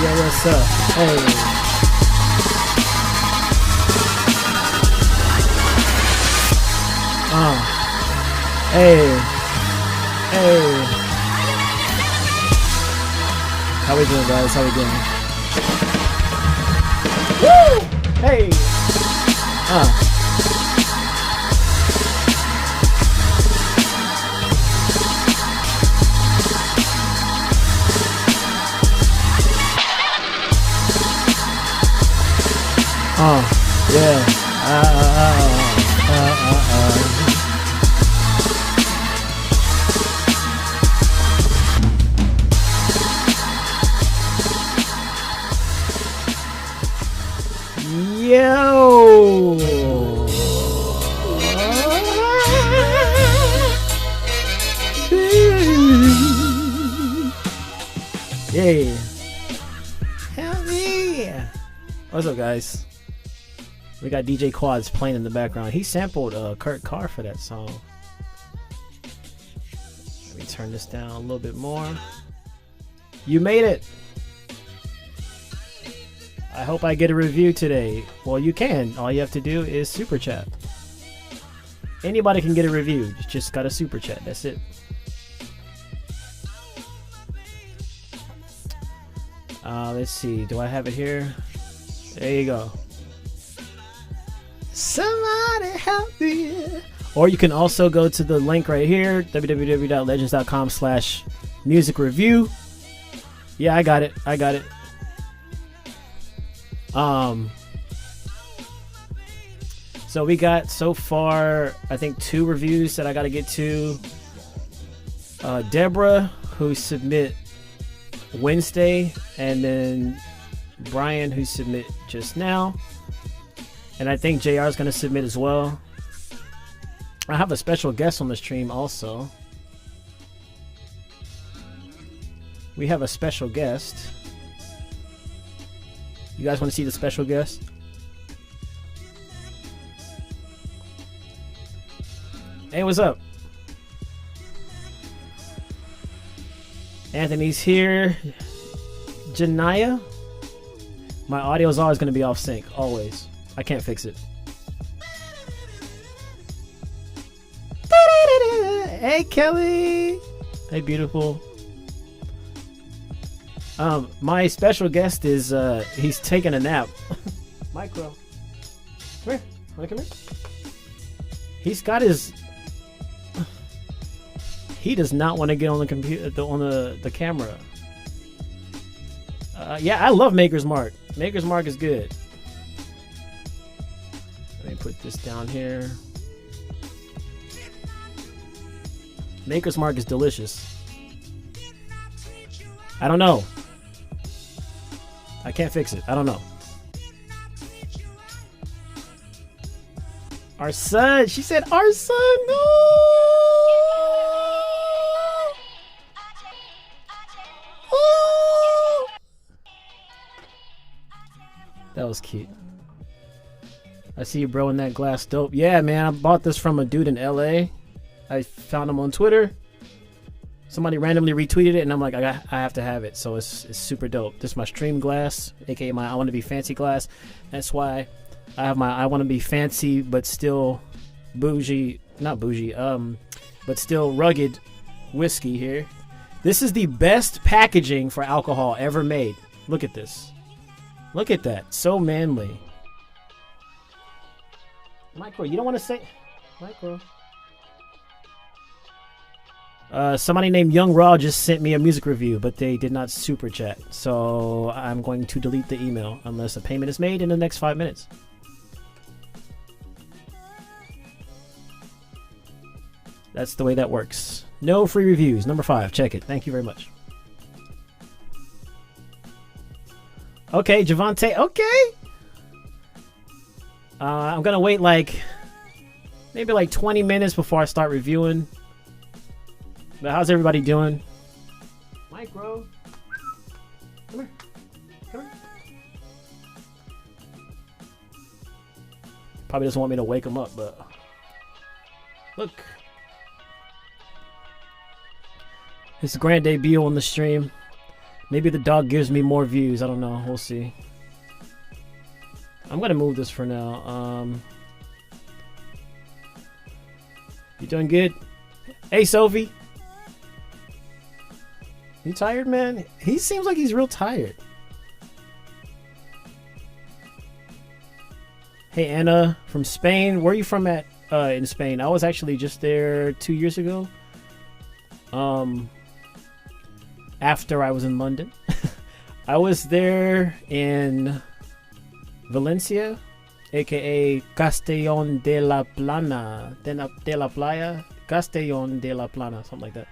yo, what's up? Hey. Hey. Hey. How we doing, guys? How we doing? Woo! Hey. Yeah. Yo. Yeah. Hell yeah. What's up, guys? We got DJ Quads playing in the background. He sampled Kurt Carr for that song. Let me turn this down a little bit more. You made it. I hope I get a review today. Well, you can. All you have to do is super chat. Anybody can get a review. You just got a super chat. That's it. Let's see. Do I have it here? There you go. Somebody help me. Or you can also go to the link right here, www.legends.com/music review. Yeah, I got it. So we got so far, I think 2 reviews that I got to get to. Deborah, who submit Wednesday, and then Brian, who submit just now. And I think JR is going to submit as well. I have a special guest on the stream also. We have a special guest. You guys want to see the special guest? Hey, what's up? Anthony's here. Janaya. My audio is always going to be off sync. Always. I can't fix it. Hey, Kelly. Hey, beautiful. My special guest is he's taking a nap. Micro, come here. Wanna come here? He's got his. He does not want to get on the computer, on the camera. Yeah, I love Maker's Mark. Maker's Mark is good. Let me put this down here. Maker's Mark is delicious. I don't know. I can't fix it. I don't know. Our son. She said our son. No. Oh. That was cute. I see you, bro, in that glass. Dope. Yeah, man. I bought this from a dude in LA. I found him on Twitter. Somebody randomly retweeted it, and I'm like, I have to have it. So it's super dope. This is my stream glass, aka my I Want to Be Fancy glass. That's why I have my I Want to Be Fancy but still bougie, not bougie, but still rugged whiskey here. This is the best packaging for alcohol ever made. Look at this. Look at that. So manly. Micro, you don't want to say... Micro. Somebody named Young Raw just sent me a music review, but they did not super chat. So I'm going to delete the email unless a payment is made in the next 5 minutes. That's the way that works. No free reviews. Number 5. Check it. Thank you very much. Okay, Javante. Okay. I'm going to wait maybe 20 minutes before I start reviewing. But how's everybody doing? Micro. Come here. Come here. Probably doesn't want me to wake him up, but... Look. His grand debut on the stream. Maybe the dog gives me more views. I don't know. We'll see. I'm gonna move this for now. You doing good? Hey, Sophie. You tired, man? He seems like he's real tired. Hey, Anna from Spain. Where are you from at in Spain? I was actually just there 2 years ago. After I was in London. I was there in Valencia, aka Castellón de la Plana, de la Playa, Castellón de la Plana, something like that.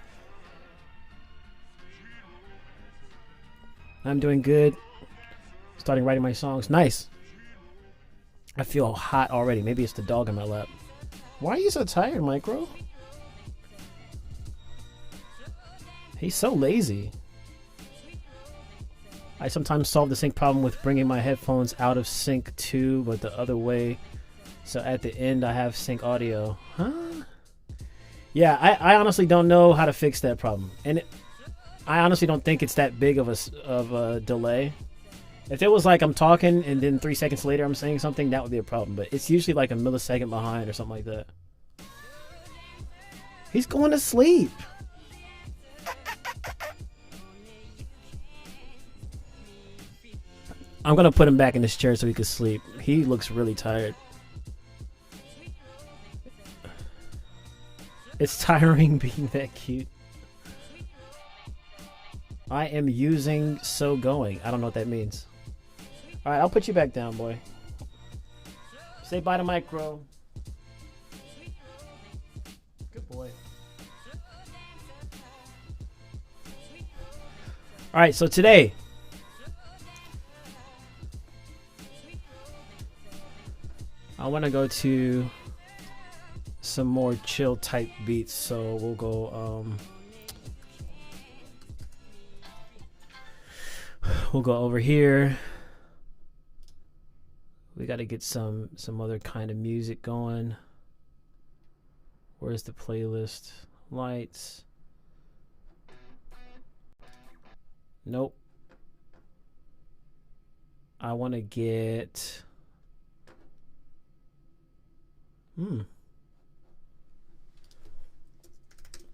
I'm doing good. Starting writing my songs. Nice. I feel hot already. Maybe it's the dog in my lap. Why are you so tired, Micro? He's so lazy. I sometimes solve the sync problem with bringing my headphones out of sync too, but the other way. So at the end, I have sync audio. Huh? Yeah, I honestly don't know how to fix that problem. And I honestly don't think it's that big of a delay. If it was like I'm talking and then 3 seconds later I'm saying something, that would be a problem. But it's usually like a millisecond behind or something like that. He's going to sleep. I'm going to put him back in his chair so he can sleep. He looks really tired. It's tiring being that cute. I am using so going. I don't know what that means. All right, I'll put you back down, boy. Say bye to Micro. Good boy. All right, so today, I want to go to some more chill type beats, so we'll go over here. We got to get some other kind of music going. Where's the playlist? Lights. Nope. I want to get I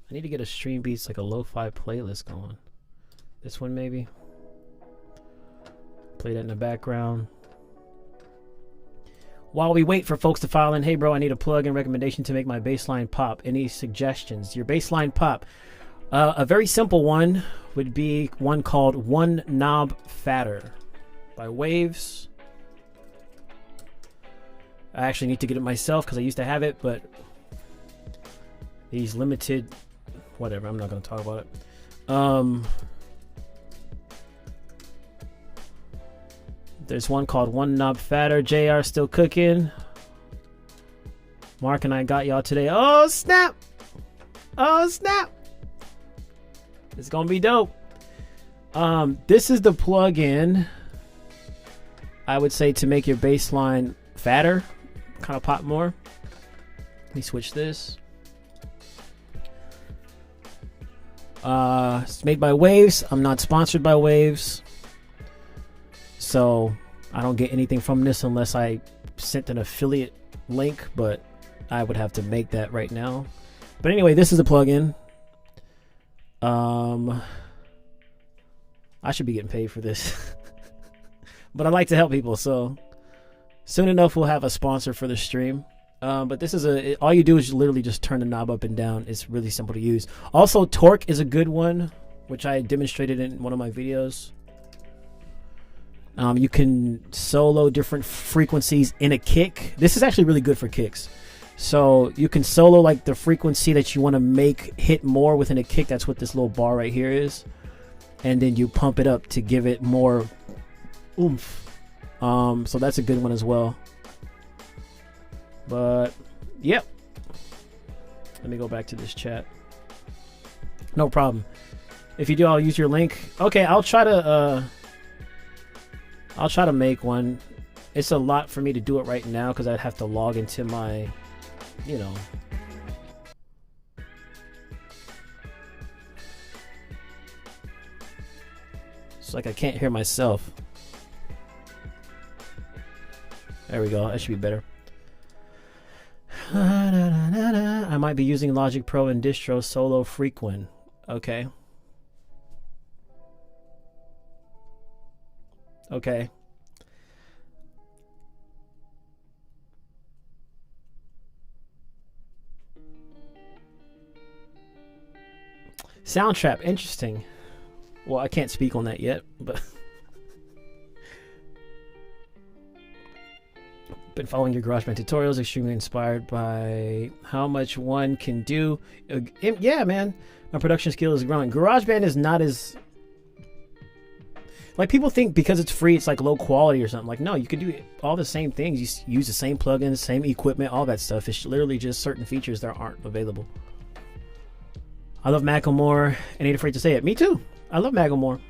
need to get a stream beats, like a lo-fi playlist going. This one maybe. Play that in the background. While we wait for folks to file in, hey bro, I need a plug-in recommendation to make my bassline pop. Any suggestions? Your bassline pop. A very simple one would be one called One Knob Fatter by Waves. I actually need to get it myself because I used to have it, but these limited, whatever, I'm not going to talk about it. There's one called One Knob Fatter. JR still cooking. Mark and I got y'all today. Oh, snap. Oh, snap. It's going to be dope. This is the plug-in, I would say, to make your bass line fatter, kind of pop more. Let me switch this. It's made by Waves. I'm not sponsored by Waves, so I don't get anything from this unless I sent an affiliate link, but I would have to make that right now. But anyway, this is a plugin. I should be getting paid for this. But I like to help people, so soon enough we'll have a sponsor for the stream. But this is all you do is literally just turn the knob up and down. It's really simple to use. Also, Torque is a good one, which I demonstrated in one of my videos. You can solo different frequencies in a kick. This is actually really good for kicks. So you can solo like the frequency that you want to make hit more within a kick. That's what this little bar right here is. And then you pump it up to give it more oomph. So that's a good one as well. But yep. Let me go back to this chat. No problem. If you do, I'll use your link. Okay, I'll try to make one. It's a lot for me to do it right now because I'd have to log into my, you know. It's like I can't hear myself. There we go. That should be better. I might be using Logic Pro and distro solo frequent. Okay. Okay. Soundtrap, interesting. Well, I can't speak on that yet, but been following your GarageBand tutorials, extremely inspired by how much one can do. Yeah, man, my production skill is growing. GarageBand is not as, like, people think because it's free, it's like low quality or something. Like, no, you can do all the same things. You use the same plugins, same equipment, all that stuff. It's literally just certain features that aren't available. I love Macklemore and ain't afraid to say it. Me too. I love Macklemore.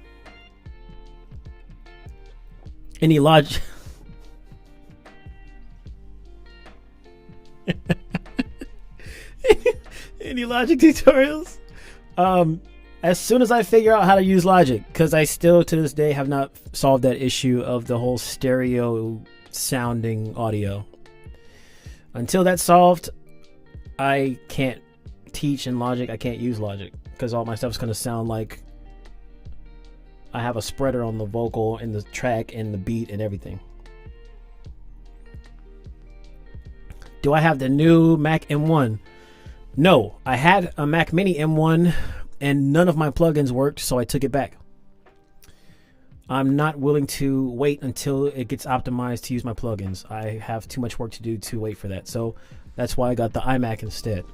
Any Logic? Any Logic tutorials? As soon as I figure out how to use Logic, because I still to this day have not solved that issue of the whole stereo sounding audio. Until that's solved, I can't teach in Logic. I can't use Logic because all my stuff's going to sound like I have a spreader on the vocal and the track and the beat and everything. Do I have the new Mac M1? No, I had a Mac Mini M1 and none of my plugins worked, so I took it back. I'm not willing to wait until it gets optimized to use my plugins. I have too much work to do to wait for that, so that's why I got the iMac instead.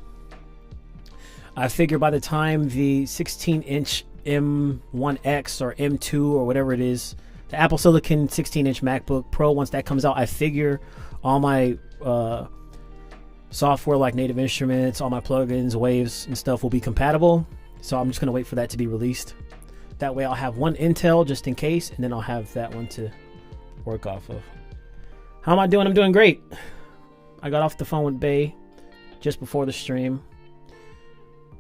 I figure by the time the 16-inch M1X or M2 or whatever it is, the Apple Silicon 16-inch MacBook Pro, once that comes out, I figure all my software like Native Instruments, all my plugins, waves and stuff will be compatible. So I'm just going to wait for that to be released. That way I'll have one Intel just in case, and then I'll have that one to work off of. How am I doing? I'm doing great. I got off the phone with Bay just before the stream.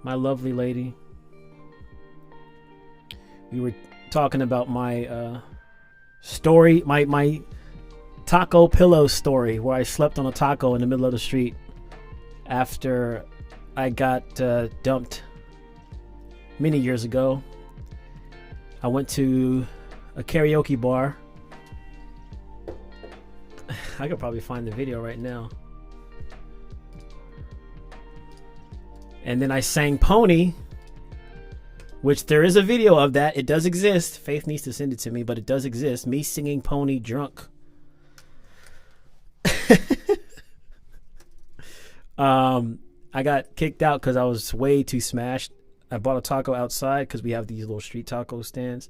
My lovely lady. We were talking about my story, my taco pillow story, where I slept on a taco in the middle of the street after I got dumped many years ago. I went to a karaoke bar. I could probably find the video right now. And then I sang Pony, which there is a video of that. It does exist. Faith needs to send it to me, but it does exist. Me singing Pony drunk. I got kicked out because I was way too smashed. I bought a taco outside because we have these little street taco stands.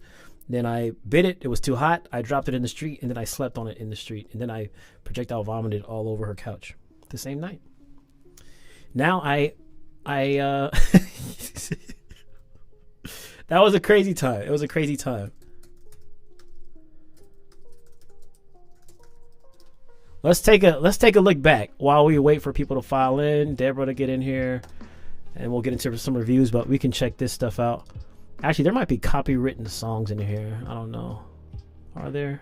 Then I bit it. It was too hot. I dropped it in the street, and then I slept on it in the street. And then I projectile vomited all over her couch the same night. Now that was a crazy time. It was a crazy time. Let's take a look back while we wait for people to file in, Deborah to get in here, and we'll get into some reviews, but we can check this stuff out. Actually, there might be copywritten songs in here. I don't know. Are there?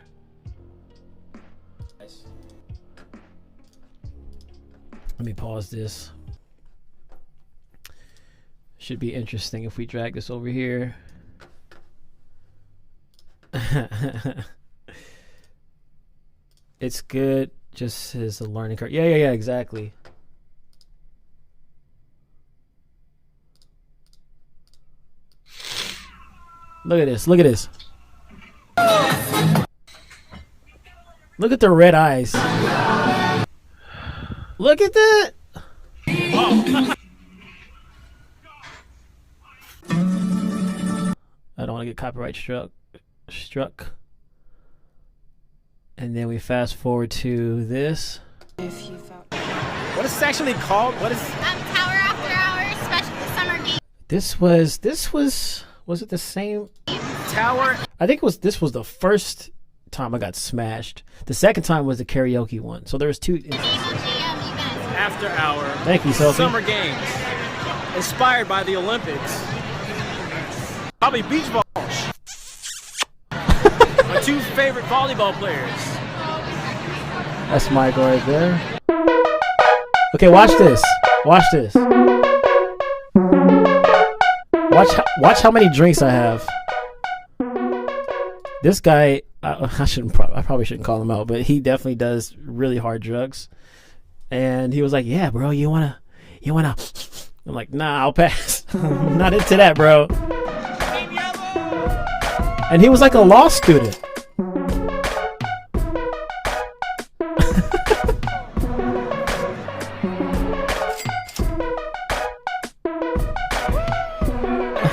Let me pause this. Should be interesting if we drag this over here. It's good, just as a learning curve. Yeah, exactly. Look at this. Look at this. Look at the red eyes. Look at that. Oh. I don't want to get copyright struck. And then we fast forward to this. What is this actually called? What is Tower After Hours Special Summer Game. This was it the same Tower? I think this was the first time I got smashed. The second time was the karaoke one. So there's two After Hour. Thank you, Sophie. Summer Games. Inspired by the Olympics. Probably beach ball. 2 favorite volleyball players. That's Michael right there. Okay, watch this. Watch this. Watch how many drinks I have. This guy, I probably shouldn't call him out, but he definitely does really hard drugs. And he was like, "Yeah, bro, you wanna?" I'm like, "Nah, I'll pass. I'm not into that, bro." And he was like a law student.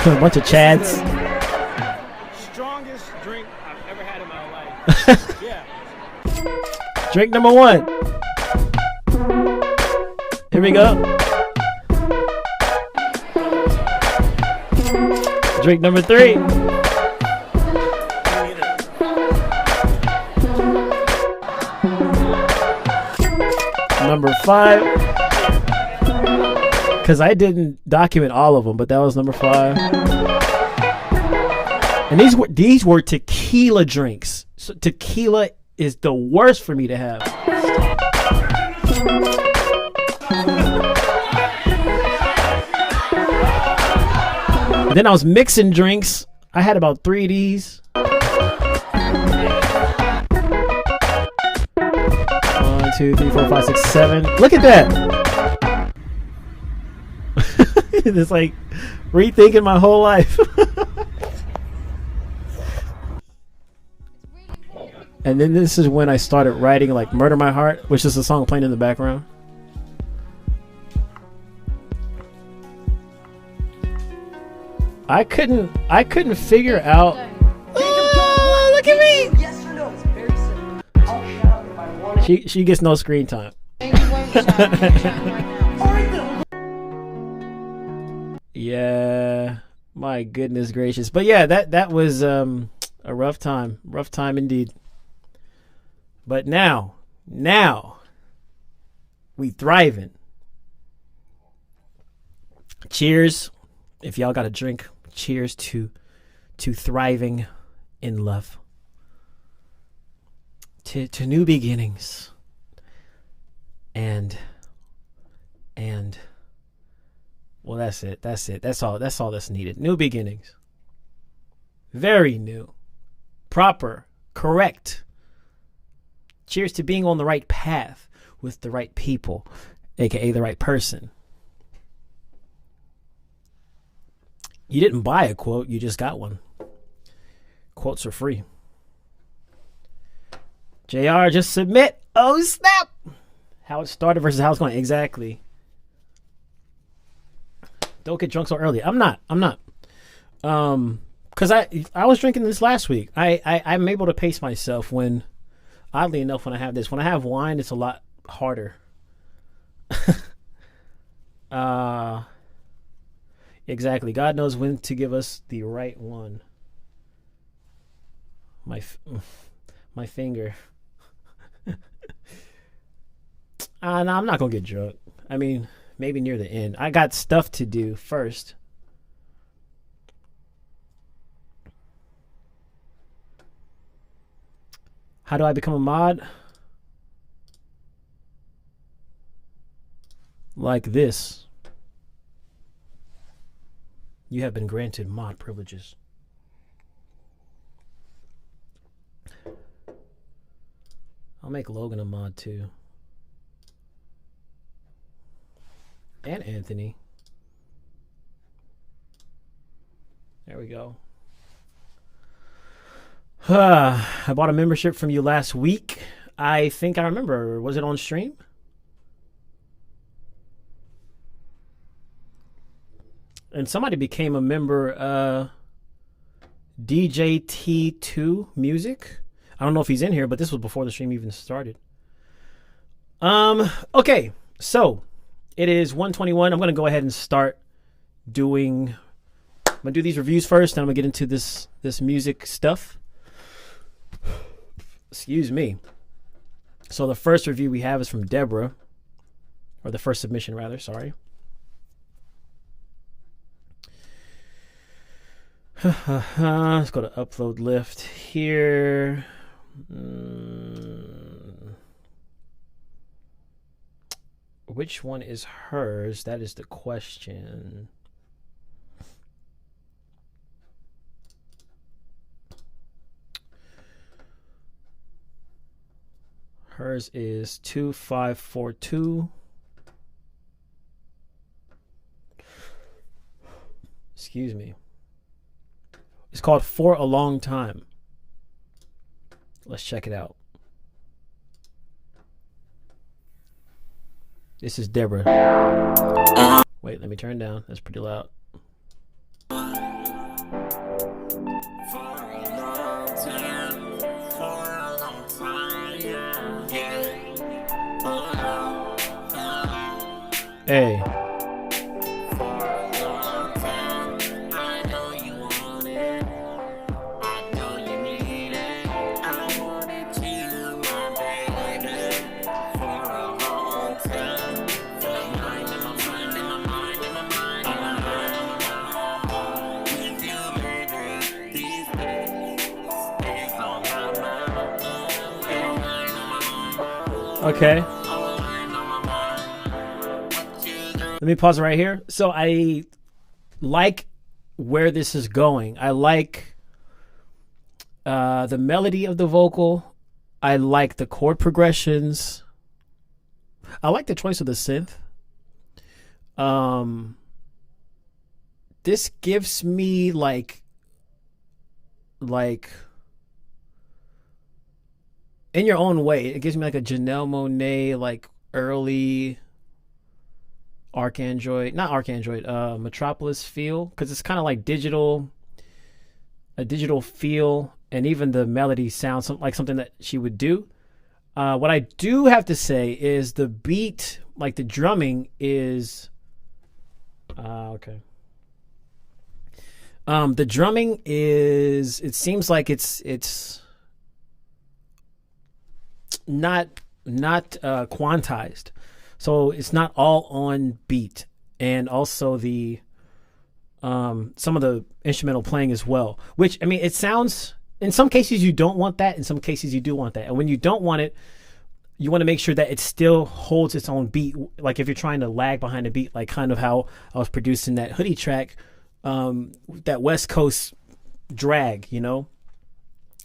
A bunch of chads. Strongest drink I've ever had in my life. Yeah. Drink number 1. Here we go. Drink number 3. Number 5. Because I didn't document all of them, but that was number 5. And these were tequila drinks. So tequila is the worst for me to have. And then I was mixing drinks. I had about 3 of these. 1, 2, 3, 4, 5, 6, 7. Look at that. It's like rethinking my whole life. And then this is when I started writing like Murder My Heart, which is a song playing in the background. I couldn't figure out. Oh, look at me. Yes or no? It's very simple. I'll shout if I want it. She gets no screen time. Yeah, my goodness gracious. But yeah, that was a rough time indeed. But now we thriving. Cheers. If y'all got a drink, cheers to thriving in love. To new beginnings. And well, that's it. That's all that's needed. New beginnings. Very new. Proper. Correct. Cheers to being on the right path with the right people, aka the right person. You didn't buy a quote, you just got one. Quotes are free. JR, just submit. Oh, snap. How it started versus how it's going. Exactly. Don't get drunk so early. I'm not. Because I was drinking this last week. I'm able to pace myself when, oddly enough, when I have this. When I have wine, it's a lot harder. Exactly. God knows when to give us the right one. My finger. No, I'm not gonna get drunk. I mean, maybe near the end. I got stuff to do first. How do I become a mod? Like this. You have been granted mod privileges. I'll make Logan a mod too. And Anthony. There we go. I bought a membership from you last week. I think I remember. Was it on stream? And somebody became a member, DJT2 Music. I don't know if he's in here, but this was before the stream even started. Okay, so it is 1:21. I'm going to go ahead and start doing... I'm going to do these reviews first, and I'm going to get into this music stuff. Excuse me. So the first review we have is from Deborah. Or the first submission, rather. Sorry. Let's go to upload lift here. Which one is hers? That is the question. Hers is 2542. Excuse me. It's called For a Long Time. Let's check it out. This is Deborah. Wait, let me turn down. That's pretty loud. Hey. Okay. Let me pause right here. So I like where this is going. I like the melody of the vocal. I like the chord progressions. I like the choice of the synth. This gives me like in your own way, it gives me like a Janelle Monáe, like early Metropolis feel, because it's kind of like a digital feel, and even the melody sounds like something that she would do. What I do have to say is the beat, like the drumming is okay. The drumming is, it seems like it's not quantized, so it's not all on beat, and also the some of the instrumental playing as well, which, I mean, it sounds, in some cases you don't want that, in some cases you do want that, and when you don't want it, you want to make sure that it still holds its own beat, like if you're trying to lag behind a beat, like kind of how I was producing that Hoodie track, that West Coast drag, you know.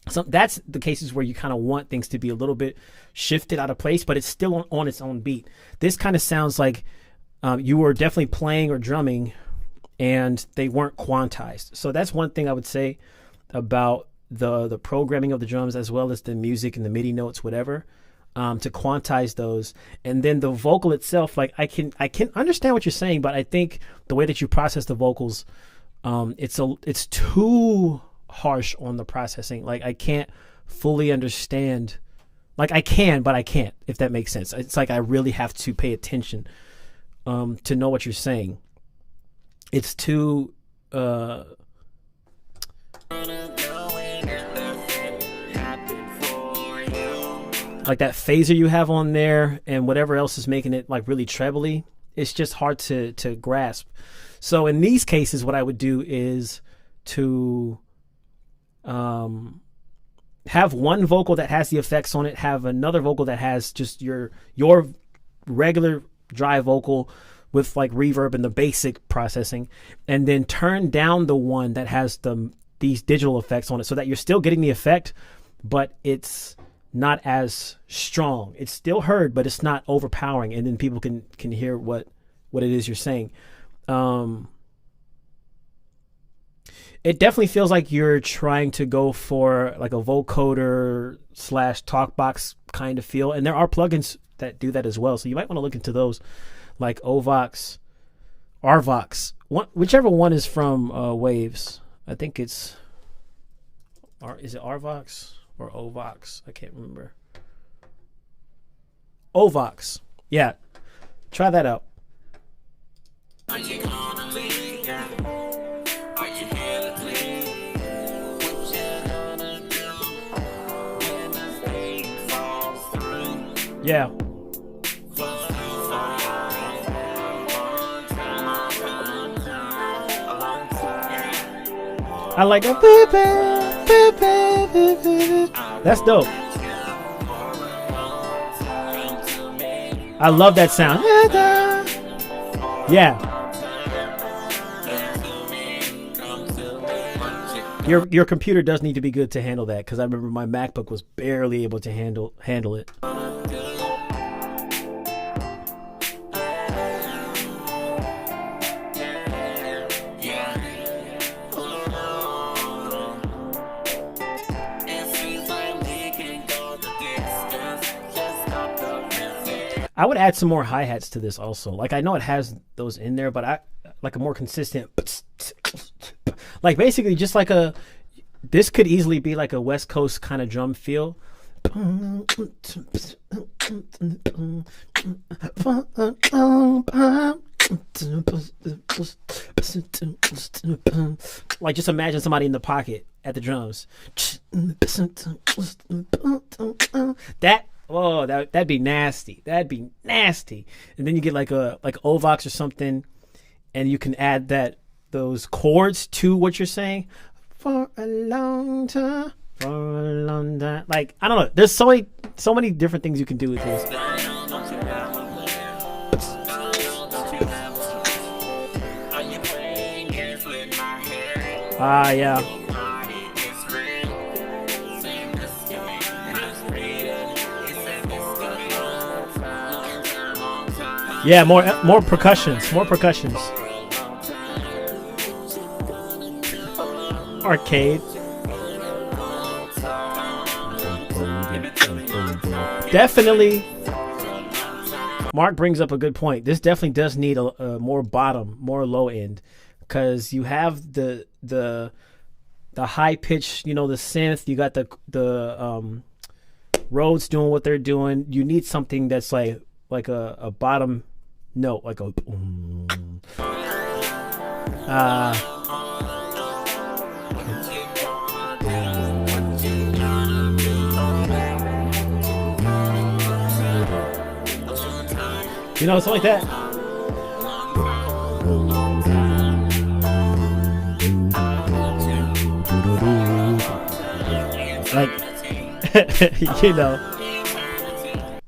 So that's the cases where you kind of want things to be a little bit shifted out of place, but it's still on its own beat. This kind of sounds like you were definitely playing or drumming and they weren't quantized. So that's one thing I would say about the programming of the drums, as well as the music and the MIDI notes, whatever, to quantize those. And then the vocal itself, like I can understand what you're saying, but I think the way that you process the vocals, it's too harsh on the processing. Like I can't fully understand, like I can, but I can't, if that makes sense. It's like I really have to pay attention to know what you're saying. It's too like that phaser you have on there and whatever else is making it like really trebly, it's just hard to grasp. So in these cases, what I would do is to have one vocal that has the effects on it, have another vocal that has just your regular dry vocal with like reverb and the basic processing, and then turn down the one that has these digital effects on it, so that you're still getting the effect, but it's not as strong. It's still heard, but it's not overpowering, and then people can hear what it is you're saying. It definitely feels like you're trying to go for like a vocoder / talkbox kind of feel, and there are plugins that do that as well, so you might want to look into those, like Ovox, Arvox, whichever one is from Waves. I think it's is it Arvox or Ovox? I can't remember. Ovox, yeah, try that out. Yeah. I like that. That's dope. I love that sound. Yeah. Your computer does need to be good to handle that, because I remember my MacBook was barely able to handle it. I would add some more hi-hats to this also. Like, I know it has those in there, but I like a more consistent, like basically just like this could easily be like a West Coast kind of drum feel. Like, just imagine somebody in the pocket at the drums. That'd be nasty. That'd be nasty. And then you get like Ovox or something, and you can add those chords to what you're saying. For a long time. Like, I don't know. There's so many different things you can do with this. Yeah. Yeah, more percussions. Arcade. Definitely. Mark brings up a good point. This definitely does need a more low end, because you have the high pitch, the synth. You got the Rhodes doing what they're doing. You need something that's like a bottom note, like a something like that. Like,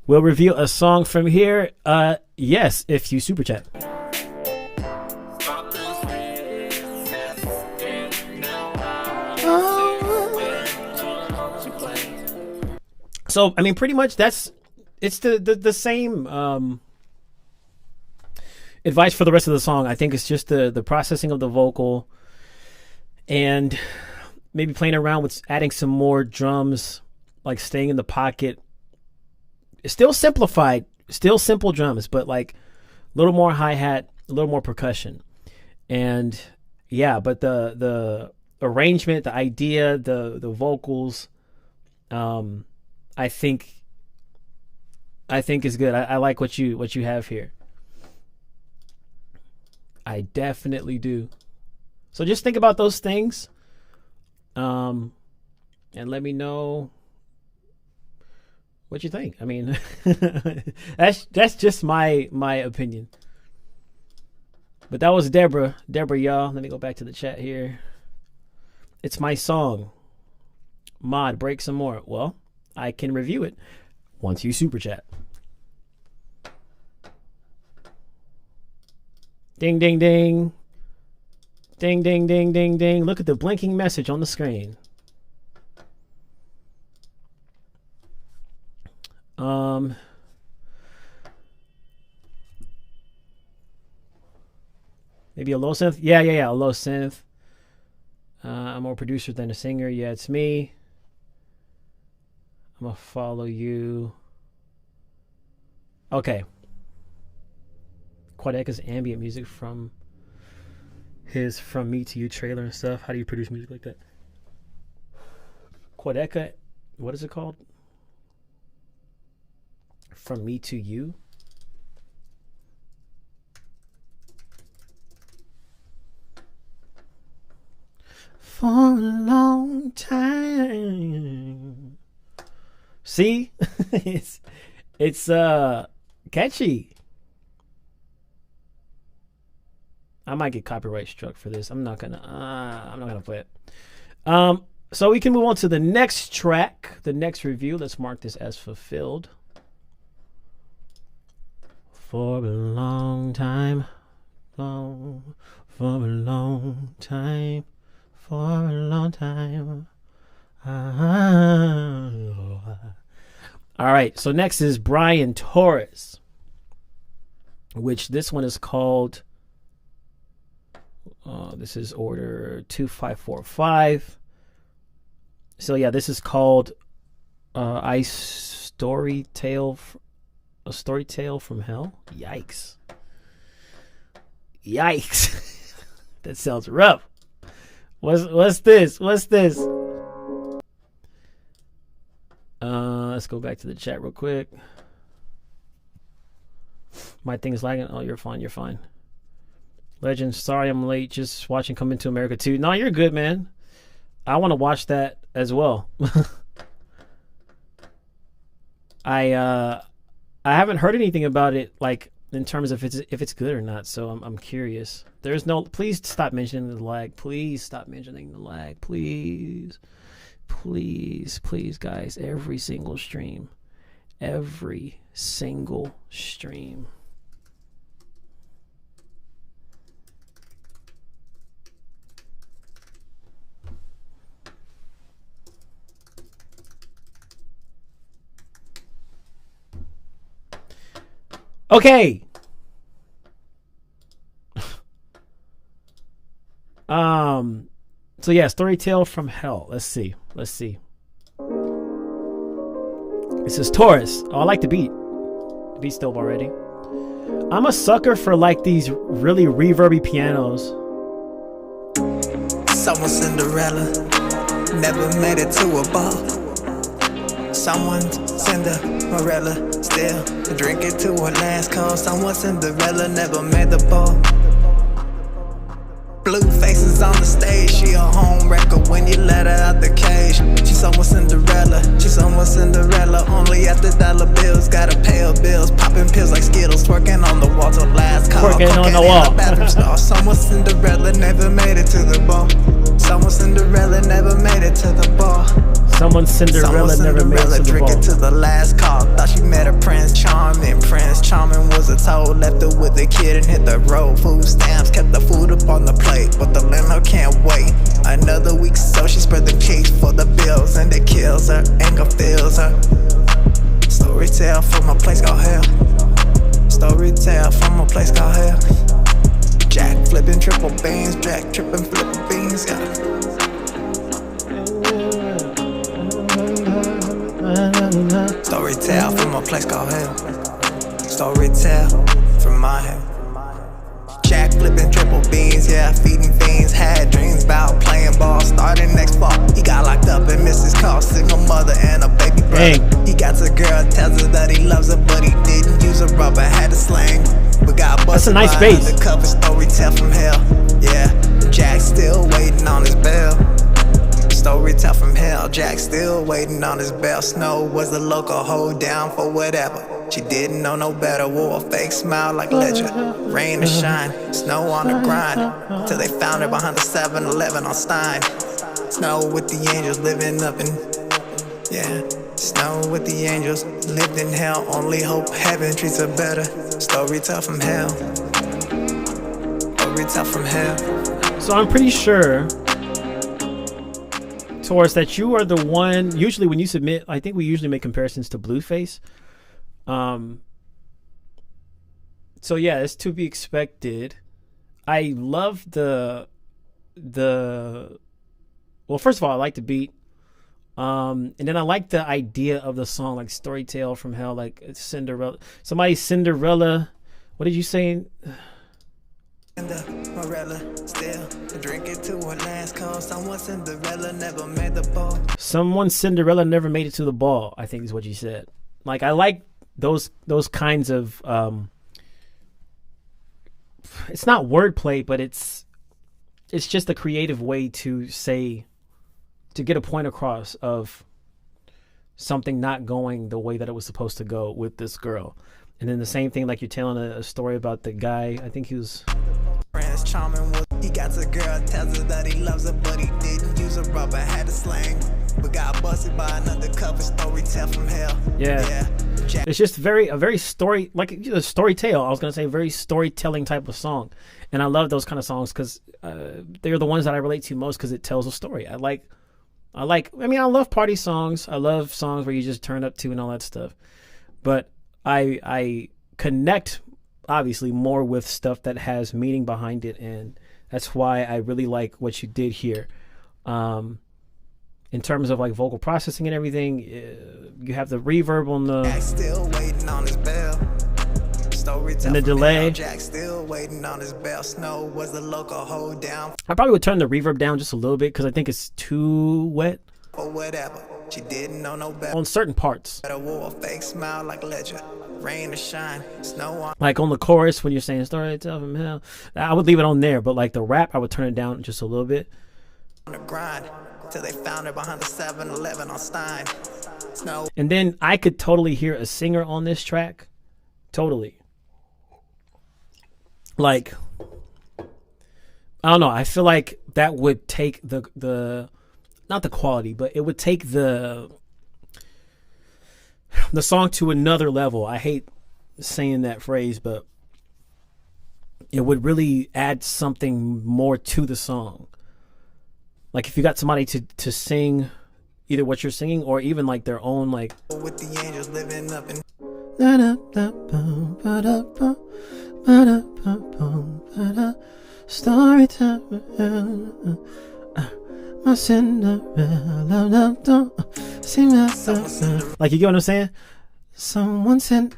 we'll review a song from here. Yes, if you super chat. So, I mean, pretty much it's the same advice for the rest of the song. I think it's just the processing of the vocal, and maybe playing around with adding some more drums, like staying in the pocket. It's still simplified, still simple drums, but like a little more hi-hat, a little more percussion. And yeah, but the arrangement, the idea, the vocals, I think is good. I like what you have here. I definitely do. So just think about those things, and let me know what you think. I mean, that's just my opinion. But that was Deborah, y'all. Let me go back to the chat here. It's my song. Mod, break some more. Well, I can review it once you super chat. Ding, ding, ding. Ding, ding, ding, ding, ding. Look at the blinking message on the screen. Maybe a low synth? Yeah, a low synth. I'm more producer than a singer. Yeah, it's me. I'm gonna follow you. Okay. Quadeca's ambient music from his From Me to You trailer and stuff. How do you produce music like that? Quadeca, what is it called? From Me to You? For a long time. See? it's catchy. I might get copyright struck for this. I'm not gonna play it. So we can move on to the next track, the next review. Let's mark this as fulfilled. For a long time, for a long time, for a long time. All right, so next is Brian Torres, which this one is called, this is order 2545. So yeah, this is called a story tale from hell. Yikes. That sounds rough. What's this? Let's go back to the chat real quick. My thing is lagging. Oh, you're fine. Legend, sorry I'm late. Just watching Coming to America 2. No, you're good, man. I want to watch that as well. I haven't heard anything about it, like in terms of if it's good or not. So I'm curious. There's no. Please stop mentioning the lag. Please stop mentioning the lag. Please, guys. Every single stream. Okay. So yeah, story tale from hell. Let's see. This is Taurus. Oh, I like the beat. The beat's dope already. I'm a sucker for like these really reverby pianos. Someone Cinderella never made it to a ball. Someone Cinderella still drink it to her last call. Someone Cinderella never made the ball. Blue faces on the stage, she a home wrecker when you let her out the cage. She's someone Cinderella, only after dollar bills. Gotta pay her bills, popping pills like Skittles, twerking on the wall till last call. Twerking on the wall. Bathroom stall. Someone Cinderella never made it to the ball. Someone Cinderella never made it to the ball. Someone Cinderella never made it to the drink ball. it to the last call. Thought she met a Prince Charming. Prince Charming was a toad. Left her with the kid and hit the road. Food stamps kept the food up on the plate, but the landlord can't wait. Another week so she spread the cake for the bills, and it kills her. Anger fills her. Storytell from a place called hell. Storytell from a place called hell. Jack flipping triple beans. Jack tripping flipping beans. Yeah. Storytell from a place called hell. Storytell from my hell. Jack flipping triple beans, yeah, feeding fiends. Had dreams about playing ball, starting next fall. He got locked up and missed his call. Single mother and a baby brother. Dang. He got a girl, tells her that he loves her, but he didn't use a rubber, had a slang. But got busted. That's a nice by bass. undercover. Storytell from hell, yeah. Jack still waiting on his bail. Storytell from hell, Jack still waiting on his bail. Snow was the local hold down for whatever. She didn't know no better, wore a fake smile like Ledger. Rain or shine, snow on the grind, till they found her behind the 7-Eleven on Stein. Snow with the angels living up in, yeah. Snow with the angels lived in hell. Only hope heaven treats her better. Storytell from hell. Storytell from hell. So I'm pretty sure, Taurus, that you are the one. Usually when you submit, I think we usually make comparisons to Blueface. So yeah, it's to be expected. I love the well, first of all, I like the beat. And then I like the idea of the song, like Storytale from Hell, like Cinderella. Somebody Cinderella. What did you say? Cinderella still drink it to her last call. Someone Cinderella never made the ball. Someone Cinderella never made it to the ball, I think is what you said. Like, I like those kinds of it's not wordplay, but it's just a creative way to say, to get a point across of something not going the way that it was supposed to go with this girl. And then the same thing, like you're telling a story about the guy, I think he was Prince Charming was, he got a girl, tells her that he loves her, but he didn't use a rubber, had a slang. But got busted by an undercover storyteller from hell. Yeah. It's just a very story, like a story tale. I was gonna say very storytelling type of song, and I love those kind of songs because they're the ones that I relate to most because it tells a story. I love party songs. I love songs where you just turn up to and all that stuff, but I connect obviously more with stuff that has meaning behind it, and that's why I really like what you did here. In terms of like vocal processing and everything, you have the reverb on the Jack still waiting on his bell. And the delay. Jack still waiting on his bell. Snow was the local hold down I probably would turn the reverb down just a little bit because I think it's too wet or whatever. She didn't know no better. on certain parts. Wore a fake smile like Ledger. Rain or shine, snow on. Like on the chorus when you're saying story tell from hell, I would leave it on there, but like the rap I would turn it down just a little bit. On the grind till they found her behind the 7-Eleven on Stein. Snow. And then I could totally hear a singer on this track. Totally. Like, I don't know. I feel like that would take the not the quality, but it would take the song to another level. I hate saying that phrase, but it would really add something more to the song. Like if you got somebody to sing either what you're singing or even like their own like With the angels living up in story time. My Cinderella, sing that. Like you get what I'm saying? Someone Cinderella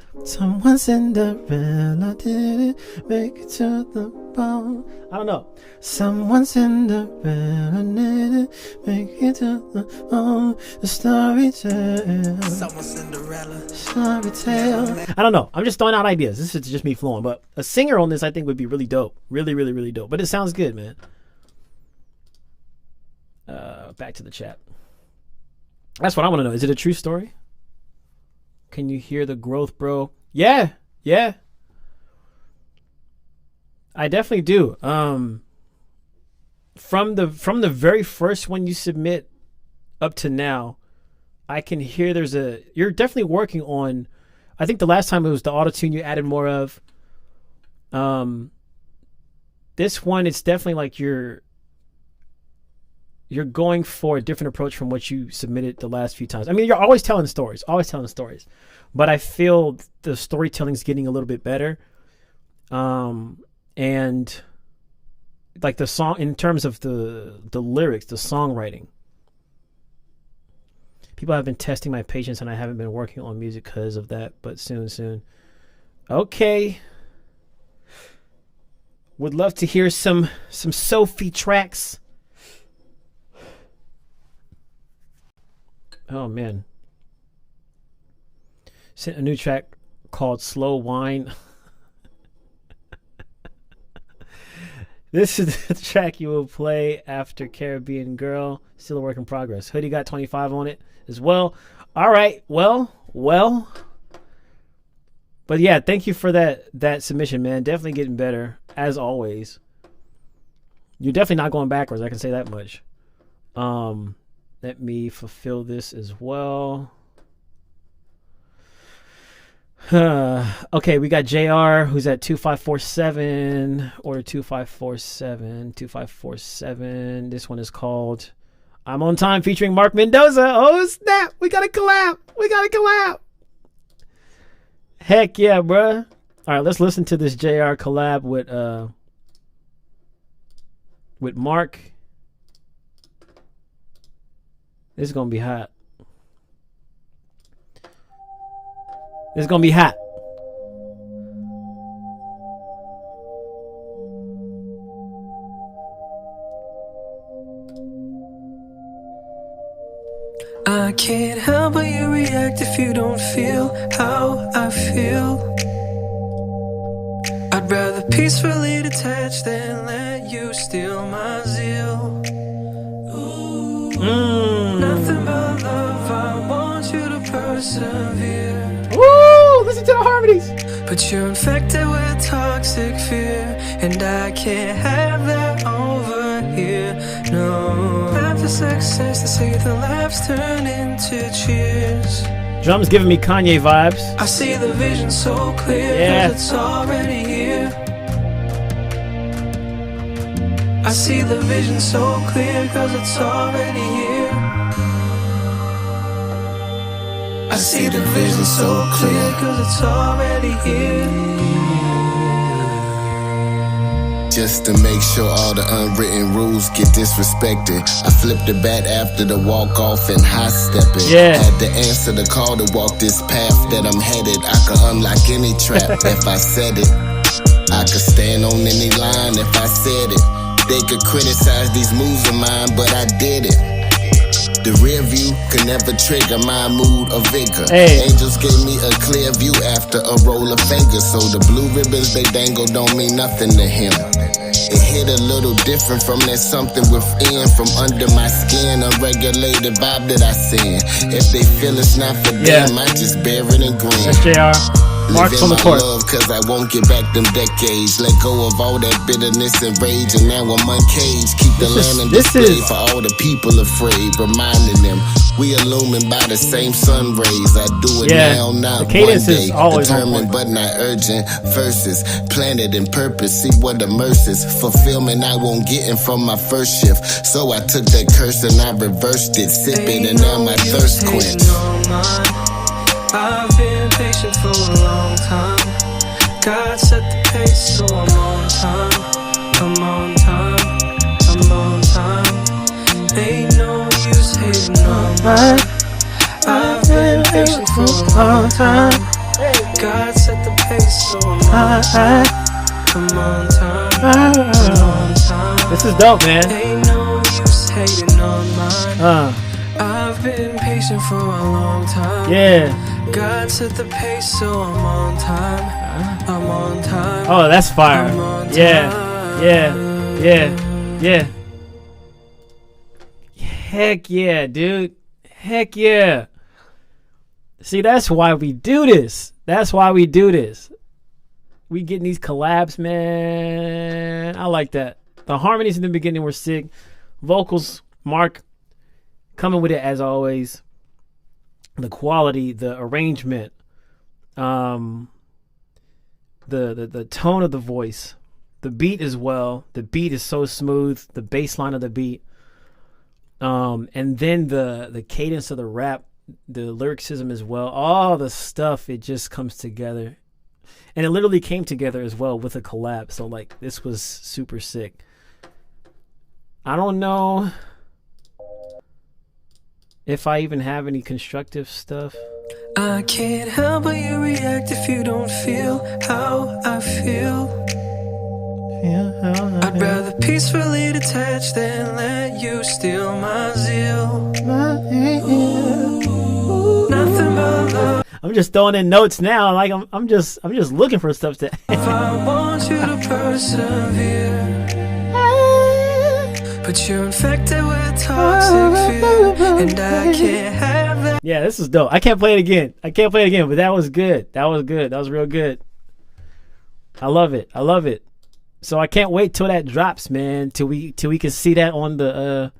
didn't make it to the ball. I don't know. Someone Cinderella didn't make it to the ball. The story tale. someone Cinderella. Story tale. I don't know. I'm just throwing out ideas. This is just me flowing. But a singer on this I think would be really dope. Really, really, really dope. But it sounds good, man. Back to the chat. That's what I want to know. Is it a true story? Can you hear the growth, bro? Yeah. I definitely do. From the very first one you submit up to now, I can hear you're definitely working on, I think the last time it was the auto-tune you added more of. This one, it's definitely like you're going for a different approach from what you submitted the last few times. I mean, you're always telling stories, but I feel the storytelling's getting a little bit better. And like the song, in terms of the lyrics, the songwriting, people have been testing my patience and I haven't been working on music because of that, but soon. Okay. Would love to hear some Sophie tracks. Oh man. Sent a new track called Slow Wine. This is the track you will play after Caribbean Girl. Still a work in progress. Hoodie got 25 on it as well. All right. Well. But yeah, thank you for that submission, man. Definitely getting better, as always. You're definitely not going backwards. I can say that much. Let me fulfill this as well. Okay, we got JR who's at 2547. Order 2547. This one is called I'm on Time featuring Mark Mendoza. Oh snap! We got a collab. Heck yeah, bruh. All right, let's listen to this JR collab with Mark. This is gonna be hot. I can't help but you react if you don't feel how I feel. I'd rather peacefully detach than let you steal my zeal. Nothing but love, I want you to persevere. Woo! Listen to the harmonies. But you're infected with toxic fear, and I can't have that over here. No, after success, to see the laughs turn into cheers. Drums giving me Kanye vibes. I see the vision so clear, Yeah. 'cause it's already here. I see the vision so clear, 'cause it's already here. I see the vision so clear, 'cause it's already here. Just to make sure all the unwritten rules get disrespected. I flipped the bat after the walk off and high stepping. Yeah. Had to answer the call to walk this path that I'm headed. I could unlock any trap if I said it. I could stand on any line if I said it. They could criticize these moves of mine, but I did it. The rear view could never trigger my mood or vigor. Hey. Angels gave me a clear view after a roll of fingers. So the blue ribbons they dangle don't mean nothing to him. It hit a little different from that something within. From under my skin, unregulated vibe that I send. If they feel it's not for Yeah. them, I just bear it and grin. That's JR. Mark's on the court. Love, 'cause I won't get back them decades. Let go of all that bitterness and rage, and now I'm uncaged. Keep the land in display for all the people afraid, reminding them we illumined by the same sun rays. I do it now, not the cadence one day. is always on Determined point. but not urgent. Verses planted in purpose. See what immerses. Fulfillment I won't get in from my first shift. So I took that curse and I reversed it. Sipping and now my thirst quenched. I've been patient for a long time. God set the pace, so I'm on time. I'm on time. I'm on time. Ain't no use hating on mine. I've been patient for a long time. God set the pace, so I'm on time. I'm on time. I'm on time. This is dope, man. Ain't no use hating on mine. I've been patient for a long time. Yeah. God set the pace, so I'm on time. I'm on time. Oh, that's fire. I'm on time. Yeah. Heck yeah, dude. Heck yeah. See, that's why we do this. We getting these collabs, man. I like that. The harmonies in the beginning were sick. Vocals, Mark, coming with it as always. The quality, the arrangement, the tone of the voice, the beat as well. The beat is so smooth. The bass line of the beat, and then the cadence of the rap, the lyricism as well. All the stuff, it just comes together, and it literally came together as well with a collab. So like this was super sick. I don't know if I even have any constructive stuff. I can't help but you react if you don't feel how I feel. I'd rather peacefully detach than let you steal my zeal. Ooh, nothing but love. I'm just throwing in notes now. Like I'm just looking for stuff to. I want you to persevere, but you're infected with toxic fear, and I can't have that. Yeah, this is dope. I can't play it again, but that was good. That was real good. I love it. So I can't wait till that drops, man. Till we can see that on the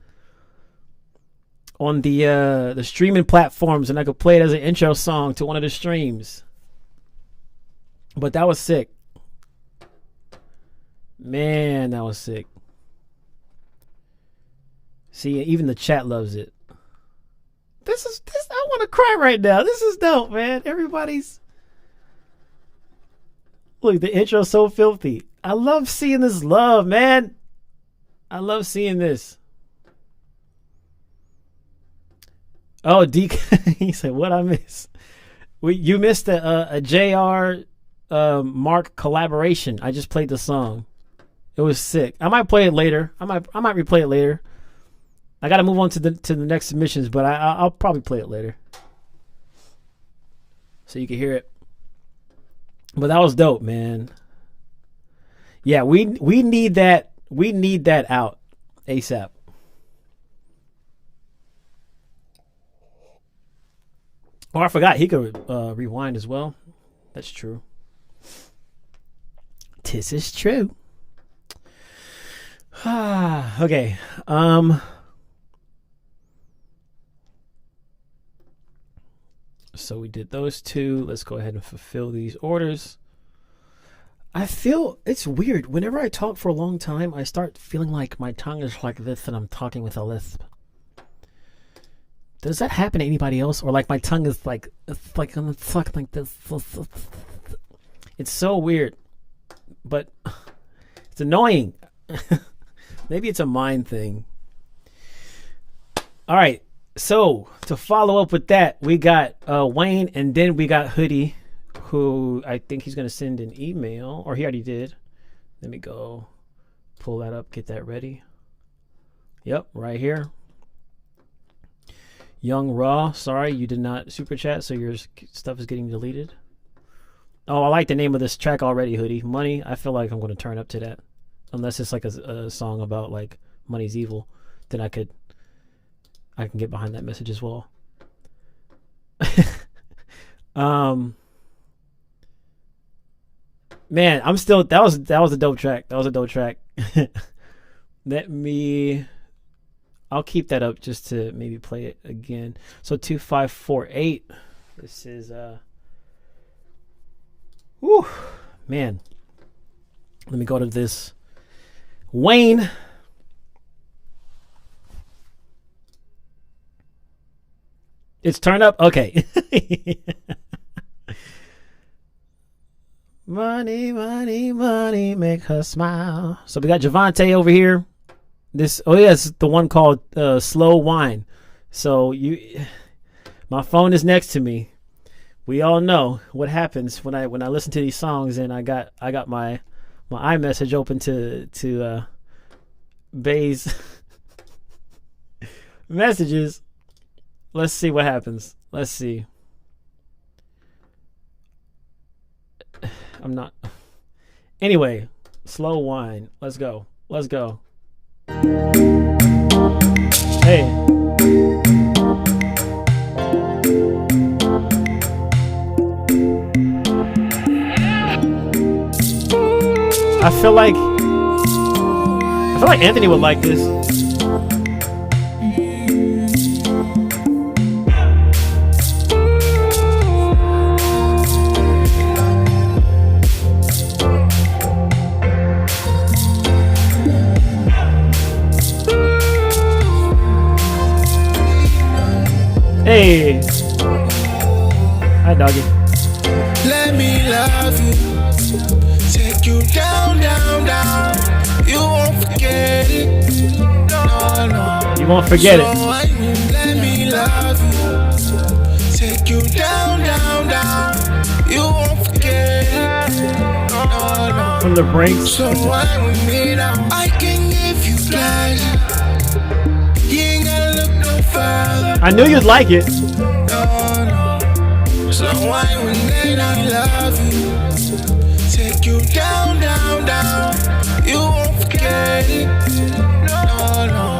streaming platforms, and I could play it as an intro song to one of the streams. But that was sick. Man, that was sick. See, even the chat loves it. This I want to cry right now. This is dope, man. Everybody's look, the intro's so filthy. I love seeing this love, man. I love seeing this. Oh, DK, he said, "What I miss? You missed a JR Mark collaboration. I just played the song. It was sick. I might play it later. I might replay it later. I got to move on to the next submissions, but I'll probably play it later so you can hear it. But that was dope, man. Yeah, we need that. We need that out ASAP. Oh, I forgot he could rewind as well. That's true. This is true. Okay. So we did those two. Let's go ahead and fulfill these orders. I feel it's weird. Whenever I talk for a long time, I start feeling like my tongue is like this and I'm talking with a lisp. Does that happen to anybody else? Or like my tongue is like, it's like I'm talking like this. It's so weird. But it's annoying. Maybe it's a mind thing. All right. So to follow up with that, we got Wayne, and then we got Hoodie, who I think he's going to send an email, or he already did. Let me go pull that up, get that ready. Yep, right here. Young Raw, sorry you did not super chat, so your stuff is getting deleted. Oh, I like the name of this track already, Hoodie. Money, I feel like I'm going to turn up to that. Unless it's like a song about like money's evil, then I can get behind that message as well. Man, I'm still that was a dope track. That was a dope track. I'll keep that up just to maybe play it again. So 2548. This is whew, man. Let me go to this. Wayne. It's turn up? Okay. Money, money, money, make her smile. So we got Javante over here. It's the one called Slow Wine. So my phone is next to me. We all know what happens when I listen to these songs, and I got my iMessage open to Bay's messages. Let's see what happens. Let's see. I'm not. Anyway, Slow Wine. Let's go. Let's go. Hey. I feel like Anthony would like this. Hey. Hi, doggy. Let me love you. Take you down, down, down. You won't forget it. No, no. You won't forget it. Let me love you. Take you down, down, down. You won't forget it. No, no. From the brinks. So why with me now? I can give you pleasure. You ain't gotta look no further. I knew you'd like it. No, no. So why when I love you? Take you down, down, down. You won't forget it. No, no.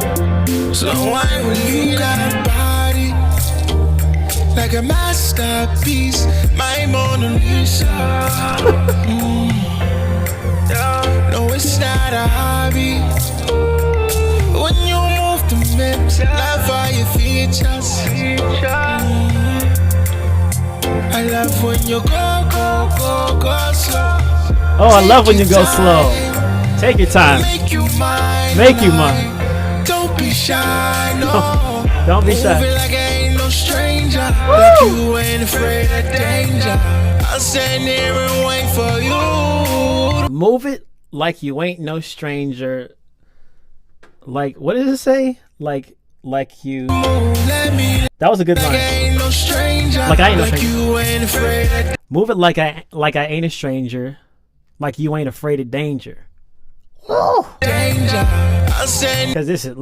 So why when you got a body like a masterpiece, my Mona Lisa. No, it's not a hobby. When you move the lips, love all your features. I love when you go slow. Oh, I love when you go slow. Take your time. Make you mine. Don't be shy, no. Don't be shy. Move it like I ain't no stranger. Like you ain't afraid of danger. I'll stand here and wait for you. Move it like you ain't no stranger. Like, what did it say? Like you. That was a good line. Like I ain't no stranger. Move it like I ain't a stranger. Like you ain't afraid of danger. Because this is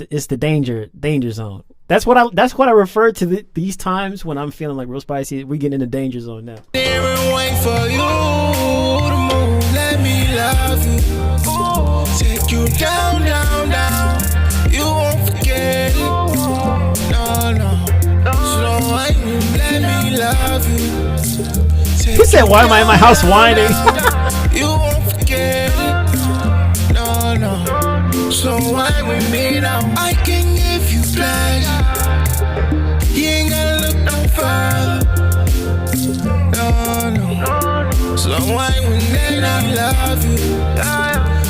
it's the danger zone. That's what I refer to these times when I'm feeling like real spicy. We get in the danger zone now. Let me love you. Take you down, down, down. You won't forget it. No, no. So let me love you. He said, "Why am I in my house whining?" You won't forget it. No, no. why with me now? I can give you pleasure. You ain't gotta look no further. No. So why when then I love you?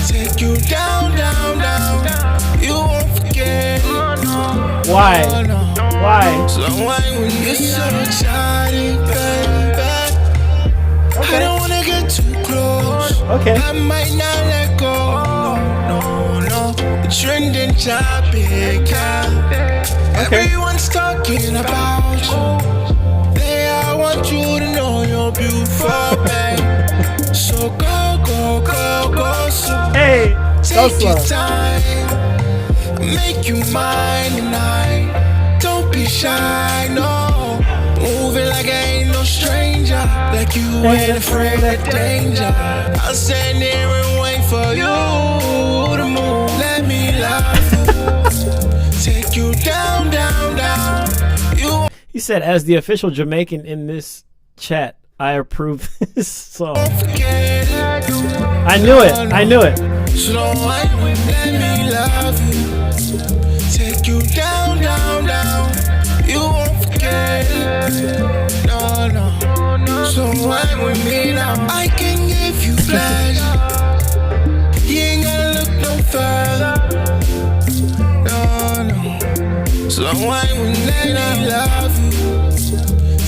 Take you down. You won't forget it. Why? Why? So why when you're so excited, baby? I don't wanna get too close. Okay. I might not let go. No. The trending topic. Everyone's talking about you. I want you to know you're beautiful, babe. So go. So Hey, take your time. Make you mine tonight. Don't be shy, no. Moving like I ain't no stranger. Like you ain't afraid of danger. I'll stand here and wait for you to move. Let me love you. Take you down. You. He said, as the official Jamaican in this chat, I approve this song. I knew it. Slow wine, let me love you. Take you down. You won't forget it. No. So wine with me now. I can give you pleasure. You ain't gotta look no further. No. So wine with me, I love you.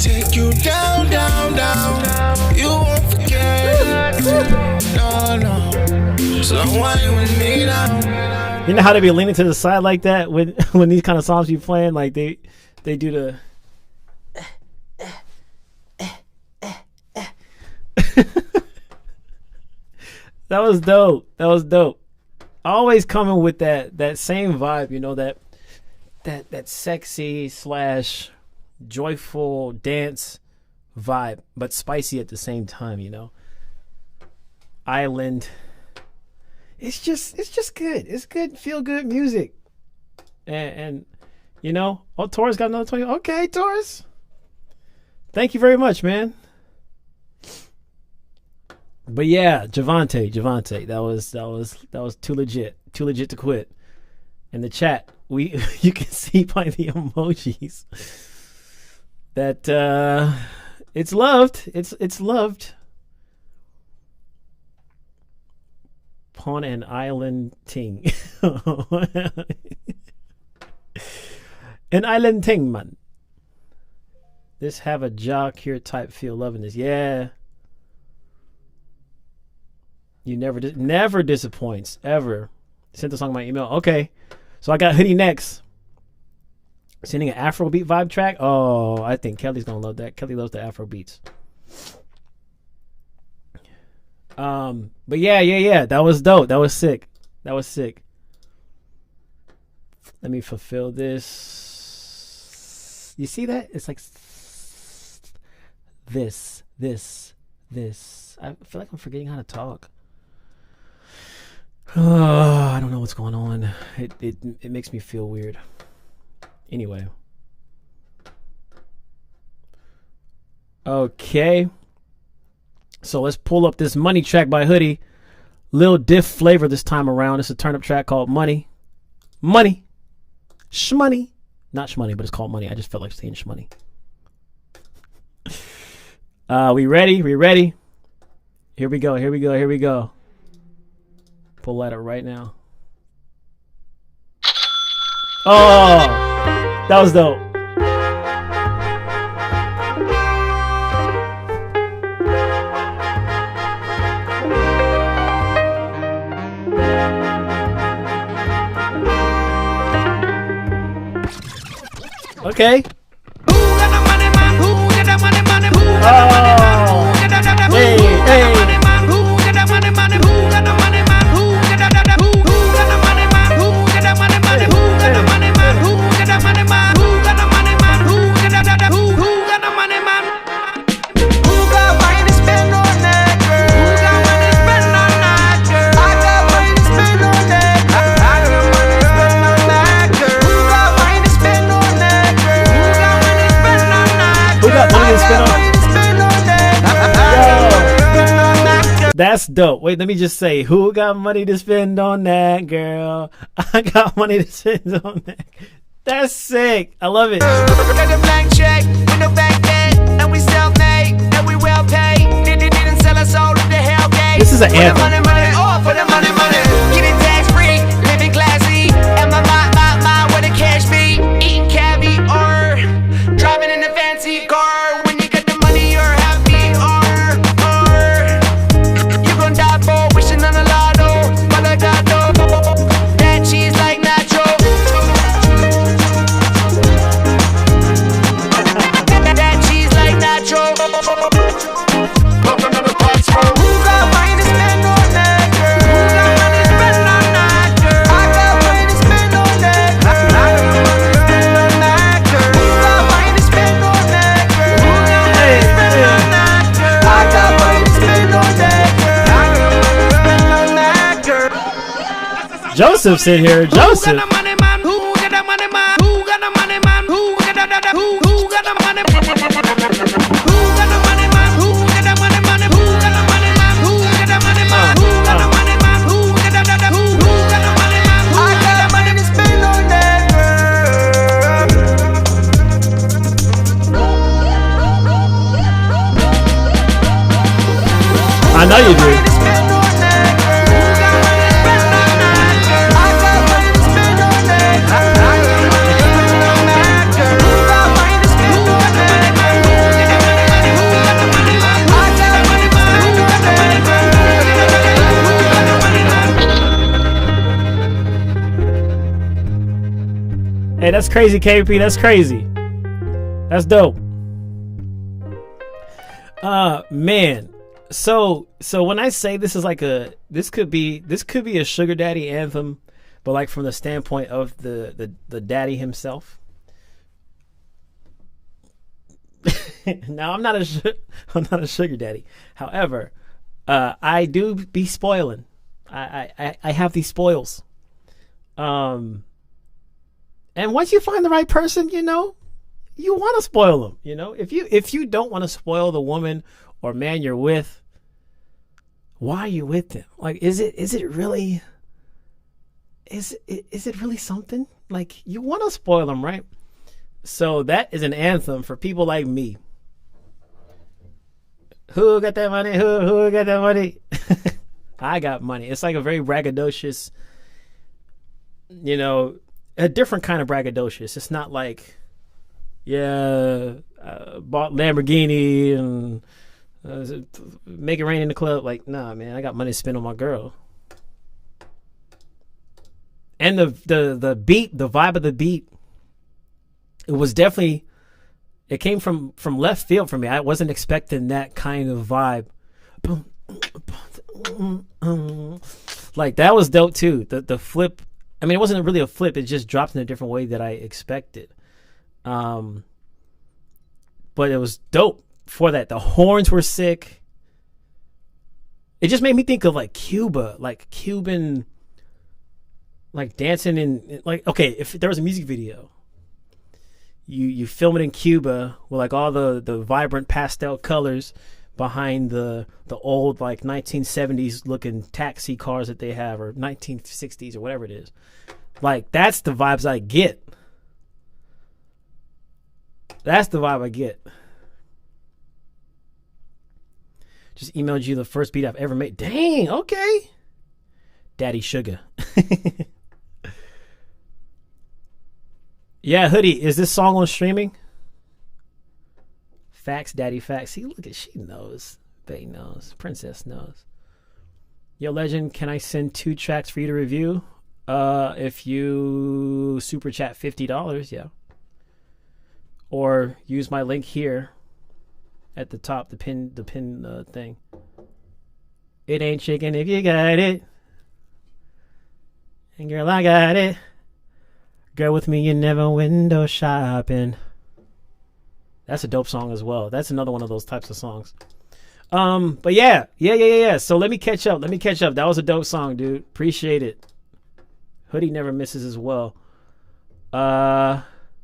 Take you down. You won't forget it. No. So wine with me now. You know how they be leaning to the side like that when these kind of songs be playing? Like they do the. That was dope. Always coming with that same vibe, you know, that sexy / joyful dance vibe, but spicy at the same time, you know. Island. It's just good. It's good, feel good music. And you know, Taurus got another 20. Okay, Taurus. Thank you very much, man. But yeah, Javante, that was too legit to quit. In the chat, you can see by the emojis that it's loved. It's loved. Pawn and island ting. An island ting, man. This have a jock here type feel, loving this. Yeah. You never disappoints, ever. Sent the song my email. Okay. So I got Hoodie next. Sending an Afrobeat vibe track. Oh, I think Kelly's gonna love that. Kelly loves the Afro beats. But yeah. That was dope. That was sick. Let me fulfill this. You see that? It's like this. I feel like I'm forgetting how to talk. I don't know what's going on. It makes me feel weird. Anyway. Okay. So let's pull up this Money track by Hoodie. Lil Diff flavor this time around. It's a turn up track called Money. Shmoney. Not Shmoney, but it's called Money. I just felt like saying Shmoney. We ready? Here we go. Pull that up right now. Oh, that was dope. Okay. That's dope. Wait, let me just say, who got money to spend on that, girl? I got money to spend on that. That's sick. I love it. Got a blank check with no bank debt, and we self-made, and we well paid. Didn't sell us all to the hell gate. This is an anthem. For the money, oh, for the money, money. Getting tax-free, living classy, and my where the cash be. Eating caviar, driving in a fancy car. When you get the money, you're happy, you gon' die for wishing on a lotto, but I got no. That cheese like nacho. That cheese like nacho. Who got money to spend on that girl? Who got money to spend on that girl? I got money to spend on that girl. I got money to spend on that girl. Who got money to spend on that girl? Who got money to spend on that girl? I got money to spend on that girl. I got money to spend on that girl. Joseph's in here. Joseph. Who got the money, man? Who got the money, man? Who got the money, man? Who got the money? Who got the money, man? Who got the money, man? Who got the money, man? Who got the money, man? Who got the money, man? Who got the money, man? Who got the money, man? Who got the money, man? I got money to spend on that girl. I know you do. Money to spend on that girl. Who got money to spend on that girl? I got money to spend on that girl. I got money to spend on that girl. Who got money to spend on that girl? Who got the money, man? Who got the money, man? I got money to spend on that girl. Who got the money, man? Hey, that's crazy, KP. That's crazy. That's dope. Man. So when I say this is like this could be a sugar daddy anthem, but like from the standpoint of the daddy himself. Now I'm not a sugar daddy. However, I do be spoiling. I have these spoils. And once you find the right person, you know, you want to spoil them. You know, if you don't want to spoil the woman or man you're with, why are you with them? Like, is it really something? Like, you want to spoil them, right? So that is an anthem for people like me. Who got that money? Who got that money? I got money. It's like a very braggadocious, you know, a different kind of braggadocious. It's not like, bought Lamborghini and make it rain in the club. Like, nah, man, I got money to spend on my girl. And the beat, the vibe of the beat, it was definitely, it came from left field for me. I wasn't expecting that kind of vibe. Like, that was dope too. The flip, I mean, it wasn't really a flip. It just dropped in a different way that I expected. But it was dope for that. The horns were sick. It just made me think of like Cuba, like Cuban, like dancing in, like, okay, if there was a music video, you film it in Cuba with like all the vibrant pastel colors behind the old like 1970s looking taxi cars that they have, or 1960s or whatever it is. Like, that's the vibes I get. That's the vibe I get. Just emailed you the first beat I've ever made. Dang, okay. Daddy Sugar. Yeah, Hoodie, is this song on streaming? Facts, Daddy, facts. See, look at, she knows. Bae knows. Princess knows. Yo, Legend, can I send 2 tracks for you to review? If you super chat $50, yeah. Or use my link here at the top, the pin thing. It ain't chicken if you got it. And girl, I got it. Girl, with me, you never window shopping. That's a dope song as well. That's another one of those types of songs. But yeah. So let me catch up. That was a dope song, dude. Appreciate it. Hoodie never misses as well.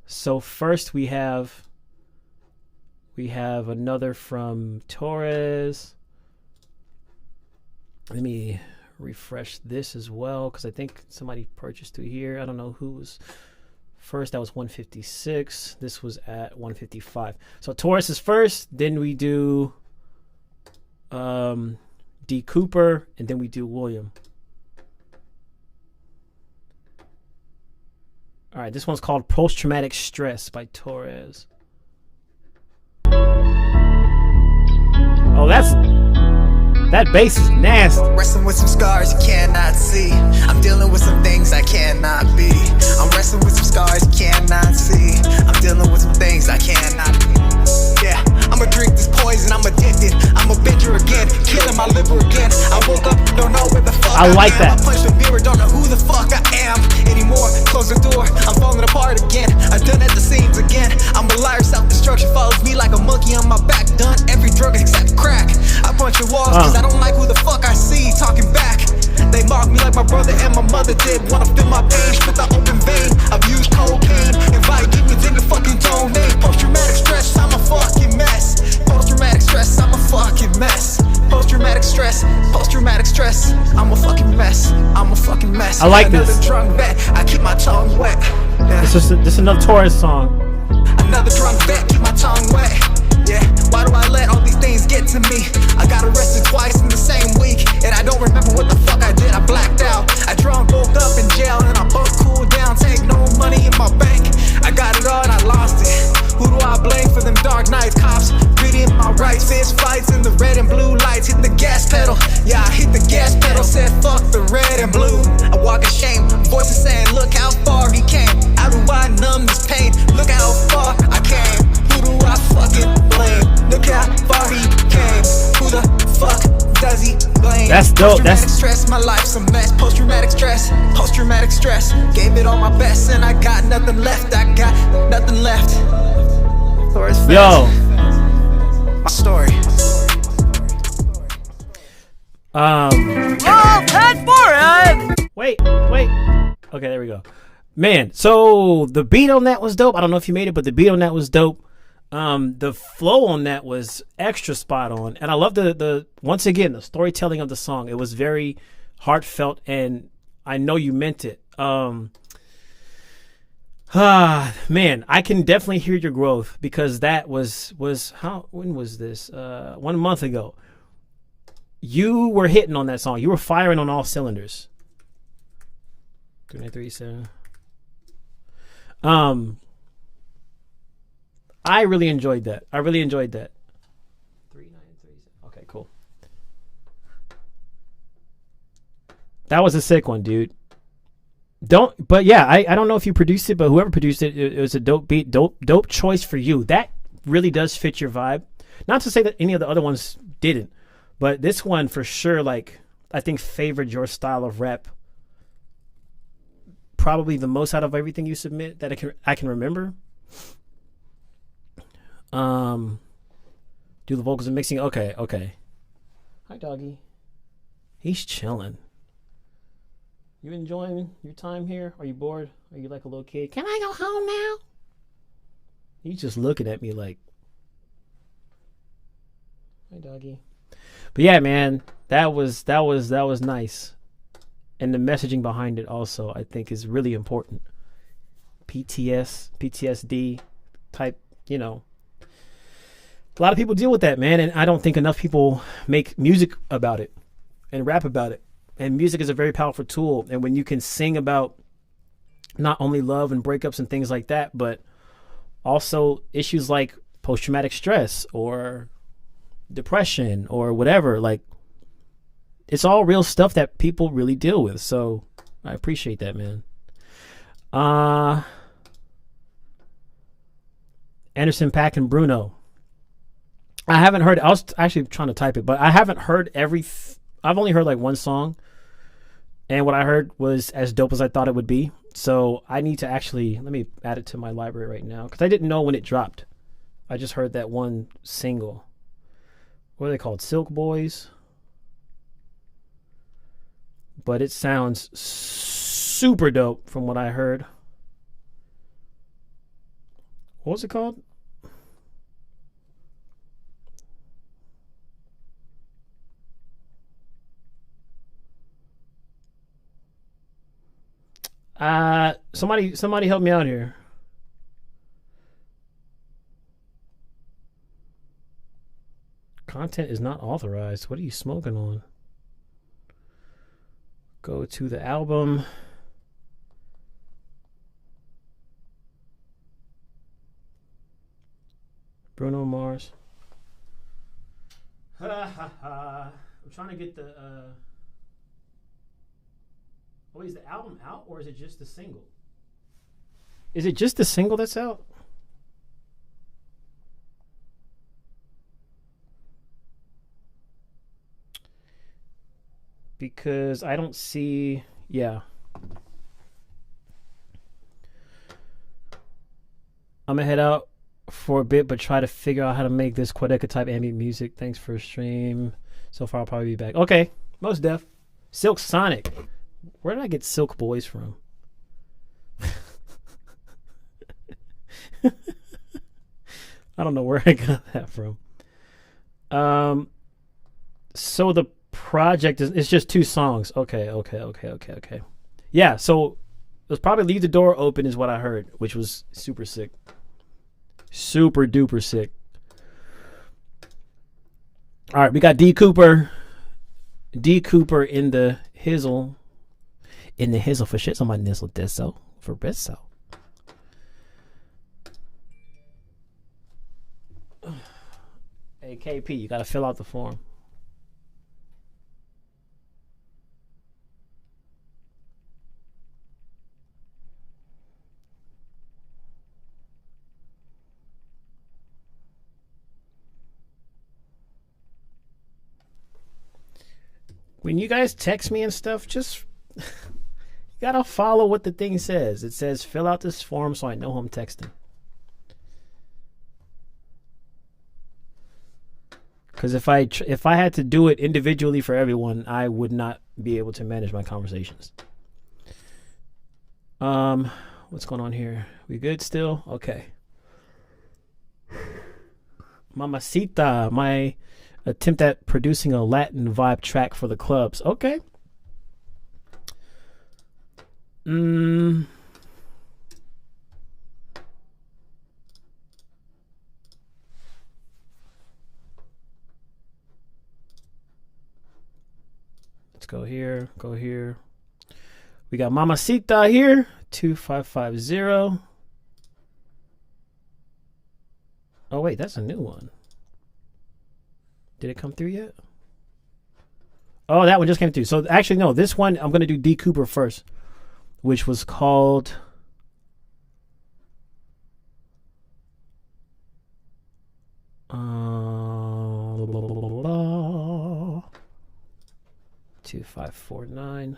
So first we have another from Torres. Let me refresh this as well because I think somebody purchased through here. I don't know who was first. That was 156. This was at 155. So Taurus is first. Then we do D. Cooper, and then we do William. All right, this one's called Post-Traumatic Stress by Torres. Oh, that bass is nasty. Wrestling with some scars you cannot see. I'm dealing with some things I cannot be. I'm wrestling with some scars you cannot see. I'm dealing with some things I cannot be. Yeah, I'ma drink this poison, I'm addicted. I'm a bender again, killing my liver again. I woke up, don't know where the fuck I like am. that. I punched the mirror, don't know who the fuck I am anymore. Close the door, I'm falling apart again. I'm done at the seams again. I'm a liar, self-destruction follows me like a monkey on my back. Done every drug except crack. I punch your walls cause I don't like who the fuck I see talking back. They mock me like my brother and my mother did. Wanna feel my pain, spit the open vein. I've used cocaine, invite demons in the fucking domain. Post-traumatic stress, I'm a fucking mess. Post-traumatic stress, I'm a fucking mess. Post-traumatic stress, post-traumatic stress, I'm a fucking mess. I'm a fucking mess. I like Another this. drunk vet, I keep my tongue wet. Yeah. This is another Taurus song. Another drunk vet, keep my tongue wet. Yeah, why do I let all these things get to me? I got arrested twice in the same week, and I don't remember what the fuck I did. I blacked out. I drunk, woke up in jail, and I both cooled down. Take no money in my bank. I got it all and I lost it. Who do I blame for them dark nights? Cops reading my rights, fist fights in the red and blue lights. Hit the gas pedal, yeah, I hit the gas pedal. Said fuck the red and blue. I walk in shame, voices saying look how far he came. How do I numb this pain? Look how far I came. Who do I fucking blame? Look how far he came. Who the fuck does he blame? That's dope. Post-traumatic stress, my life's a mess. Post-traumatic stress, post-traumatic stress. Gave it all my best and I got nothing left. I got nothing left. Yo. My story. Wait. Okay, there we go. Man, so the beat on that was dope. I don't know if you made it, but the beat on that was dope. The flow on that was extra spot on, and I love the once again the storytelling of the song. It was very heartfelt, and I know you meant it. Man, I can definitely hear your growth because that was when was this? 1 month ago. You were hitting on that song. You were firing on all cylinders. 3937. I really enjoyed that. 3937. Okay, cool. That was a sick one, dude. But yeah, I don't know if you produced it, but whoever produced it, it was a dope beat, dope choice for you. That really does fit your vibe. Not to say that any of the other ones didn't, but this one for sure, like, I think favored your style of rap probably the most out of everything you submit that I can remember. Do the vocals and mixing. Okay. Hi, doggy. He's chilling. You enjoying your time here? Are you bored? Are you like a little kid? Can I go home now? He's just looking at me like, hi, doggy. But yeah, man, that was nice. And the messaging behind it also, I think, is really important. PTSD type, you know. A lot of people deal with that, man, and I don't think enough people make music about it and rap about it. And music is a very powerful tool. And when you can sing about not only love and breakups and things like that, but also issues like post-traumatic stress or depression or whatever, like, it's all real stuff that people really deal with. So I appreciate that, man. Anderson .Paak and Bruno. I haven't heard. I was actually trying to type it, but I haven't heard I've only heard like one song, and what I heard was as dope as I thought it would be. So I need to actually let me add it to my library right now because I didn't know when it dropped. I just heard that one single. What are they called? Silk Boys. But it sounds super dope from what I heard. What was it called? Somebody help me out here. Content is not authorized. What are you smoking on? Go to the album. Bruno Mars. I'm trying to get the wait, is the album out or is it just the single? Is it just the single that's out? Because I don't see, yeah. I'm gonna head out for a bit, but try to figure out how to make this Quadeca type ambient music. Thanks for a stream. So far, I'll probably be back. Okay, most def. Silk Sonic. Where did I get Silk Boys from? I don't know where I got that from. So the project it's just 2 songs. Okay. Yeah, so let's probably leave the door open is what I heard, which was super sick. Super duper sick. All right, we got D Cooper. D Cooper in the hizzle. In the hizzle for shit. Somebody nizzle disso for bisso. Hey KP, you gotta fill out the form. When you guys text me and stuff, just you gotta follow what the thing says. It says fill out this form so I know who I'm texting. Because if I had to do it individually for everyone, I would not be able to manage my conversations. What's going on here? We good still? Okay. Mamacita, my attempt at producing a Latin vibe track for the clubs. Okay. Let's go here. Go here. We got Mamacita here. 2550. Oh, wait. That's a new one. Did it come through yet? Oh, that one just came through. So actually, no, this one, I'm going to do D Cooper first, which was called... blah, blah, blah, blah, 2549.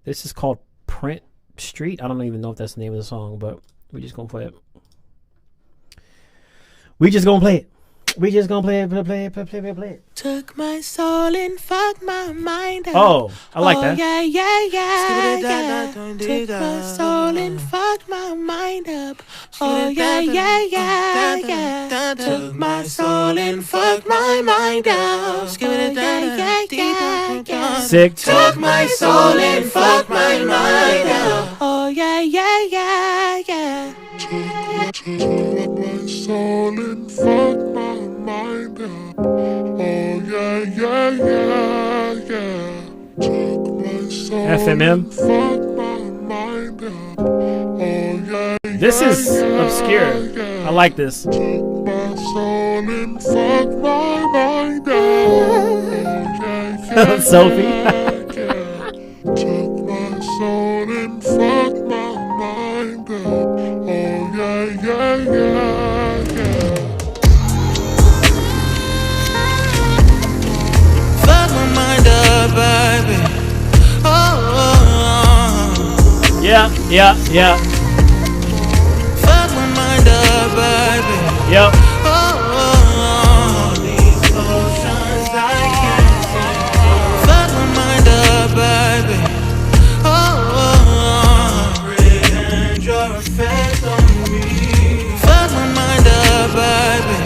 This is called Print Street. I don't even know if that's the name of the song, but we're just going to play it. We just going to play it. We just gonna play it. Took my soul and fucked my mind up. Oh, I like that. Yeah. Took my soul and fucked my mind up. Oh, yeah. Took my soul and fucked my mind up. Yeah. Sick. Took my soul and fucked my mind up. Oh, yeah. Took my soul and fucked my mind up. Oh yeah. Took my soul FMM. and fucked my mind up. Oh yeah. This is obscure. I like this. Took my soul and fucked my mind up. Oh yeah. Sophie. Took my soul and fucked my mind up. Oh yeah. Fuck my mind up, baby. Oh. Yeah. Fuck my mind up, baby. Yep. Oh. These oceans I can't see. Fuck my mind up, baby. Oh. And your effect on me. Fuck my mind up, baby.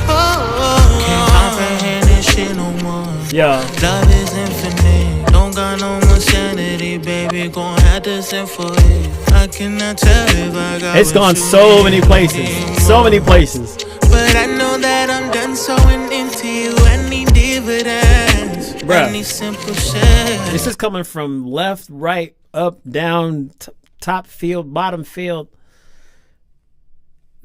Oh. Can't comprehend this shit no more. Yeah. Love is infinite. Don't got no more sanity, baby. Gon' have to wasn't for it. I cannot tell if I got It's gone so many places. So many places. But I know that I'm done sewing into you. I need dividends. Bruh. I need simple shit. This is coming from left, right, up, down, top field, bottom field.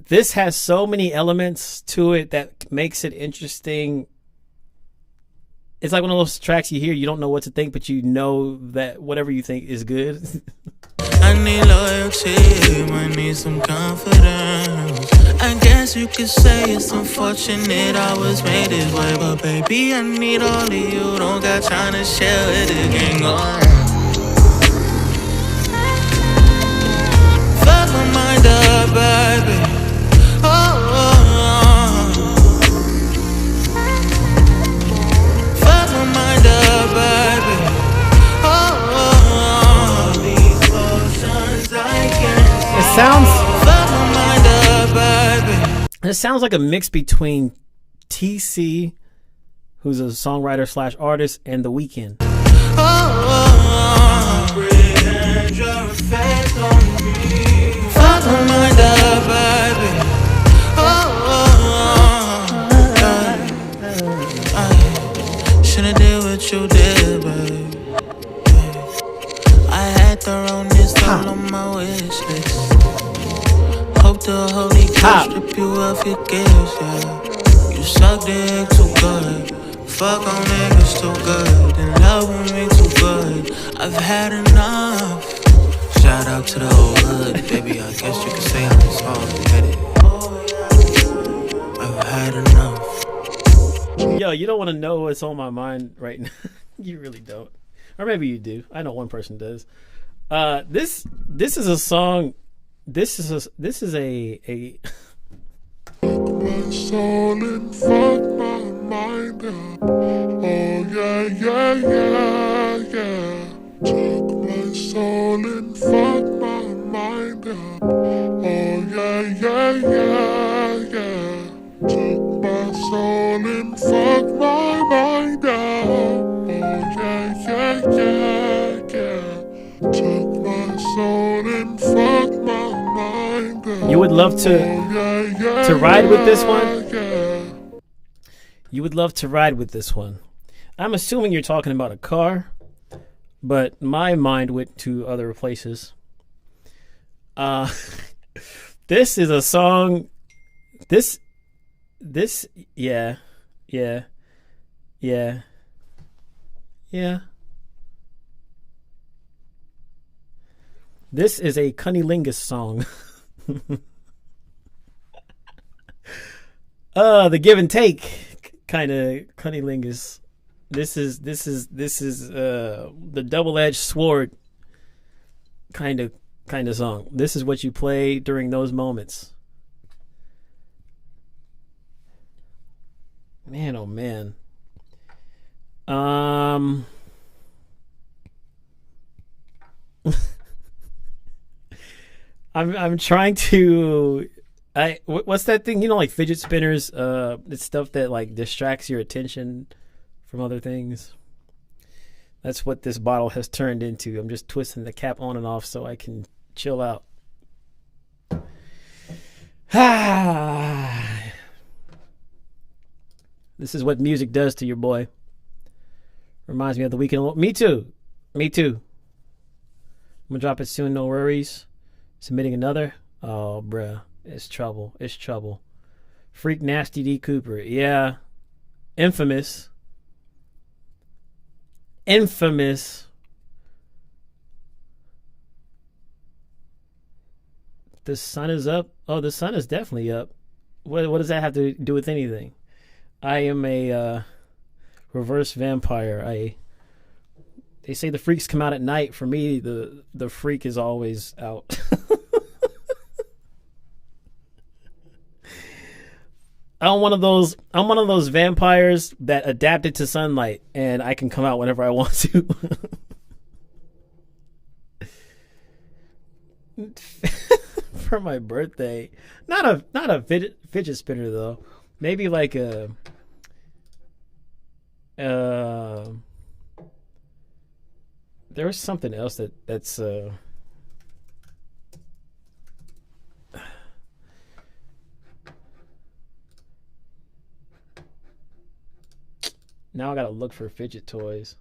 This has so many elements to it that makes it interesting. It's like one of those tracks you hear, you don't know what to think, but you know that whatever you think is good. I need loyalty, I need some confidence. I guess you could say it's unfortunate I was made this way, but baby, I need all of you. Don't got time to share it again. Fuck my mind up, baby. Fuck my mind up, baby. These emotions I can't. It sounds. Fuck my mind up, baby. It sounds like a mix between TC, who's a songwriter slash artist, and The Weeknd. Fuck my mind up, baby. Should've did what you did, babe. I had the wrongness all on my wish list. Hope the Holy Ghost strip you of your gifts, yeah. You suck dick too good. Fuck on niggas too good. And love with me too good. I've had enough. Shout out to the old hood, baby. I guess you could say I'm just hard-headed. I've had enough. Yo, you don't want to know what's on my mind right now. You really don't. Or maybe you do. I know one person does. This is a song. This is a my soul and fuck my mind up. Oh yeah, yeah, yeah, yeah. Took my soul and fuck my mind up. Oh yeah, yeah, yeah, yeah. Took my soul and fuck my mind up. Oh yeah, yeah, yeah, yeah. Took my soul and fuck my mind up. You would love to ride with this one? You would love to ride with this one. I'm assuming you're talking about a car, but my mind went to other places. This is a song. This, yeah. This is a cunnilingus song. The give and take kind of cunnilingus. This is the double-edged sword kind of song. This is what you play during those moments. Man, oh man. I'm trying to. What's that thing? You know, like fidget spinners. It's stuff that like distracts your attention from other things. That's what this bottle has turned into. I'm just twisting the cap on and off so I can chill out. This is what music does to your boy. Reminds me of The Weeknd. Me too. I'm gonna drop it soon. No worries. Submitting another. Oh, bruh. It's trouble. Freak Nasty D Cooper. Yeah. Infamous. The sun is up. Oh, the sun is definitely up. What does that have to do with anything? I am a reverse vampire. They say the freaks come out at night. For me, the freak is always out. I'm one of those vampires that adapted to sunlight, and I can come out whenever I want to. For my birthday, not a fidget spinner though. Maybe like a there was something else that's Now I gotta look for fidget toys.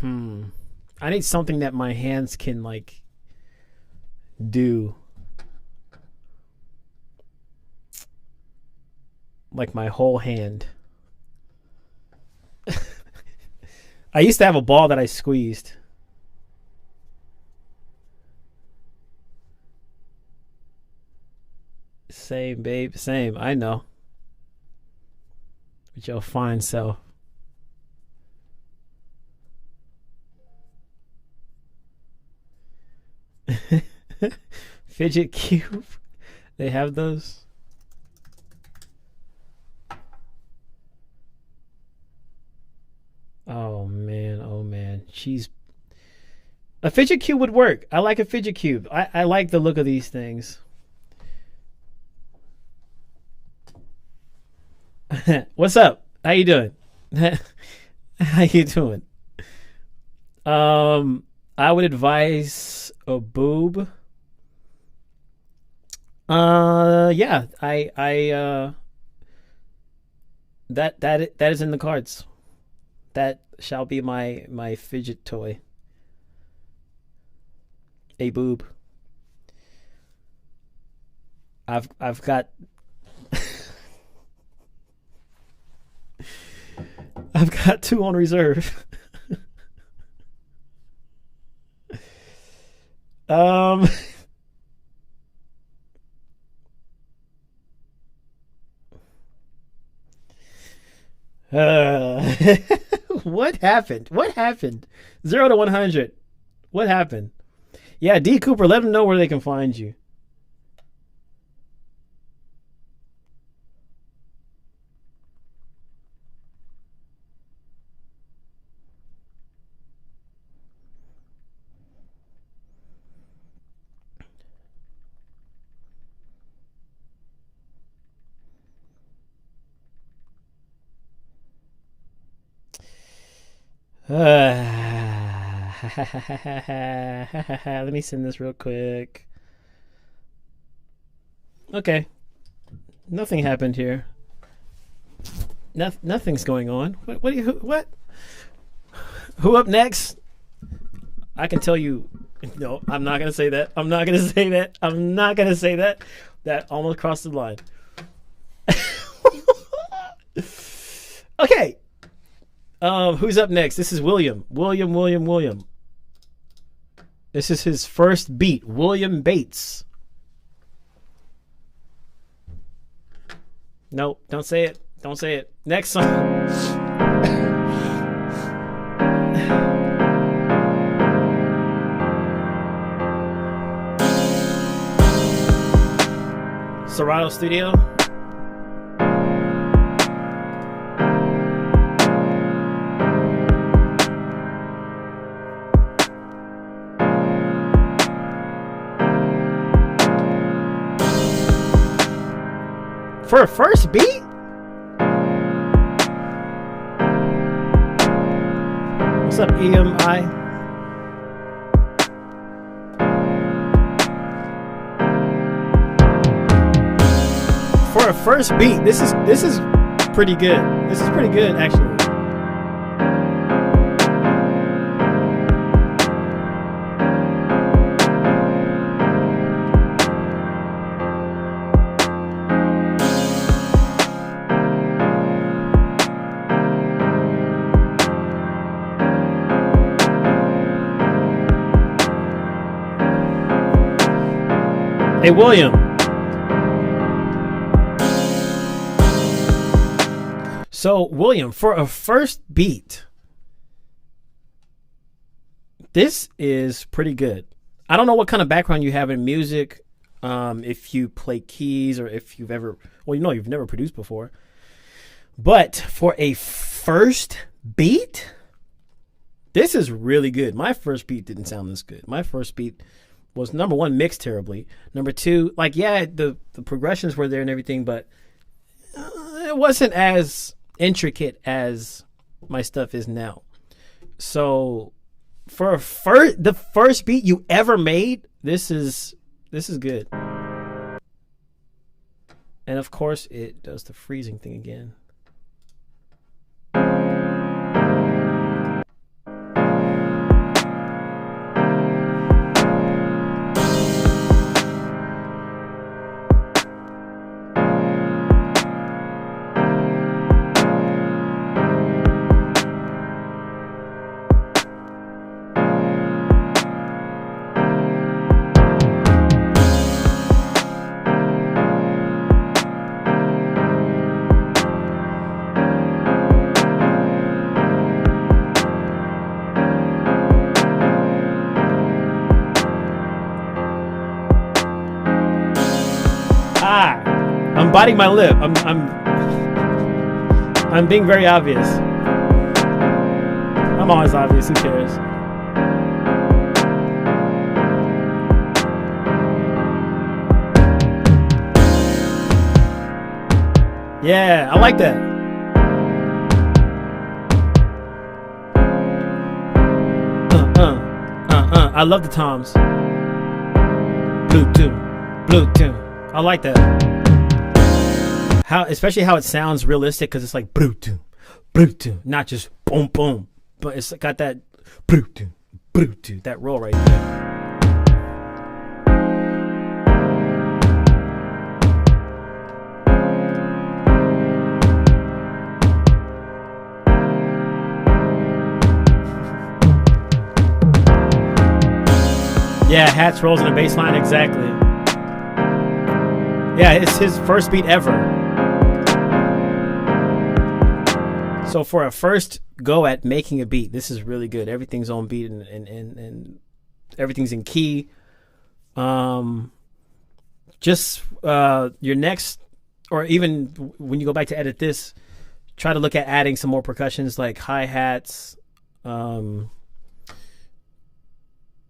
I need something that my hands can like do. Like my whole hand. I used to have a ball that I squeezed. Same, babe. Same. I know. With your fine self. Fidget cube. They have those. Oh man, oh man. A fidget cube would work. I like a fidget cube. I like the look of these things. What's up? How you doing? How you doing? I would advise a boob. Yeah, that is in the cards. That shall be my fidget toy. A boob. I've got I've got 2 on reserve. What happened? What happened? 0 to 100. What happened? Yeah, D Cooper, let them know where they can find you. Let me send this real quick. Okay. Nothing happened here. Nothing's going on. What? Who up next? I can tell you. No, I'm not gonna say that. I'm not gonna say that. I'm not gonna say that. That almost crossed the line. Okay. Who's up next? This is William. William. This is his first beat. William Bates. Nope, don't say it. Don't say it. Next song. Serato Studio. For a first beat? What's up, EMI? For a first beat, this is pretty good. This is pretty good, actually. Hey, William. So, William, for a first beat, this is pretty good. I don't know what kind of background you have in music, if you play keys or if you've ever, well, you know, you've never produced before. But for a first beat, this is really good. My first beat didn't sound this good. My first beat was, number one, mixed terribly. Number two, like, yeah, the progressions were there and everything, but it wasn't as intricate as my stuff is now. So for the first beat you ever made, this is good. And of course, it does the freezing thing again. I'm biting my lip. I'm being very obvious. I'm always obvious. Who cares? Yeah, I like that. I love the toms. Bluetooth. I like that. How, especially how it sounds realistic, because it's like Bluetooth, not just boom boom, but it's got that Bluetooth, that roll right there. Yeah, hats, rolls, and a bass line, exactly. Yeah, it's his first beat ever. So for a first go at making a beat, this is really good. Everything's on beat and everything's in key. Just your next, or even when you go back to edit this, try to look at adding some more percussions like hi-hats,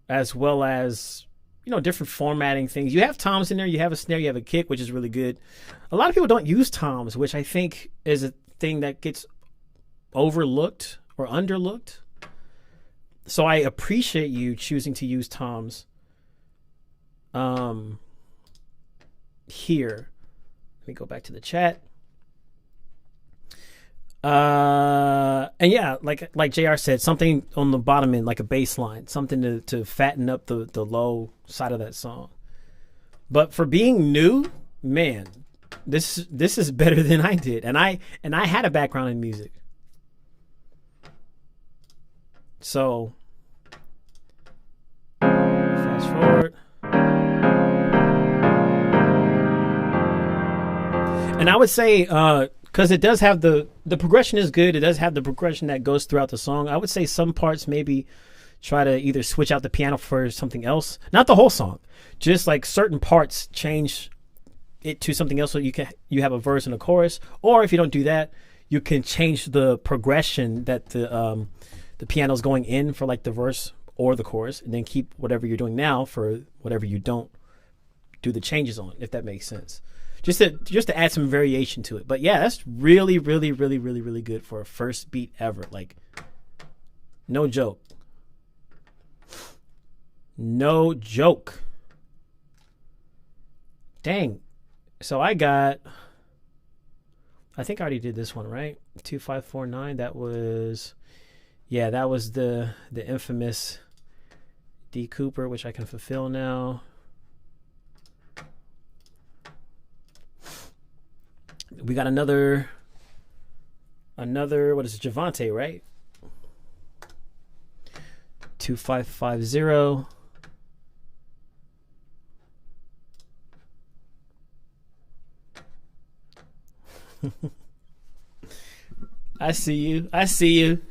as well as, different formatting things. You have toms in there, you have a snare, you have a kick, which is really good. A lot of people don't use toms, which I think is a thing that gets overlooked or underlooked. So I appreciate you choosing to use toms here. Let me go back to the chat. And yeah, like JR said, something on the bottom end, like a bass line, something to fatten up the low side of that song. But for being new, man, this is better than I did. And I had a background in music. So fast forward. And I would say, because it does have the progression is good. It does have the progression that goes throughout the song. I would say some parts maybe try to either switch out the piano for something else. Not the whole song. Just like certain parts, change it to something else so you have a verse and a chorus. Or if you don't do that, you can change the progression that the piano's going in for like the verse or the chorus, and then keep whatever you're doing now for whatever you don't do the changes on, if that makes sense. Just to add some variation to it. But yeah, that's really, really, really, really, really good for a first beat ever. Like, no joke. No joke. Dang. So I think I already did this one, right? 2549. That was the infamous D Cooper, which I can fulfill now. We got another, what is it, Javante, right? 2550. I see you.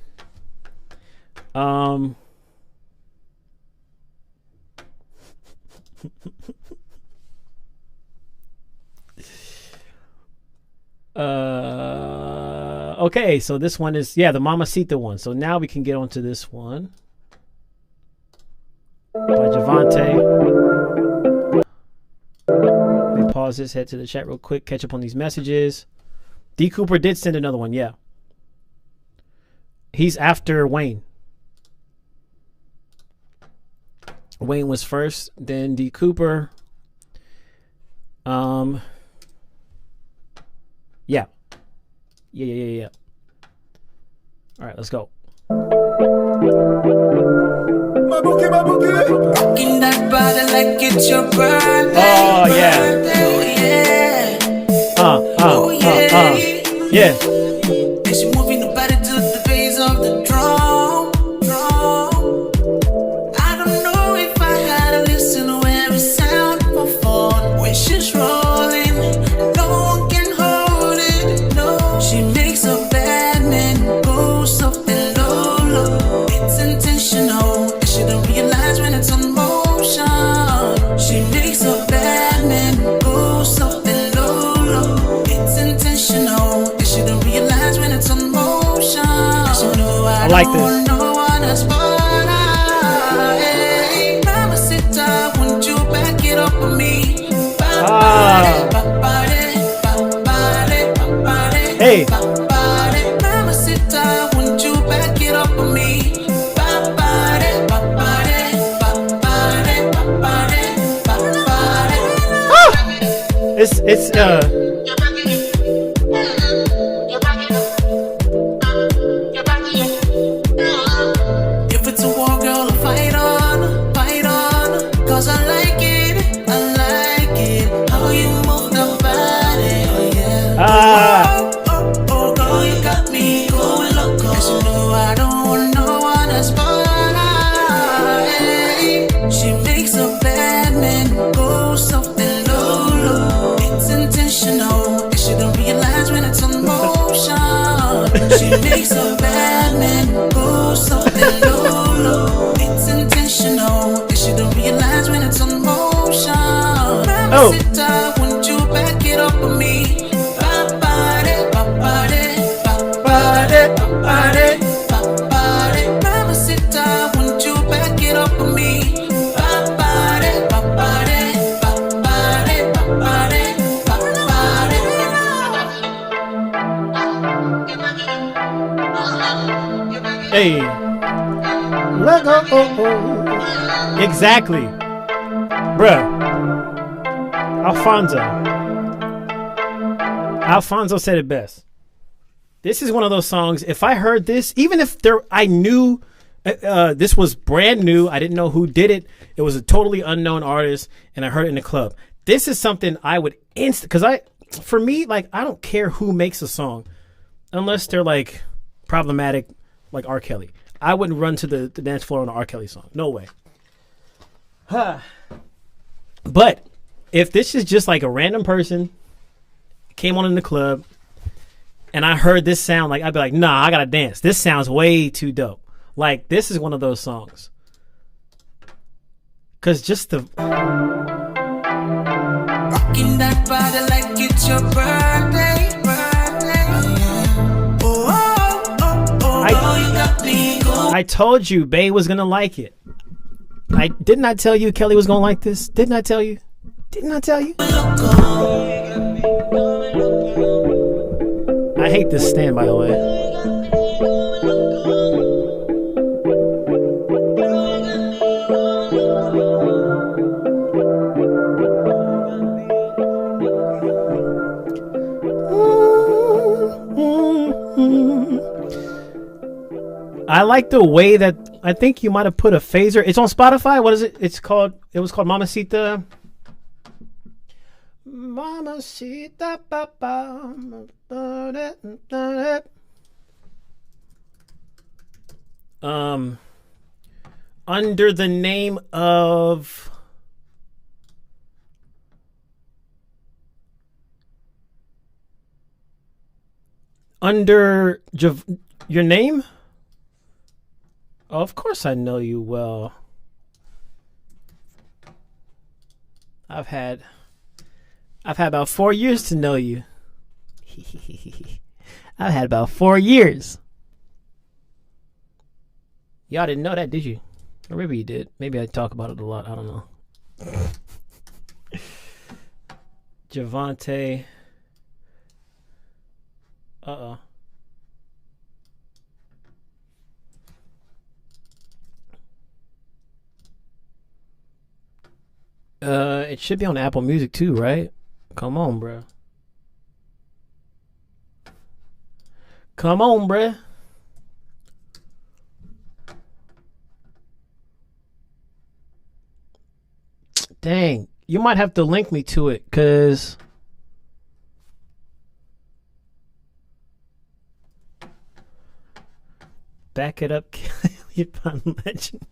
Okay, so this one is, the Mamacita one. So now we can get onto this one by Javante. Let me pause this, head to the chat real quick, catch up on these messages. D Cooper did send another one, yeah. He's after Wayne. Wayne was first, then D Cooper. Yeah. Yeah. All right, let's go. Rocking that body like it's your birthday. Oh, yeah. Oh, yeah. Yeah. And she moving the body to the bass of the drum. I don't know if I had to listen to every sound of her phone. When she's rolling, no one can hold it. No, she makes a bad man go soft and low. It's intentional, and she don't realize when it's on motion. She makes a bad man go soft and low. It's intentional, and she don't realize when it's on motion. I like this. No one else but I. Hey, mama, sit down, won't you back it up for me? Hey. Mama, sit down, won't you back it up for me? It's If it's a war, girl, fight on, cause I like it, how you move the body, oh yeah. Oh, girl, you got me going loco, 'cause you know I don't want no one else but I. She makes a bad man go soft and low. It's intentional, and she don't realize when it's on motion. She makes a bad man go soft and low. It's intentional, and she don't realize when it's on motion. Mama, sit down, won't you back it up for me? Mama, sit down, won't you back it up for me? Hey. Let go. Exactly. Bruh. Alfonso said it best. This is one of those songs, if I heard this, even if I knew this was brand new, I didn't know who did it, it was a totally unknown artist, and I heard it in the club. This is something I would for me, like, I don't care who makes a song, unless they're, like, problematic, like R. Kelly. I wouldn't run to the dance floor on an R. Kelly song. No way. But if this is just like a random person came on in the club and I heard this sound, like, I'd be like, nah, I gotta dance. This sounds way too dope. Like, this is one of those songs. Cause just the rocking that body like it's your birthday. I told you Bay was gonna like it. Didn't I tell you Kelly was gonna like this? Didn't I tell you? I hate this stand, by the way. I like the way that I think you might have put a phaser. It's on Spotify. What is it? It was called Mamacita. Mamacita. Under the name of your name? Oh, of course I know you well. I've had about 4 years to know you. I've had about 4 years. Y'all didn't know that, did you? Or maybe you did. Maybe I talk about it a lot. I don't know. Javante. Uh-oh. It should be on Apple Music too, right? Come on, bro. Come on, bruh. Dang. You might have to link me to it, because back it up. Legend.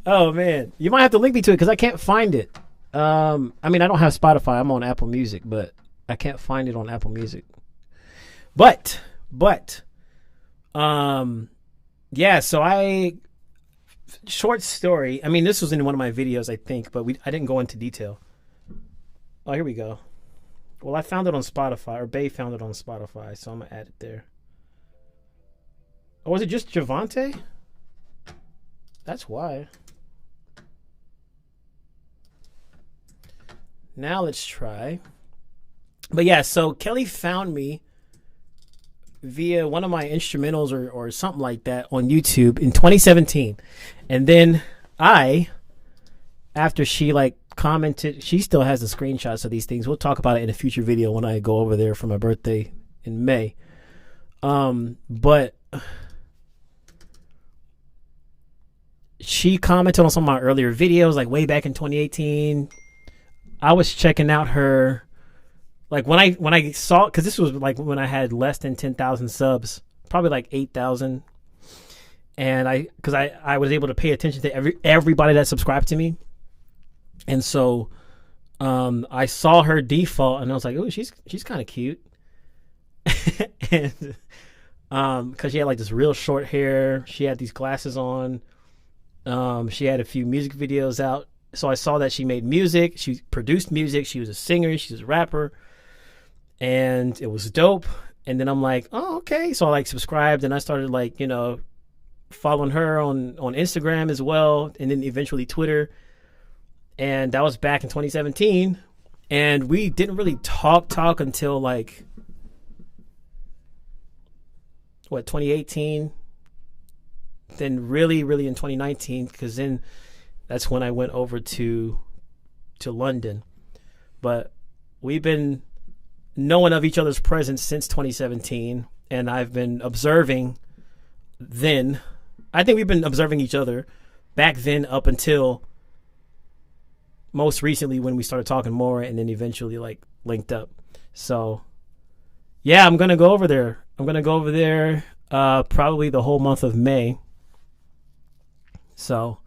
Oh, man. You might have to link me to it, because I can't find it. I mean, I don't have Spotify. I'm on Apple Music, but I can't find it on Apple Music. But, yeah, so short story. I mean, this was in one of my videos, I think, but I didn't go into detail. Oh, here we go. Well, I found it on Spotify, or Bay found it on Spotify, so I'm going to add it there. Oh, was it just Javante? That's why. Now let's try. But yeah, so Kelly found me via one of my instrumentals or something like that on YouTube in 2017. And then after she like commented, she still has the screenshots of these things. We'll talk about it in a future video when I go over there for my birthday in May. But she commented on some of my earlier videos, like way back in 2018. I was checking out her, like when I saw, because this was like when I had less than 10,000 subs, probably like 8,000, and because I was able to pay attention to everybody that subscribed to me, and so I saw her default, and I was like, oh, she's kind of cute, and because she had like this real short hair, she had these glasses on, she had a few music videos out. So I saw that she made music, she produced music, she was a singer, she was a rapper, and it was dope. And then I'm like, oh, okay. So I like subscribed, and I started like, following her on Instagram as well, and then eventually Twitter. And that was back in 2017. And we didn't really talk until like, 2018? Then really in 2019, because then that's when I went over to London. But we've been knowing of each other's presence since 2017, and I've been observing then. I think we've been observing each other back then up until most recently when we started talking more, and then eventually like linked up. So yeah, I'm going to go over there. Probably the whole month of May. So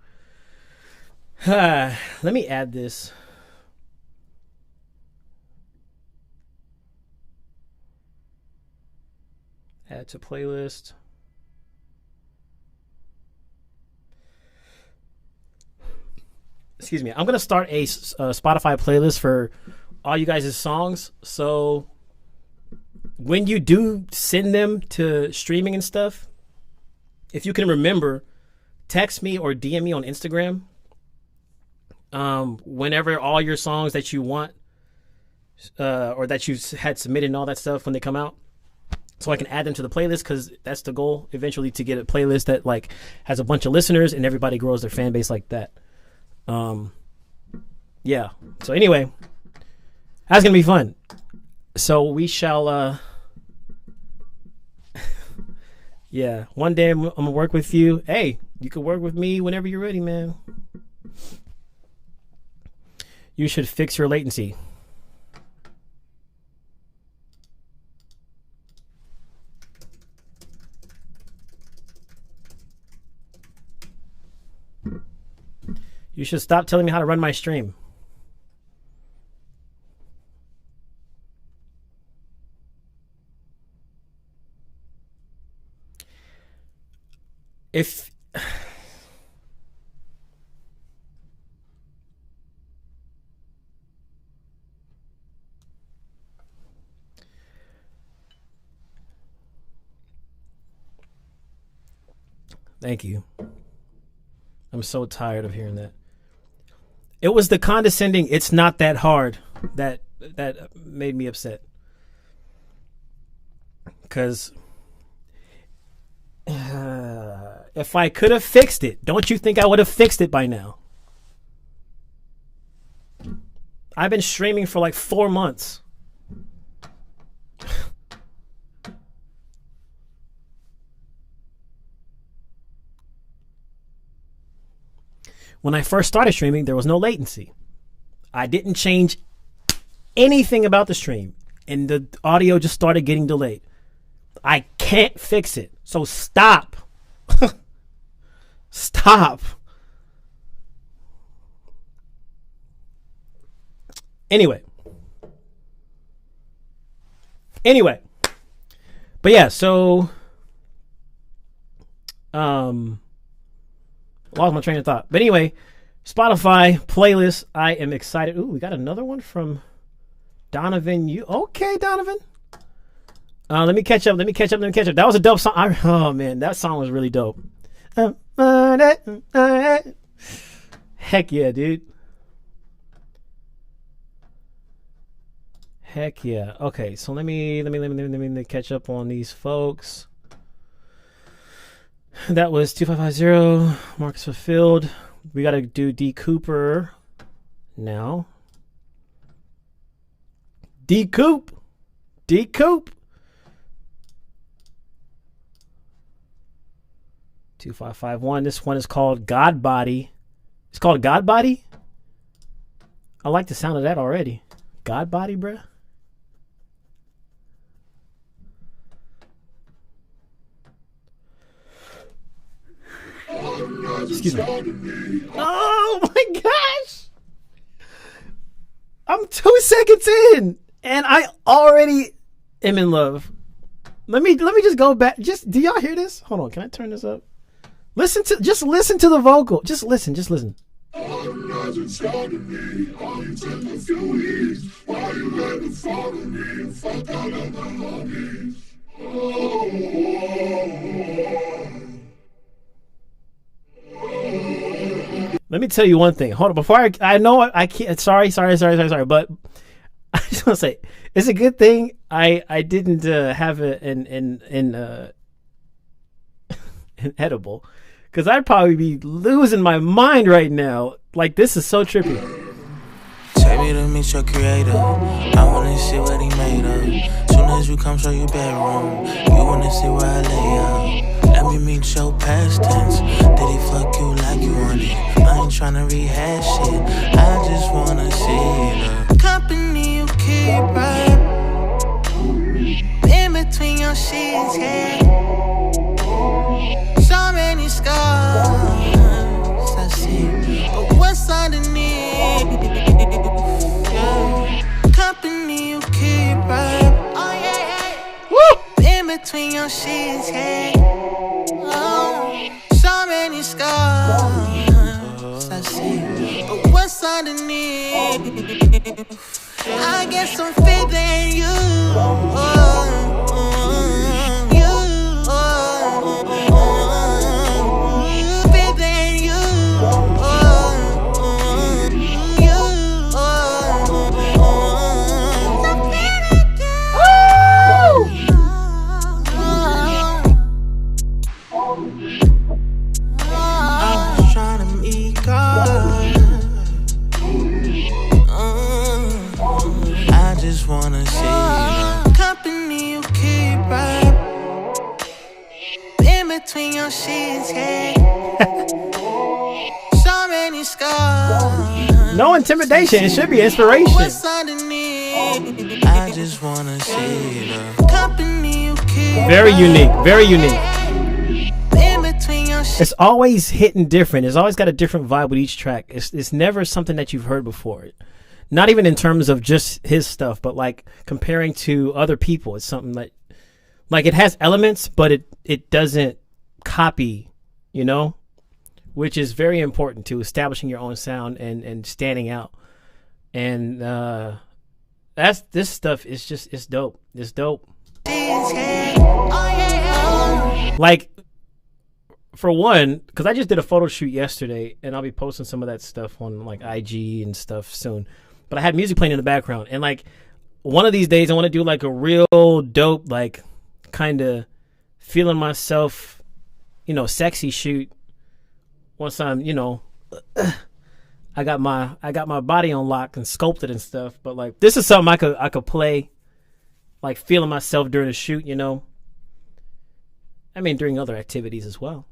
let me add this. Add to playlist. Excuse me. I'm going to start a Spotify playlist for all you guys' songs. So when you do send them to streaming and stuff, if you can remember, text me or DM me on Instagram. Whenever all your songs that you want, or that you had submitted and all that stuff, when they come out, so I can add them to the playlist, because that's the goal eventually, to get a playlist that like has a bunch of listeners and everybody grows their fan base like that. Yeah. So anyway, that's gonna be fun. So we shall. Yeah. One day I'm gonna work with you. Hey, you can work with me whenever you're ready, man. You should fix your latency. You should stop telling me how to run my stream. Thank you. I'm so tired of hearing that. It was the condescending, it's not that hard, that made me upset. Because if I could have fixed it, don't you think I would have fixed it by now? I've been streaming for like 4 months. when I first started streaming, there was no latency. I didn't change anything about the stream, and the audio just started getting delayed. I can't fix it. So stop. Stop. Anyway. But yeah, so lost my train of thought. But anyway, Spotify playlist. I am excited. Ooh, we got another one from Donovan. You okay, Donovan? Let me catch up. That was a dope song. Oh man, that song was really dope. Heck yeah, dude. Heck yeah. Okay, so let me catch up on these folks. That was 2550. Marks fulfilled. We gotta do D Cooper now. D Coop. 2551. This one is called God Body. It's called God Body? I like the sound of that already. God Body, bruh. Excuse me. Oh my gosh! I'm 2 seconds in, and I already am in love. Let me just go back. Do y'all hear this? Hold on, can I turn this up? Listen to the vocal. Just listen. Let me tell you one thing. Hold on, before I know I can't. Sorry, but I just want to say it's a good thing I didn't have an edible, because I'd probably be losing my mind right now. Like, this is so trippy. Take me to meet your creator. I wanna see what he made of. Soon as you come, show your bedroom. You wanna see where I lay up. Let me meet your past tense. Did he fuck you like you wanted? I ain't tryna rehash it. I just wanna see the company you keep, right? In between your sheets, yeah. So many scars I see, but what's underneath? Yeah. Company you keep, right? Oh yeah. Woo! In between your sheets, yeah. Oh, so many scars I see, but what's underneath? I guess I'm faith in you. Wanna see the company you keep, right? In between your sheets, yeah. So many scars. No intimidation. It should be inspiration. What's underneath? I just wanna see the company you keep. Very unique. It's always hitting different. It's always got a different vibe with each track. It's never something that you've heard before. Not even in terms of just his stuff, but like comparing to other people. It's something like it has elements, but it doesn't copy, which is very important to establishing your own sound and standing out. And this stuff is just, it's dope. It's dope. Like, for one, because I just did a photo shoot yesterday, and I'll be posting some of that stuff on like IG and stuff soon. But I had music playing in the background, and like one of these days I want to do like a real dope, like kind of feeling myself, sexy shoot. Once I'm, I got my body on lock and sculpted and stuff. But like this is something I could play, like feeling myself during the shoot. I mean during other activities as well.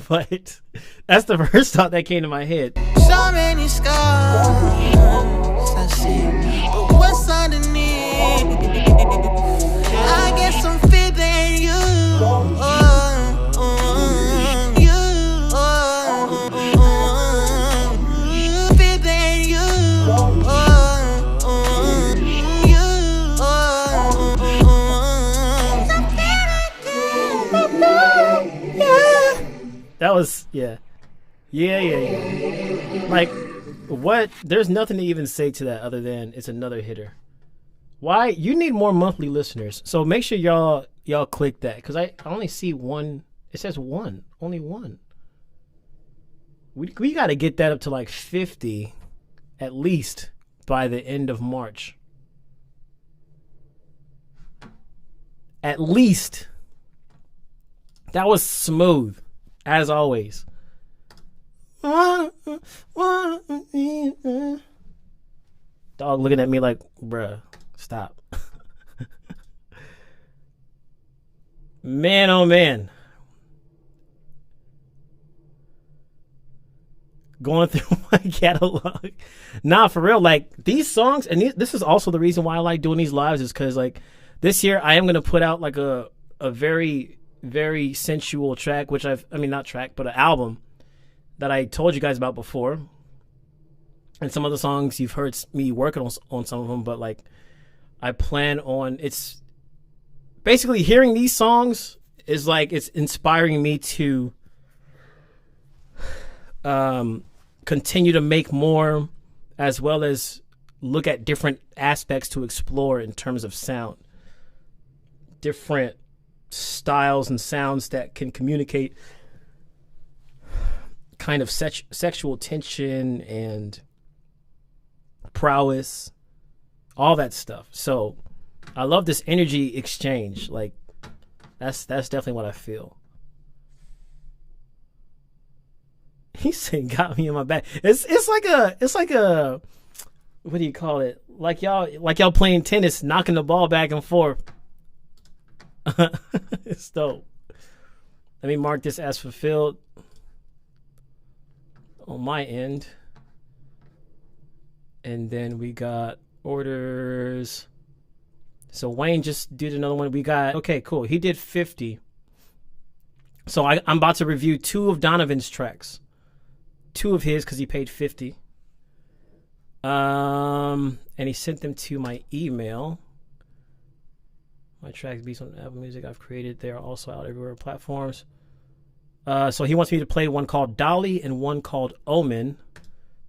But that's the first thought that came to my head. So many scars I see, but what's underneath? I guess I'm fit than you. Fit than you. That was, yeah. Like, what? There's nothing to even say to that other than it's another hitter. Why? You need more monthly listeners. So make sure y'all click that, because I only see one. It says one. Only one. We got to get that up to like 50 at least by the end of March. At least. That was smooth, as always. Dog looking at me like, bruh, stop. Man, oh man. Going through my catalog. Nah, for real, like these songs, and this is also the reason why I like doing these lives, is because like this year I am going to put out like a very, very sensual track, which not track, but an album that I told you guys about before. And some of the songs you've heard me working on some of them, but like I plan on, it's basically hearing these songs is like it's inspiring me to continue to make more, as well as look at different aspects to explore in terms of sound, different styles and sounds that can communicate kind of sexual tension and prowess, all that stuff. So I love this energy exchange. Like that's definitely what I feel. He said, "Got me in my back." It's like a what do you call it? Like y'all playing tennis, knocking the ball back and forth. It's dope. Let me mark this as fulfilled on my end. And then we got orders. So Wayne just did another one. We got, okay, cool. He did 50. So I'm about to review 2 of Donovan's tracks. 2 of his, because he paid 50. And he sent them to my email. My tracks, beats on Apple Music, I've created. They're also out everywhere platforms. So he wants me to play one called Dolly and one called Omen.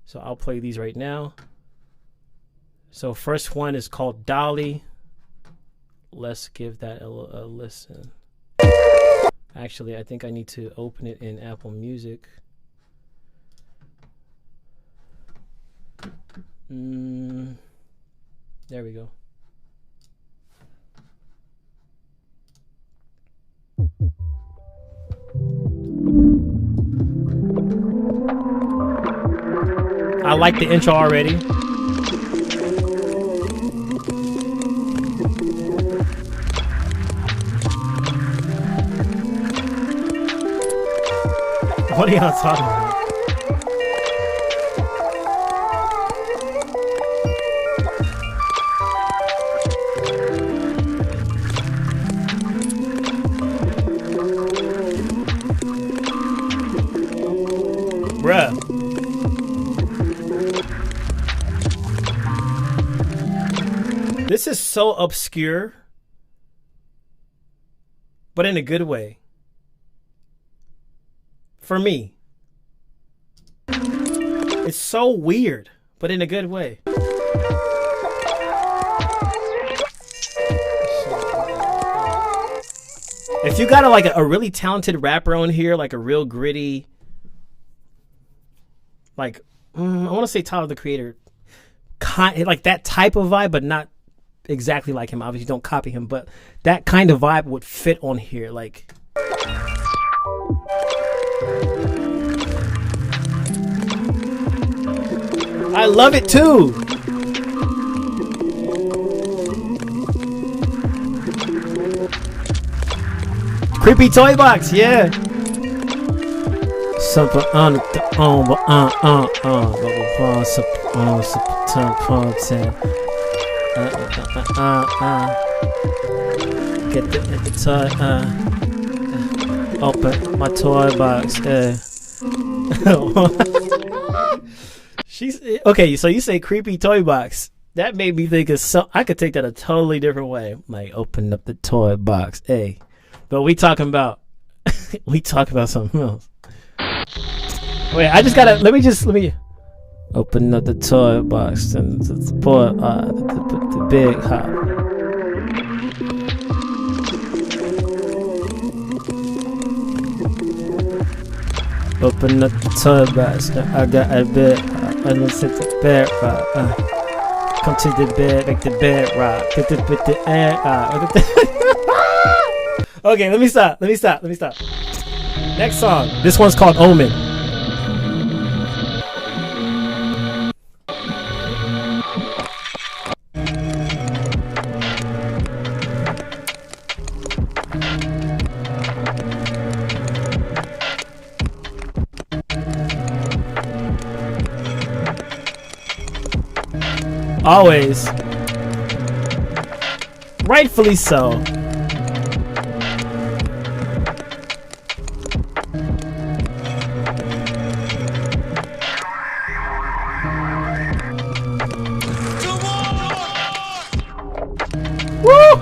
So I'll play these right now. So first one is called Dolly. Let's give that a listen. Actually, I think I need to open it in Apple Music. There we go. I like the intro already. What are y'all talking about? Bruh. This is so obscure, but in a good way. For me. It's so weird, but in a good way. If you got a really talented rapper on here, like a real gritty, like I want to say Tyler the Creator, like that type of vibe, but not exactly like him. Obviously, don't copy him, but that kind of vibe would fit on here. Like, I love it too. Creepy toy box, yeah. Super on the on, but get the toy, open my toy box, She's okay, so you say creepy toy box. That made me think of I could take that a totally different way. Like, open up the toy box, hey. But we talking about something else. Wait, I just gotta let me open up the toy box and support the big hop. Open up the toy box. I got a bed. I don't sit the bed rock. Come to the bed, make the bed rock. Get the air. Okay, let me stop. Next song. This one's called Omen. Always. Rightfully so. Woo!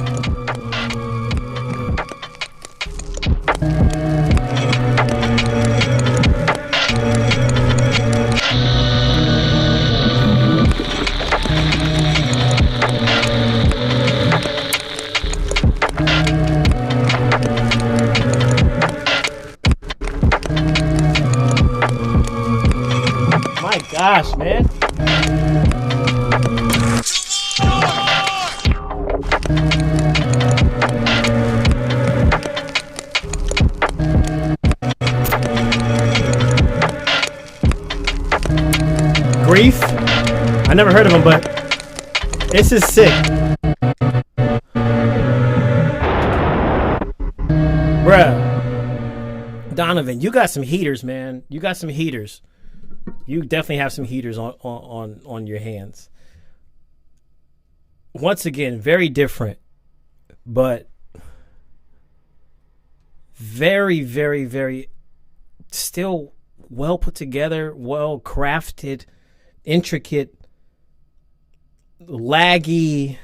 My gosh, man. Grief? I never heard of him, but this is sick. Bruh. Donovan, you got some heaters, man. You got some heaters. You definitely have some heaters on your hands. Once again, very different, but very, very, very still well put together, well crafted, intricate, laggy.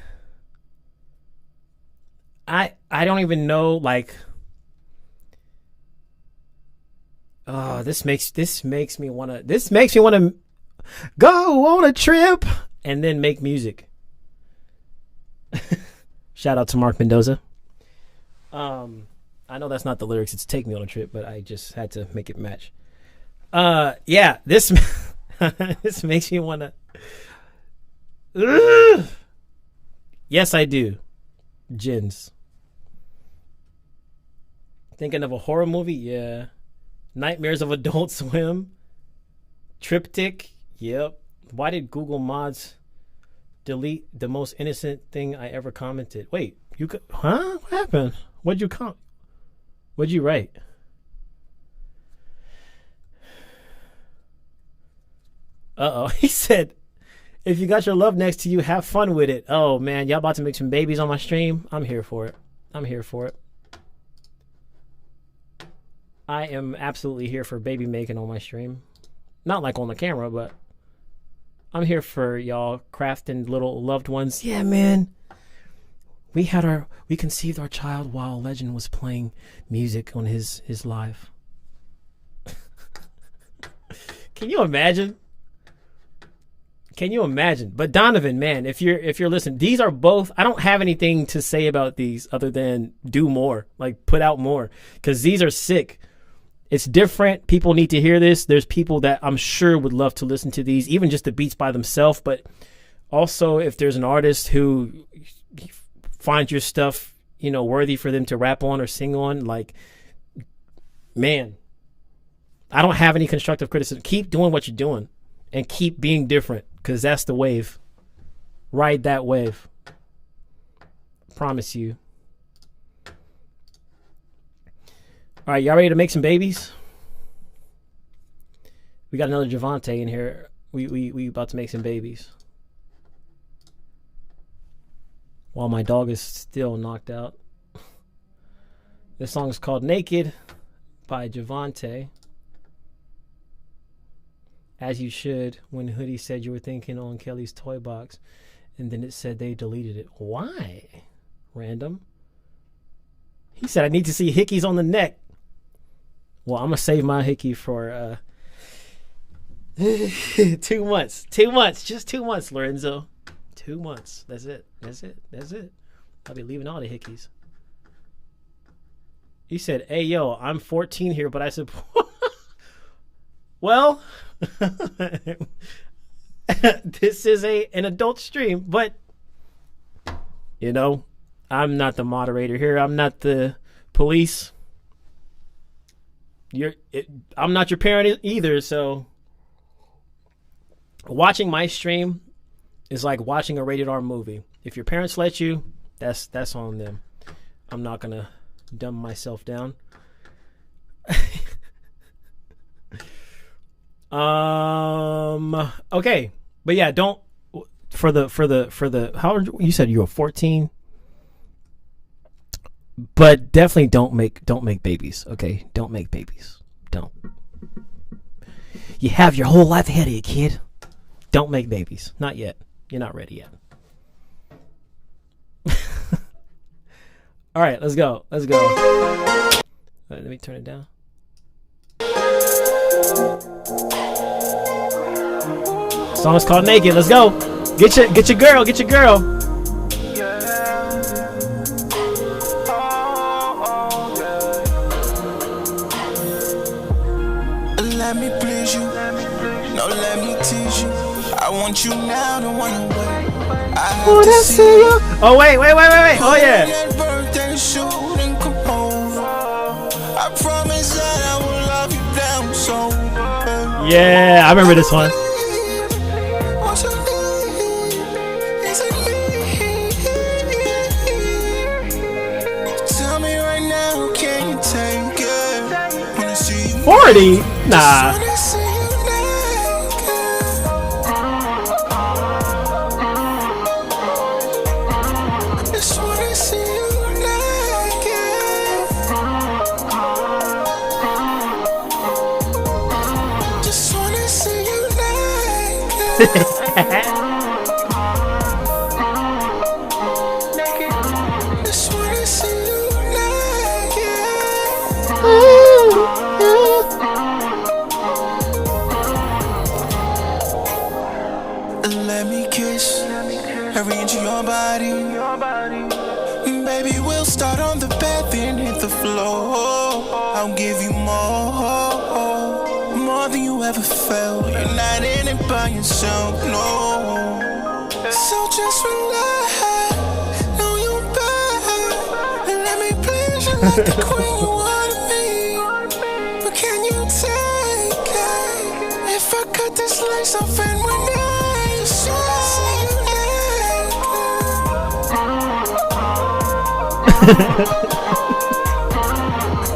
I don't even know, like, this makes me wanna go on a trip and then make music. Shout out to Mark Mendoza. I know that's not the lyrics, it's Take Me on a Trip, but I just had to make it match. Yeah, this this makes me wanna yes, I do. Gins. Thinking of a horror movie? Yeah. Nightmares of Adult Swim. Triptych. Yep. Why did Google Mods delete the most innocent thing I ever commented? Wait, you could, huh? What happened? What'd you write? Uh-oh. He said, if you got your love next to you, have fun with it. Oh, man. Y'all about to make some babies on my stream? I'm here for it. I am absolutely here for baby making on my stream. Not like on the camera, but I'm here for y'all crafting little loved ones. Yeah, man. We conceived our child while Legend was playing music on his live. Can you imagine? But Donovan, man, if you're listening, these are both, I don't have anything to say about these other than do more, like put out more, because these are sick. It's different. People need to hear this. There's people that I'm sure would love to listen to these, even just the beats by themselves. But also, if there's an artist who finds your stuff, worthy for them to rap on or sing on, like, man, I don't have any constructive criticism. Keep doing what you're doing and keep being different, because that's the wave. Ride that wave. Promise you. All right, y'all ready to make some babies? We got another Javante in here. We about to make some babies. While my dog is still knocked out. This song is called Naked by Javante. As you should, when Hoodie said you were thinking on Kelly's toy box, and then it said they deleted it. Why? Random. He said, I need to see hickeys on the neck. Well, I'm going to save my hickey for 2 months. 2 months. Just 2 months, Lorenzo. 2 months. That's it. That's it. That's it. I'll be leaving all the hickeys. He said, hey, yo, I'm 14 here, but I said, well, this is an adult stream, but, you know, I'm not the moderator here. I'm not the police. I'm not your parent either, so watching my stream is like watching a rated R movie. If your parents let you, that's on them. I'm not going to dumb myself down. Okay, but yeah, don't for the how old you said you were 14, but definitely don't make babies. Okay, don't make babies. Don't. You have your whole life ahead of you, kid. Don't make babies. Not yet. You're not ready yet. All right, let's go. Let's go. Let me turn it down. Song is called Naked. Let's go. Get your girl. Get your girl. Let me please you. No, let me tease you. I want you now, don't want to wait. I have to see you. Oh, wait. Oh, yeah. I promise that I will love you down so bad. Yeah, I remember this one. Tell me right now, can you take it? Wanna see you 40? Nah. Let me kiss every inch of your body. Baby, we'll start on the bed, then hit the floor. I'll give you more than you ever felt. You're not in it by yourself, no. So just relax, know you're bad. And let me please you like the queen you wanna be. But can you take it? If I cut this lace off and one day just wanna see you naked.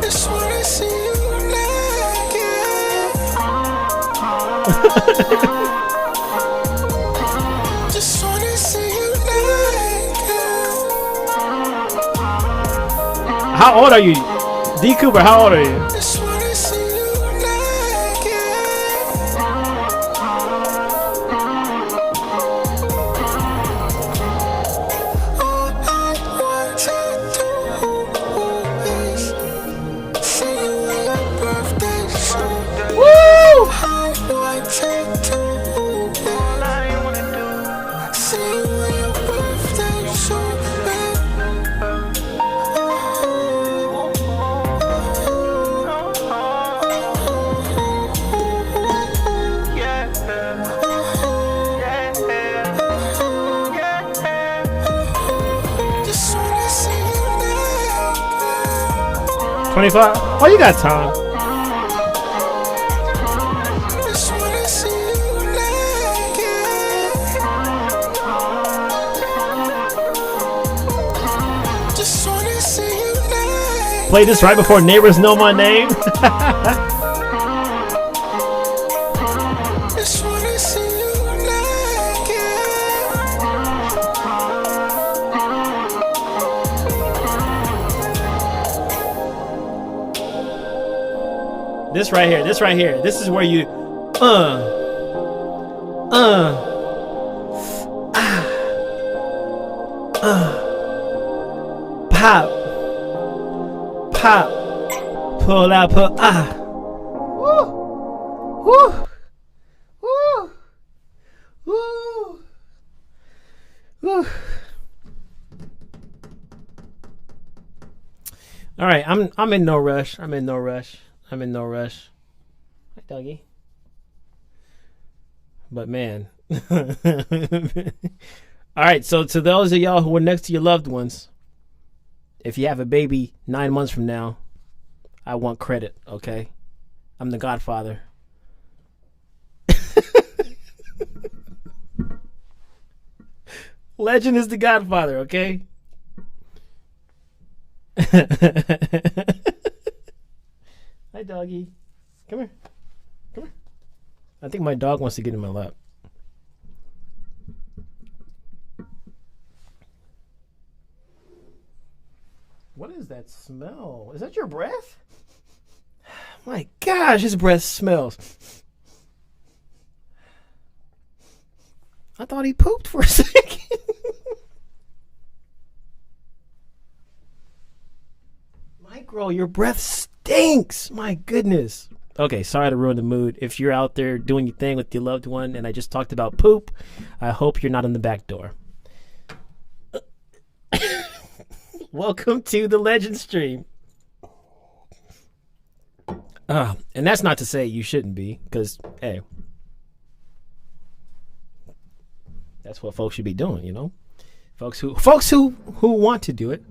Just wanna see you naked. Just wanna see you naked. How old are you? D. Cooper, how old are you? Just wanna see you naked. All I want to do is see you on your birthday show. Woo! I want to do all I wanna do. See you on your birthday show, Just wanna see you naked. 25? Oh, you got time. Just wanna see you naked. Just wanna see you naked. Play this right before neighbors know my name. This right here. This right here. This is where you pop, pop, pull out, pull, woo, woo, woo, woo, woo. All right, I'm in no rush. I'm in no rush. I'm in no rush. Hi, doggy. But man. All right, so to those of y'all who are next to your loved ones, if you have a baby 9 months from now, I want credit, okay? I'm the godfather. Legend is the godfather, okay? Hi, doggy. Come here. Come here. I think my dog wants to get in my lap. What is that smell? Is that your breath? My gosh, his breath smells. I thought he pooped for a second. Micro, your breath stinks. My goodness. Okay, sorry to ruin the mood. If you're out there doing your thing with your loved one and I just talked about poop, I hope you're not in the back door. Welcome to the Legend stream. And that's not to say you shouldn't be, because, hey, that's what folks should be doing, you know? Folks who want to do it.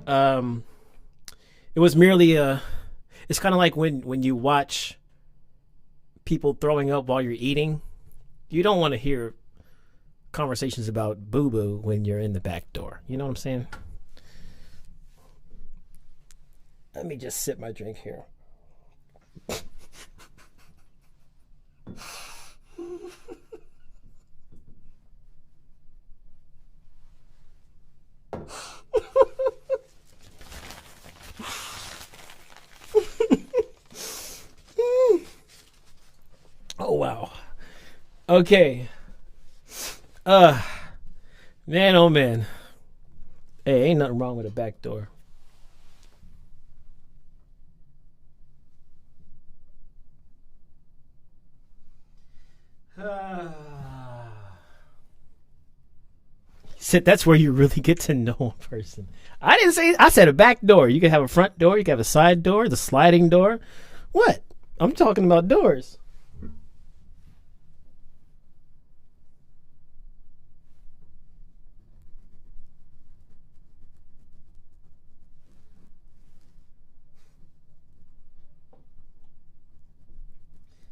It was merely it's kind of like when you watch people throwing up while you're eating. You don't want to hear conversations about boo-boo when you're in the back door. You know what I'm saying? Let me just sip my drink here. Oh wow. Okay. Man, oh man. Hey, ain't nothing wrong with a back door. Said that's where you really get to know a person. I didn't say. I said a back door. You can have a front door. You can have a side door. The sliding door. What? I'm talking about doors.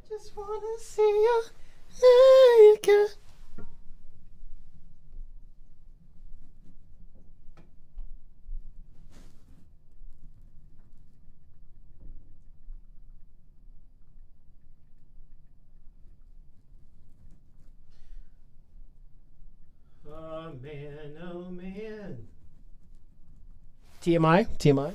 Just wanna see you naked. Oh man, oh man. TMI, TMI.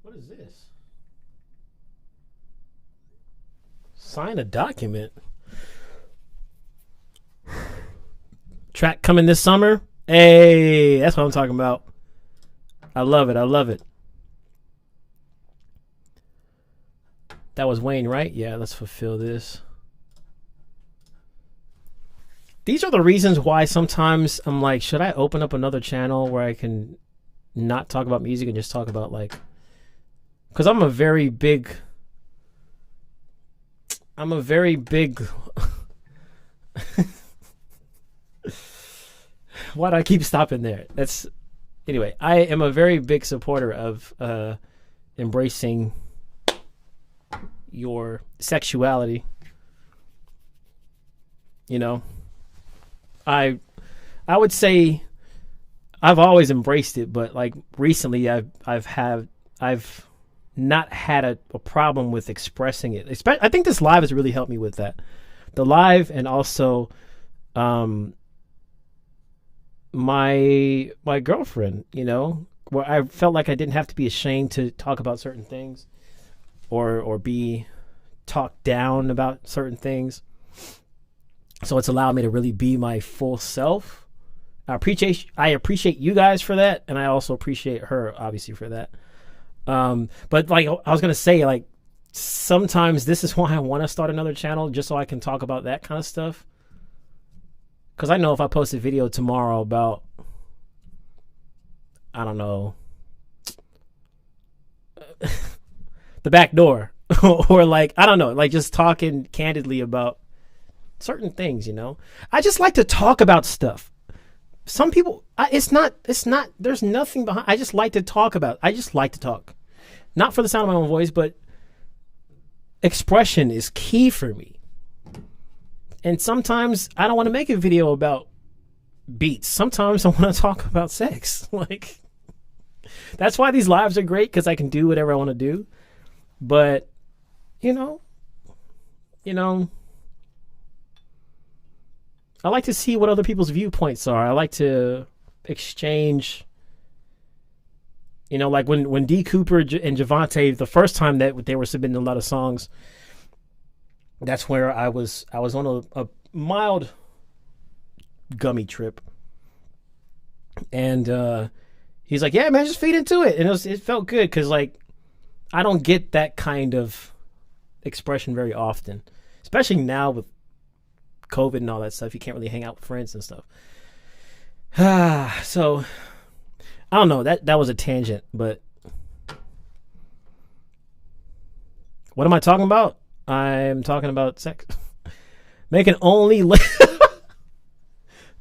What is this? Sign a document. Track coming this summer. Hey, that's what I'm talking about. I love it. I love it. That was Wayne, right? Yeah, let's fulfill this. These are the reasons why sometimes I'm like, should I open up another channel where I can not talk about music and just talk about like, because I'm a very big why do I keep stopping there? That's anyway, I am a very big supporter of embracing your sexuality. You know, I would say I've always embraced it, but like recently I've not had a problem with expressing it. I think this live has really helped me with that. The live, and also my girlfriend, you know, where I felt like I didn't have to be ashamed to talk about certain things or be talked down about certain things. So it's allowed me to really be my full self. I appreciate you guys for that, and I also appreciate her obviously for that. But like I was gonna say, like sometimes this is why I want to start another channel, just so I can talk about that kind of stuff. Because I know if I post a video tomorrow about, I don't know, the back door, or like, I don't know, like just talking candidly about certain things, you know, I just like to talk about stuff. Some people, it's not, there's nothing behind. I just like to talk about, I just like to talk. Not for the sound of my own voice, but expression is key for me. And sometimes I don't want to make a video about beats. Sometimes I want to talk about sex. Like, that's why these lives are great, because I can do whatever I want to do. But, you know, I like to see what other people's viewpoints are. I like to exchange, you know, like when D. Cooper and Javante, the first time that they were submitting a lot of songs, that's where I was on a mild gummy trip. And he's like, yeah, man, just feed into it. And it felt good, because like I don't get that kind of expression very often, especially now with COVID and all that stuff. You can't really hang out with friends and stuff. So I don't know, that was a tangent, but what am I talking about? I'm talking about sex. Make an only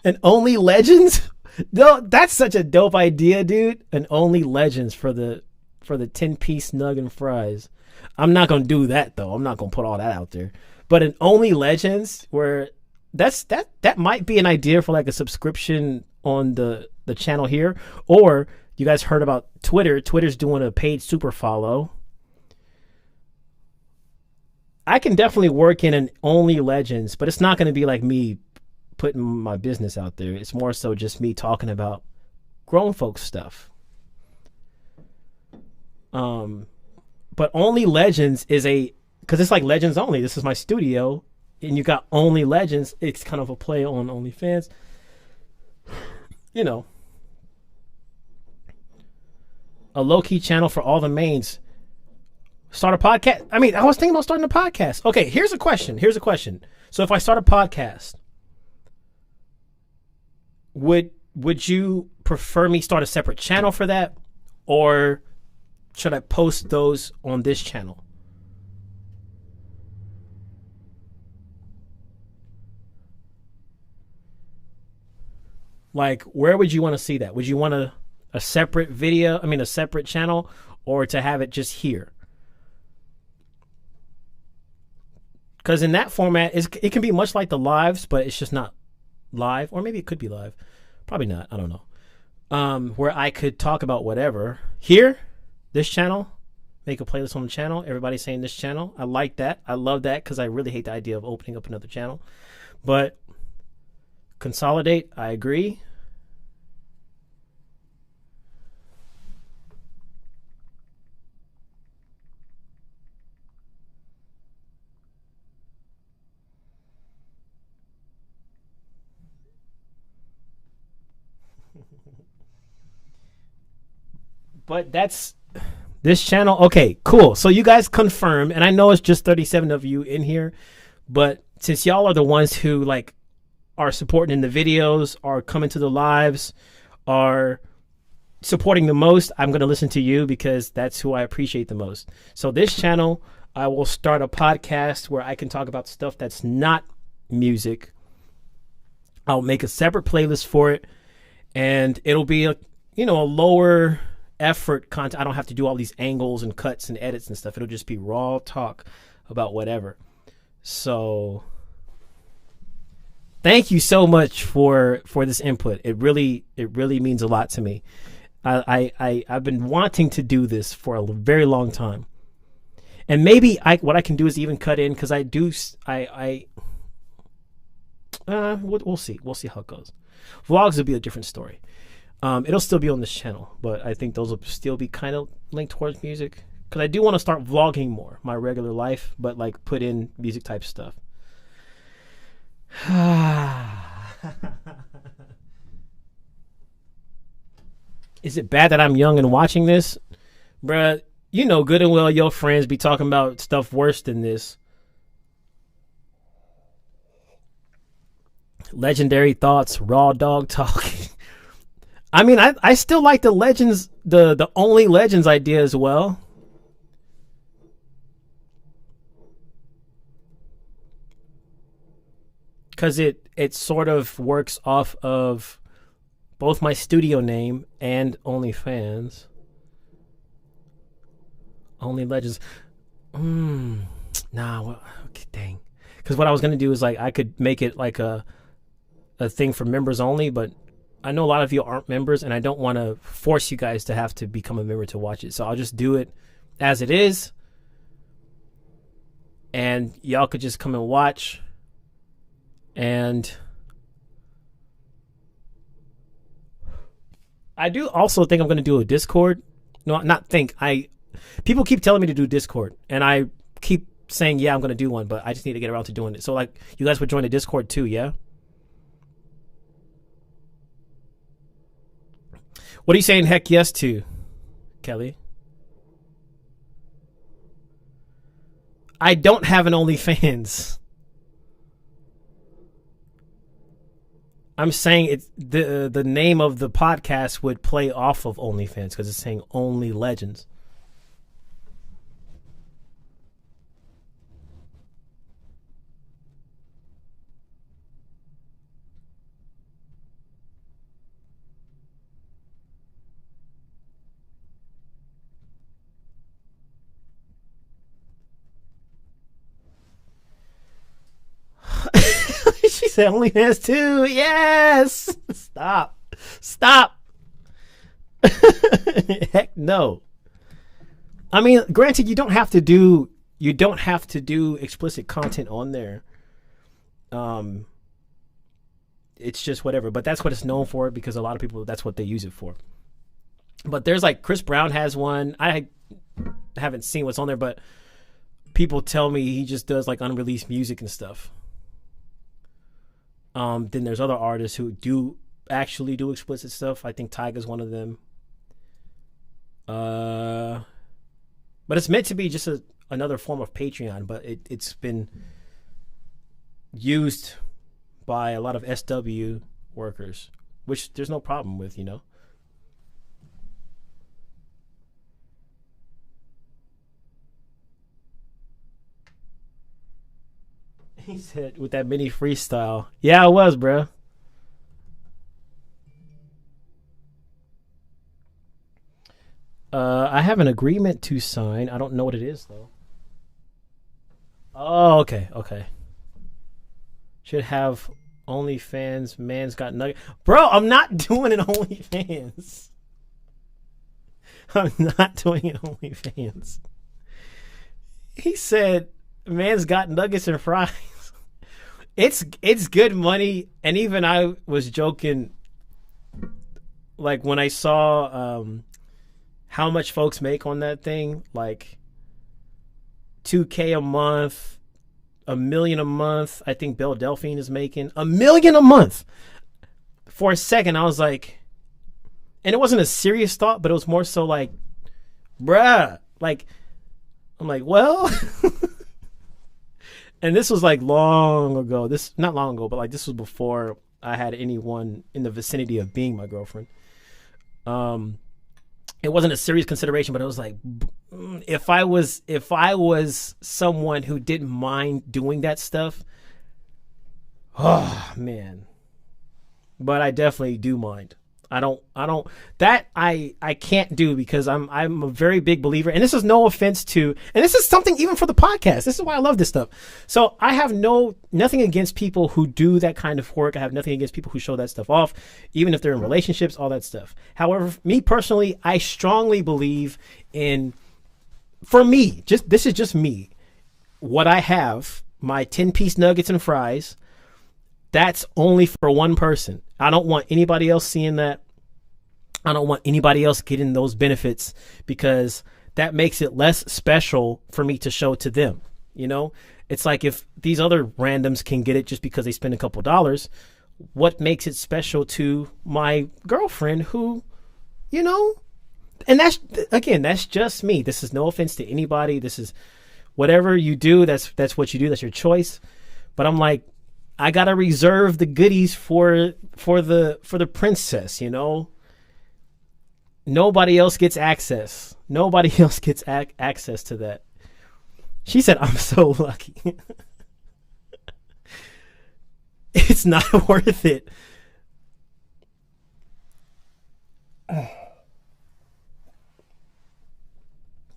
an only legends. No, that's such a dope idea, dude. An only legends for the 10-piece nug and fries. I'm not gonna do that though. I'm not gonna put all that out there. But an only legends, where that might be an idea for like a subscription on the channel here. Or you guys heard about Twitter. Twitter's doing a paid super follow. I can definitely work in an only legends, but it's not going to be like me putting my business out there. It's more so just me talking about grown folks stuff. But only legends is because it's like legends only. This is my studio, and you got only legends. It's kind of a play on OnlyFans. You know, a low-key channel for all the mains. Start a podcast. I mean, I was thinking about starting a podcast. Okay, here's a question. So if I start a podcast, would you prefer me start a separate channel for that, or should I post those on this channel? Like, where would you want to see that? Would you want a separate video, a separate channel, or to have it just here? Because in that format, it can be much like the lives, but it's just not live. Or maybe it could be live. Probably not. I don't know. Where I could talk about whatever. Here, this channel, make a playlist on the channel. Everybody's saying this channel. I like that. I love that, because I really hate the idea of opening up another channel. But consolidate, I agree. But that's this channel. Okay, cool. So you guys confirm, and I know it's just 37 of you in here, but since y'all are the ones who like are supporting in the videos, are coming to the lives, are supporting the most, I'm going to listen to you, because that's who I appreciate the most. So this channel, I will start a podcast where I can talk about stuff that's not music. I'll make a separate playlist for it, and it'll be a lower effort content. I don't have to do all these angles and cuts and edits and stuff. It'll just be raw talk about whatever. So Thank you so much for this input. It really means a lot to me. I've been wanting to do this for a very long time, and maybe what I can do is even cut in, because we'll see how it goes. Vlogs will be a different story. It'll still be on this channel, but I think those will still be kind of linked towards music, because I do want to start vlogging more my regular life, but like put in music type stuff. Is it bad that I'm young and watching this? Bruh, you know good and well your friends be talking about stuff worse than this. Legendary thoughts, raw dog talk. I mean, I still like the Legends, the only Legends idea as well. Because it sort of works off of both my studio name and OnlyFans. Only Legends. Nah, well, okay, dang. Because what I was going to do is, like, I could make it like a thing for members only, but I know a lot of you aren't members, and I don't want to force you guys to have to become a member to watch it. So I'll just do it as it is. And y'all could just come and watch. And I do also think I'm going to do a Discord. No, not think. People keep telling me to do Discord, and I keep saying, yeah, I'm going to do one, but I just need to get around to doing it. So, like, you guys would join the Discord too, yeah? What are you saying heck yes to, Kelly? I don't have an OnlyFans. I'm saying the name of the podcast would play off of OnlyFans, because it's saying Only Legends. She said OnlyFans too. Yes. Stop. Heck no. I mean, granted, you don't have to do explicit content on there. It's just whatever. But that's what it's known for, because a lot of people, that's what they use it for. But there's like Chris Brown has one. I haven't seen what's on there, but people tell me he just does like unreleased music and stuff. Then there's other artists who do actually do explicit stuff. I think Tyga's one of them. But it's meant to be just another form of Patreon, but it's been used by a lot of SW workers, which there's no problem with, you know. He said with that mini freestyle. Yeah, it was, bro. I have an agreement to sign. I don't know what it is, though. Oh, okay. Should have OnlyFans. Man's got nugget. Bro, I'm not doing an OnlyFans. I'm not doing an OnlyFans. He said, man's got nuggets and fries. It's good money, and even I was joking, like when I saw how much folks make on that thing, like $2,000 a month, $1 million a month. I think Belle Delphine is making $1 million a month. For a second, I was like, and it wasn't a serious thought, but it was more so like, bruh, like, I'm like, well. And this was like long ago. This not long ago, but like this was before I had anyone in the vicinity of being my girlfriend. It wasn't a serious consideration, but it was like, if I was someone who didn't mind doing that stuff, oh man. But I definitely do mind. I can't do, because I'm a very big believer, and this is no offense to, and this is something even for the podcast. This is why I love this stuff. So I have nothing against people who do that kind of work. I have nothing against people who show that stuff off, even if they're in relationships, all that stuff. However, me personally, I strongly believe in, for me, this is just me, what I have, my 10-piece nuggets and fries, that's only for one person. I don't want anybody else seeing that. I don't want anybody else getting those benefits, because that makes it less special for me to show to them. You know, it's like if these other randoms can get it just because they spend a couple dollars, what makes it special to my girlfriend who, you know, and that's just me. This is no offense to anybody. This is whatever you do. That's what you do. That's your choice. But I'm like, I gotta reserve the goodies for the princess, you know. Nobody else gets access. Nobody else gets access to that. She said, "I'm so lucky." It's not worth it.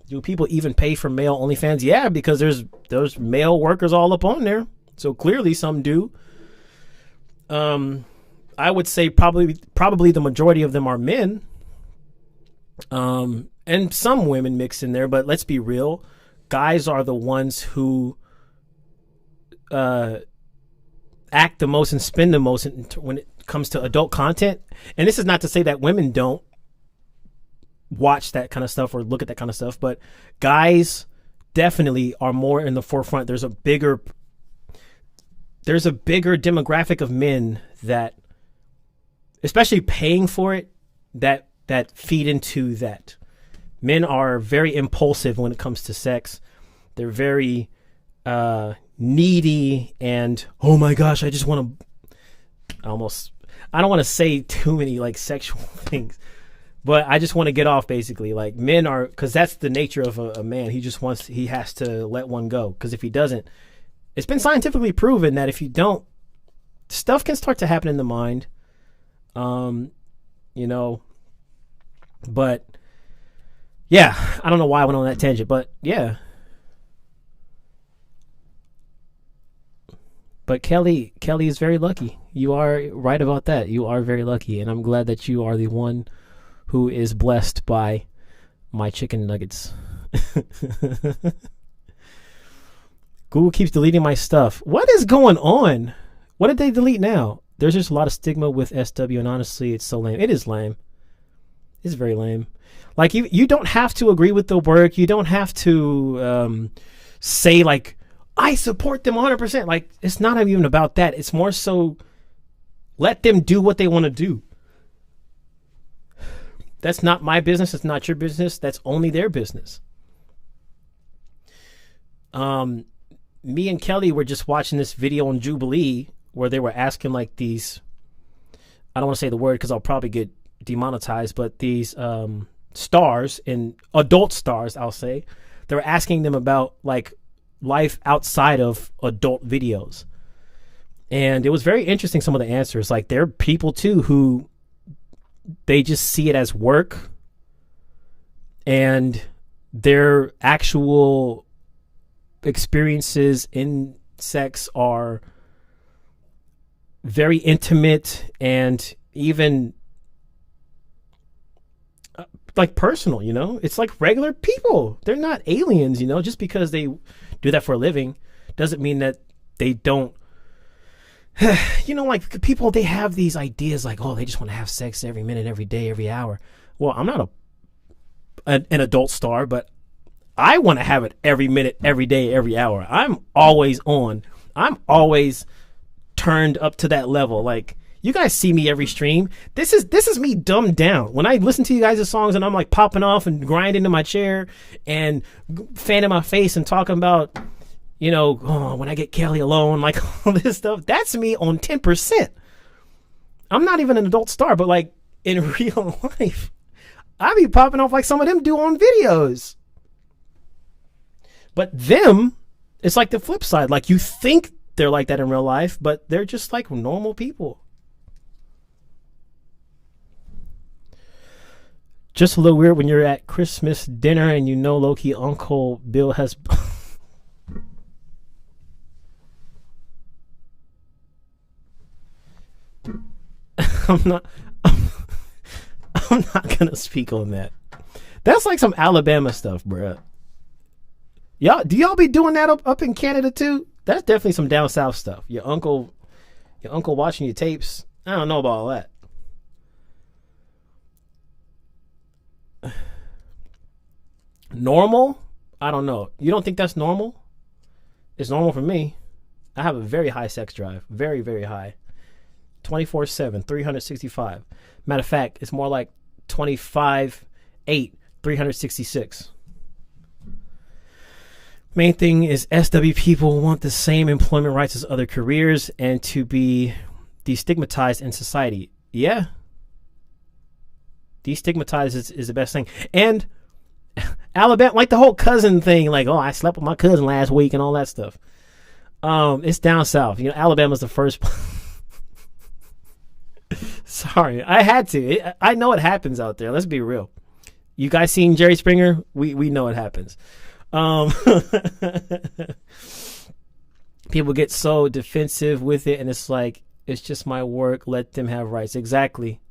Do people even pay for male OnlyFans? Yeah, because there's male workers all up on there. So clearly some do. I would say probably the majority of them are men. And some women mix in there, but let's be real. Guys are the ones who act the most and spend the most when it comes to adult content. And this is not to say that women don't watch that kind of stuff or look at that kind of stuff, but guys definitely are more in the forefront. There's a bigger demographic of men that, especially paying for it, that feed into that. Men are very impulsive when it comes to sex. They're very needy, and oh my gosh, I just want to I don't want to say too many like sexual things, but I just want to get off, basically. Like, men are, because that's the nature of a man. He has to let one go, because if he doesn't, it's been scientifically proven that if you don't, stuff can start to happen in the mind. You know, but yeah, I don't know why I went on that tangent, but yeah. But Kelly is very lucky. You are right about that. You are very lucky, and I'm glad that you are the one who is blessed by my chicken nuggets. Google keeps deleting my stuff. What is going on? What did they delete now? There's just a lot of stigma with SW, and honestly, it's so lame. It is lame. It's very lame. Like, you don't have to agree with the work. You don't have to say, like, I support them 100%. Like, it's not even about that. It's more so let them do what they want to do. That's not my business. It's not your business. That's only their business. Me and Kelly were just watching this video on Jubilee where they were asking, like, these, I don't want to say the word because I'll probably get demonetized, but these stars, and adult stars, I'll say, they were asking them about, like, life outside of adult videos. And it was very interesting, some of the answers. Like, there are people too who they just see it as work, and their actual experiences in sex are very intimate and even like personal, you know? It's like regular people. They're not aliens, you know? Just because they do that for a living doesn't mean that they don't. You know, like, people, they have these ideas like, oh, they just want to have sex every minute, every day, every hour. Well, I'm not an adult star, but I want to have it every minute, every day, every hour. I'm always on. I'm always turned up to that level. Like, you guys see me every stream. This is me dumbed down. When I listen to you guys' songs and I'm like popping off and grinding in my chair and fanning my face and talking about, you know, oh, when I get Kelly alone, like all this stuff, that's me on 10%. I'm not even an adult star, but like in real life, I be popping off like some of them do on videos. But them, it's like the flip side. Like, you think they're like that in real life, but they're just like normal people. Just a little weird when you're at Christmas dinner and you know low-key Uncle Bill has... I'm not gonna speak on that. That's like some Alabama stuff, bruh. Do y'all be doing that up in Canada too? That's definitely some down south stuff. Your uncle watching your tapes. I don't know about all that. Normal? I don't know. You don't think that's normal? It's normal for me. I have a very high sex drive. Very, very high. 24/7, 365. Matter of fact, it's more like 25/8, 366. Main thing is SW people want the same employment rights as other careers and to be destigmatized in society. Yeah. Destigmatized is the best thing. And Alabama, like the whole cousin thing, like, oh, I slept with my cousin last week and all that stuff. It's down south. You know, Alabama's the first. Sorry, I had to. I know it happens out there. Let's be real. You guys seen Jerry Springer? We know it happens. People get so defensive with it, and it's like, it's just my work. Let them have rights. Exactly.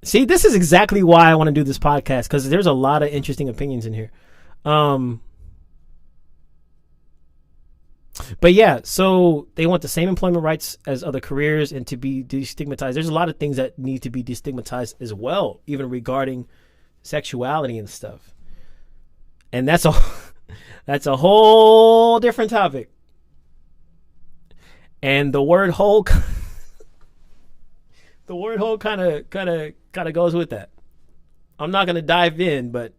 See, this is exactly why I want to do this podcast, because there's a lot of interesting opinions in here. But yeah, so they want the same employment rights as other careers and to be destigmatized. There's a lot of things that need to be destigmatized as well, even regarding sexuality and stuff. And that's a whole different topic. And the word whole kind of goes with that. I'm not going to dive in, but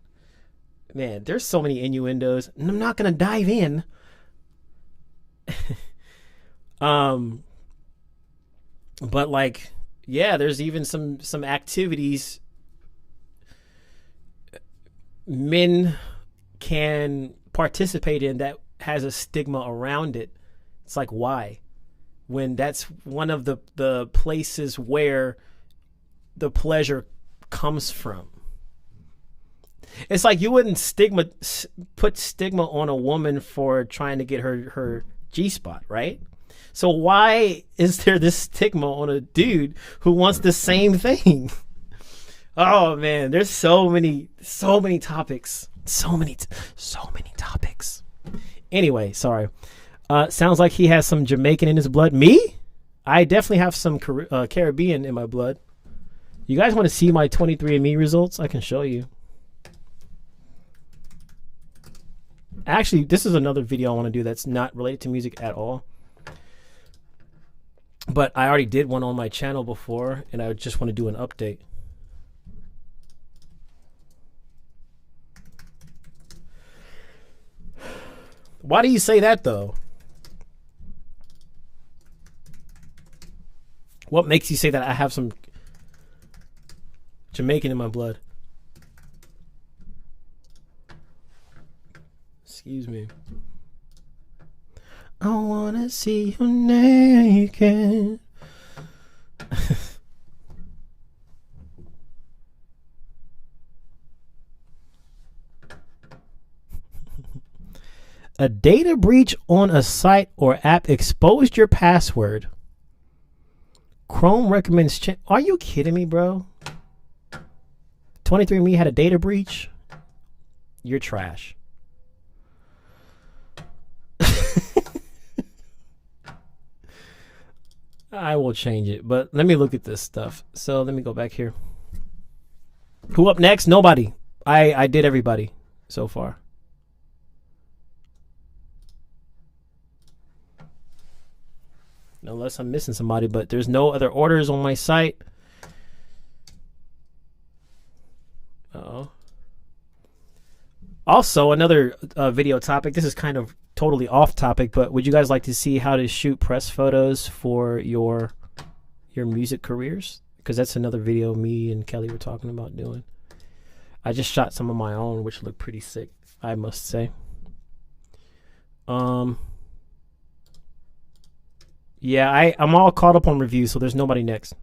man, there's so many innuendos. And I'm not going to dive in. But like, yeah, there's even some activities men can participate in that has a stigma around it. It's like, why? When that's one of the places where the pleasure comes from. It's like you wouldn't put stigma on a woman for trying to get her G-spot, right? So why is there this stigma on a dude who wants the same thing? Oh man, there's so many topics. So many topics. Anyway, sorry. Sounds like he has some Jamaican in his blood. Me? I definitely have some Caribbean in my blood. You guys want to see my 23andMe results? I can show you. Actually, this is another video I want to do that's not related to music at all. But I already did one on my channel before, and I just want to do an update. Why do you say that, though? What makes you say that I have some Jamaican in my blood? Excuse me. I wanna see you naked. A data breach on a site or app exposed your password. Chrome recommends Are you kidding me, bro? 23andMe had a data breach? You're trash. I will change it, but let me look at this stuff. So let me go back here. Who up next? Nobody. I did everybody so far. Unless I'm missing somebody, but there's no other orders on my site. Uh-oh. Also, another video topic. This is kind of totally off topic, but would you guys like to see how to shoot press photos for your music careers? Because that's another video me and Kelly were talking about doing. I just shot some of my own, which look pretty sick, I must say. Yeah, I'm all caught up on reviews, so there's nobody next.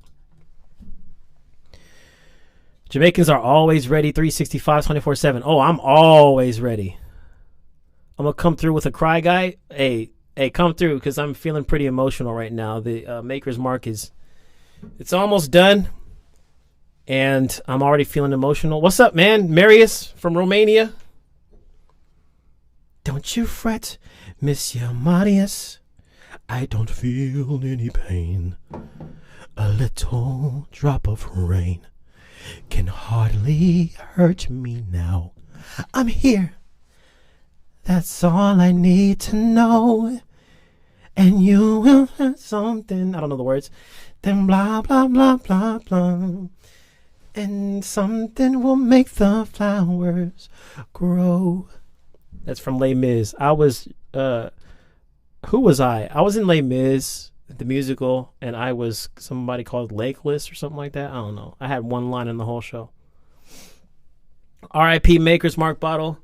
Jamaicans are always ready, 365, 24/7. Oh, I'm always ready. I'm going to come through with a cry guy. Hey, come through because I'm feeling pretty emotional right now. The Maker's Mark it's almost done, and I'm already feeling emotional. What's up, man? Marius from Romania. Don't you fret, Monsieur Marius. I don't feel any pain. A little drop of rain can hardly hurt me now. I'm here. That's all I need to know. And you will have something. I don't know the words. Then blah, blah, blah, blah, blah. And something will make the flowers grow. That's from Les Mis. I was, who was I? I was in Les Mis, the musical, and I was somebody called Lakeless or something like that. I don't know. I had one line in the whole show. R.I.P. Maker's Mark bottle.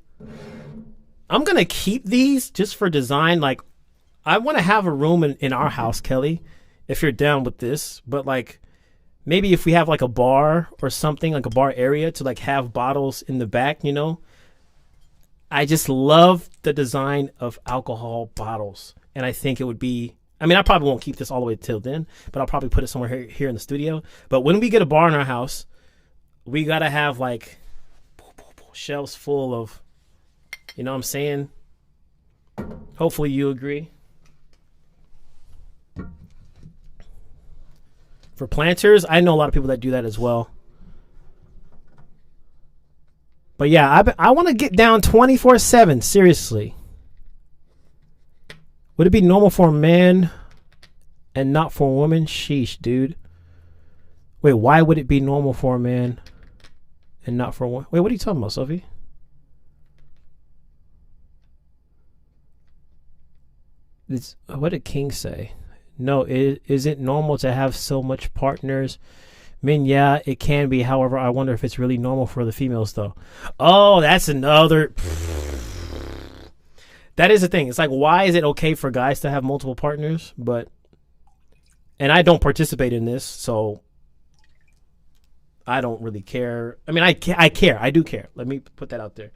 I'm going to keep these just for design. Like, I want to have a room in our house, Kelly, if you're down with this. But, like, maybe if we have, like, a bar or something, like a bar area to, like, have bottles in the back, you know. I just love the design of alcohol bottles. And I think it would be, I mean, I probably won't keep this all the way till then, but I'll probably put it somewhere here in the studio. But when we get a bar in our house, we got to have, like, shelves full of, you know what I'm saying? Hopefully you agree. For planters, I know a lot of people that do that as well. But yeah, I want to get down 24/7, seriously. Would it be normal for a man and not for a woman? Sheesh, dude. Wait, why would it be normal for a man and not for a woman? Wait, what are you talking about, Sophie? What did King say? No, is it normal to have so much partners? I mean, yeah, it can be. However, I wonder if it's really normal for the females, though. Oh, that's another. That is the thing. It's like, why is it okay for guys to have multiple partners? And I don't participate in this, so I don't really care. I mean, I care. I do care. Let me put that out there.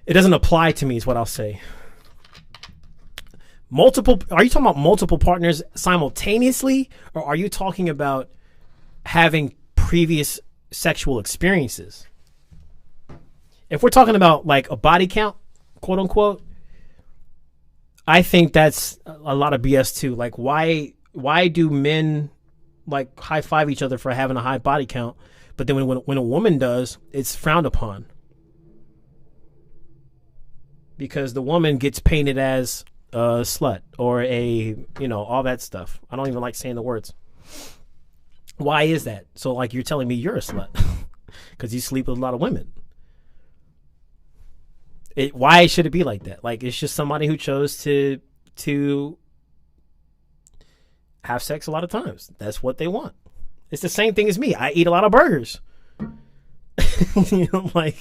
It doesn't apply to me, is what I'll say. Are you talking about multiple partners simultaneously, or are you talking about having previous sexual experiences? If we're talking about like a body count, quote unquote, I think that's a lot of BS too. Like, why do men like high five each other for having a high body count, but then when a woman does, it's frowned upon because the woman gets painted as a slut or all that stuff. I don't even like saying the words. Why is that? So like you're telling me you're a slut because you sleep with a lot of women. Why should it be like that? Like, it's just somebody who chose to have sex a lot of times. That's what they want. It's the same thing as me. I eat a lot of burgers. Like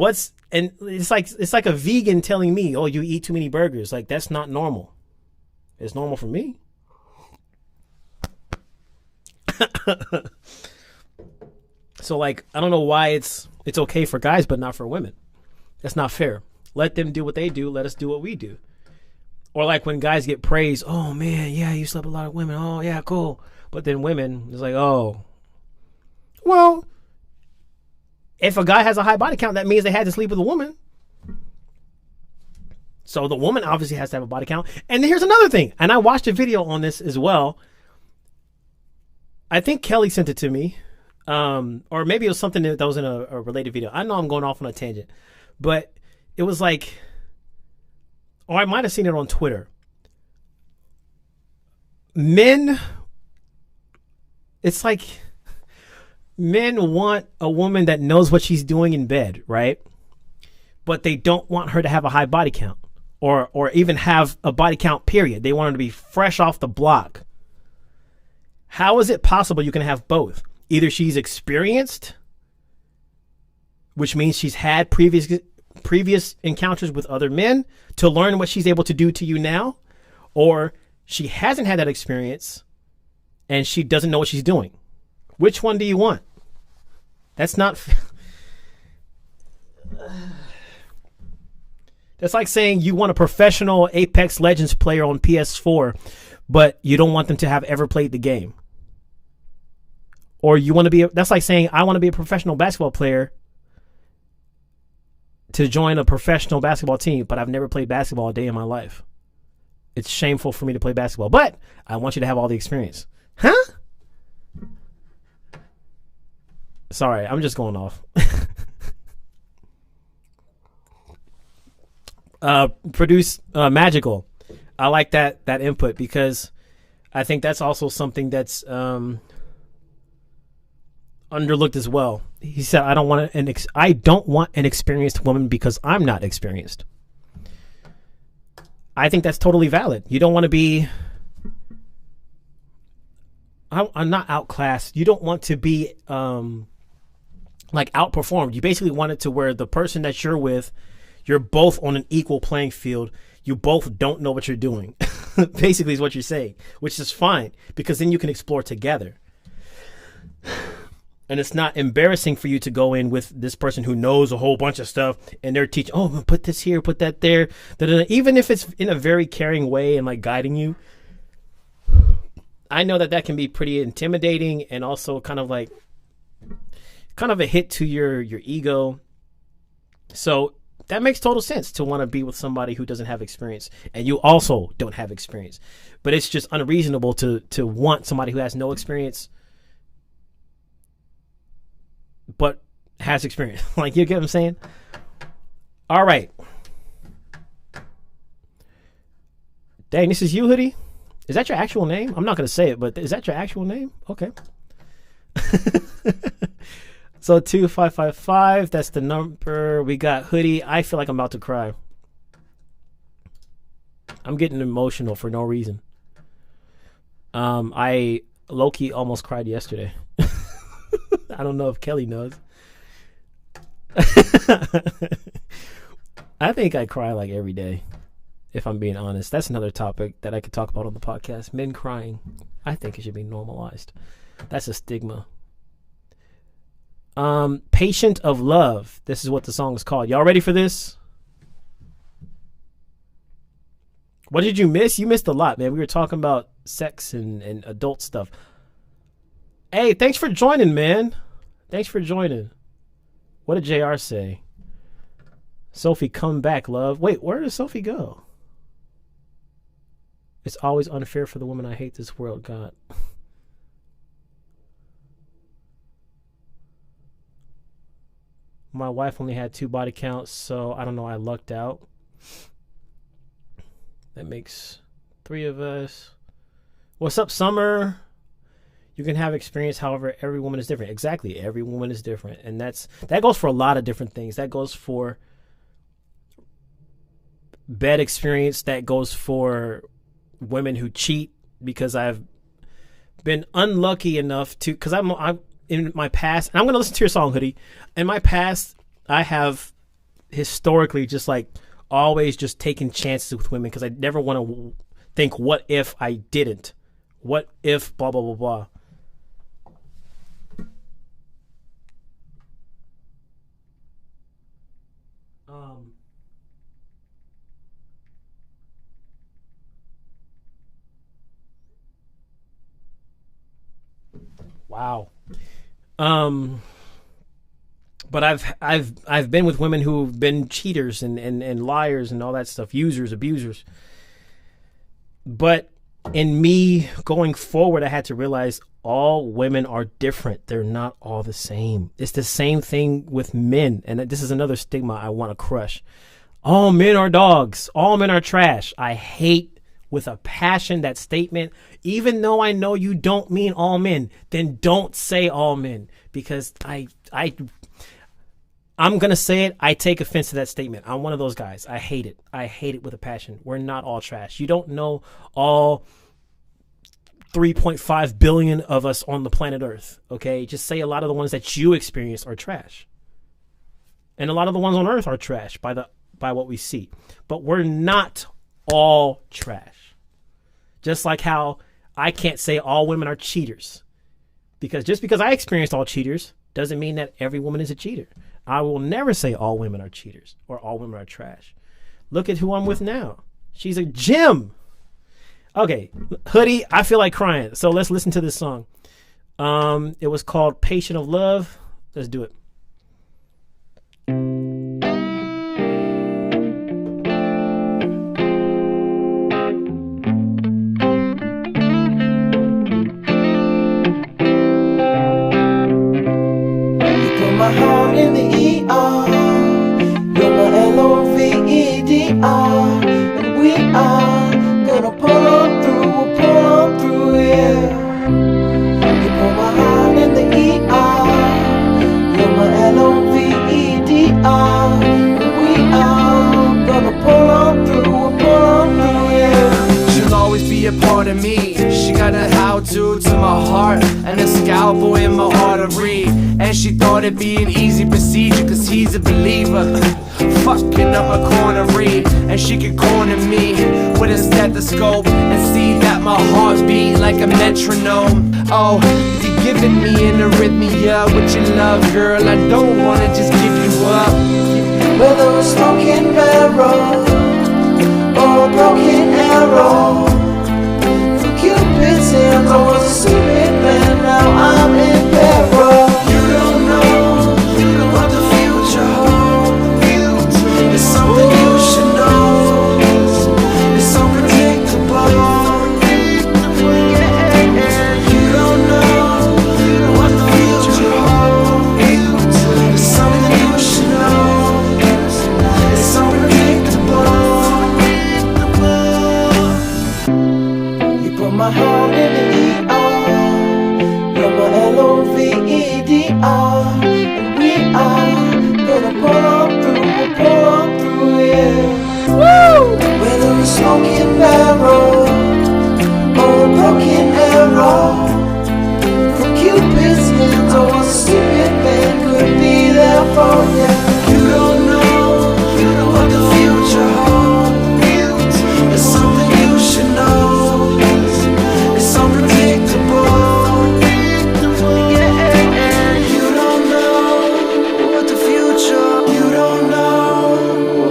it's like a vegan telling me, oh, you eat too many burgers. Like, that's not normal. It's normal for me. So like, I don't know why it's okay for guys but not for women. That's not fair. Let them do what they do. Let us do what we do. Or like when guys get praised, oh man, yeah, you slept with a lot of women. Oh yeah, cool. But then women, it's like, oh, well, if a guy has a high body count, that means they had to sleep with a woman. So the woman obviously has to have a body count. And here's another thing. And I watched a video on this as well. I think Kelly sent it to me. Or maybe it was something that was in a related video. I know I'm going off on a tangent. But it was like, or I might have seen it on Twitter. It's like men want a woman that knows what she's doing in bed, right? But they don't want her to have a high body count or even have a body count, period. They want her to be fresh off the block. How is it possible you can have both? Either she's experienced, which means she's had previous encounters with other men to learn what she's able to do to you now, or she hasn't had that experience and she doesn't know what she's doing. Which one do you want? That's not. That's like saying you want a professional Apex Legends player on PS4, but you don't want them to have ever played the game. Or you want to be. That's like saying I want to be a professional basketball player to join a professional basketball team, but I've never played basketball a day in my life. It's shameful for me to play basketball, but I want you to have all the experience. Huh? Sorry, I'm just going off. Produce magical. I like that input because I think that's also something that's underlooked as well. He said, I don't want an experienced woman because I'm not experienced. I think that's totally valid. You don't want to be. I'm not outclassed. You don't want to be like outperformed. You basically want it to where the person that you're with, you're both on an equal playing field. You both don't know what you're doing. Basically is what you're saying, which is fine because then you can explore together. And it's not embarrassing for you to go in with this person who knows a whole bunch of stuff and they're teaching, oh, put this here, put that there. Da-da-da. Even if it's in a very caring way and like guiding you, I know that can be pretty intimidating and also kind of a hit to your ego. So that makes total sense to want to be with somebody who doesn't have experience and you also don't have experience. But it's just unreasonable to want somebody who has no experience but has experience. Like, you get what I'm saying? All right. Dang, this is you, Hoodie? Is that your actual name? I'm not going to say it, but is that your actual name? Okay. So 2555, that's the number. We got Hoodie. I feel like I'm about to cry. I'm getting emotional for no reason. I low-key almost cried yesterday. I don't know if Kelly knows. I think I cry like every day, if I'm being honest. That's another topic that I could talk about on the podcast. Men crying. I think it should be normalized. That's a stigma. Patient of Love. This is what the song is called. Y'all ready for this? What did you miss? You missed a lot, man. We were talking about sex and adult stuff. Hey, thanks for joining, man. Thanks for joining. What did JR say? Sophie, come back, love. Wait, where does Sophie go? It's always unfair for the woman. I hate this world, God. My wife only had 2 body counts, so I don't know. I lucked out. That makes 3 of us. What's up, Summer? You can have experience, however, every woman is different. Exactly, every woman is different. And that goes for a lot of different things. That goes for bad experience. That goes for women who cheat, because I've been unlucky enough to, because I'm in my past, and I'm going to listen to your song, Hoodie. In my past, I have historically just like always just taken chances with women because I never want to think, what if I didn't? What if blah, blah, blah, blah. Wow. But I've been with women who've been cheaters and liars and all that stuff, users, abusers. But in me going forward, I had to realize all women are different. They're not all the same. It's the same thing with men. And this is another stigma I want to crush. All men are dogs. All men are trash. I hate with a passion that statement. Even though I know you don't mean all men, then don't say all men, because I'm going to say it. I take offense to that statement. I'm one of those guys. I hate it. I hate it with a passion. We're not all trash. You don't know all 3.5 billion of us on the planet Earth. Okay. Just say a lot of the ones that you experience are trash. And a lot of the ones on Earth are trash by what we see, but we're not all trash. Just like how I can't say all women are cheaters, Because just because I experienced all cheaters doesn't mean that every woman is a cheater. I will never say all women are cheaters or all women are trash. Look at who I'm with now. She's a gem. Okay, Hoodie, I feel like crying. So let's listen to this song. It was called Patient of Love. Let's do it. My heart in the ER. You're my LOVEDR. And we are gonna pull on through, yeah. You put my heart in the ER. You're my LOVEDR. And we are gonna pull on through, yeah. She'll always be a part of me. She got a how-to to my heart and a scalpel in my artery. And she thought it'd be an easy procedure cause he's a believer. Fucking up a cornery. And she could corner me with a stethoscope and see that my heart beat like a metronome. Oh, you're giving me an arrhythmia with your love, girl. I don't wanna just give you up. Whether a smoking barrel or a broken arrow, from Cupid's hands I was a stupid man. Now I'm in peril. You don't know what the future holds. It's something you should know. It's unpredictable. You don't know what the future holds. It's something you should know. It's unpredictable. You put my heart in the ER. You're my LOVEDR. And we are gonna pull on through, yeah. Woo! Whether a smoking barrel or a broken arrow, from Cupid's hands I was a stupid man. Could be there for you. You don't know what the future holds. It's something you should know. It's unpredictable. You don't know what the future. You don't know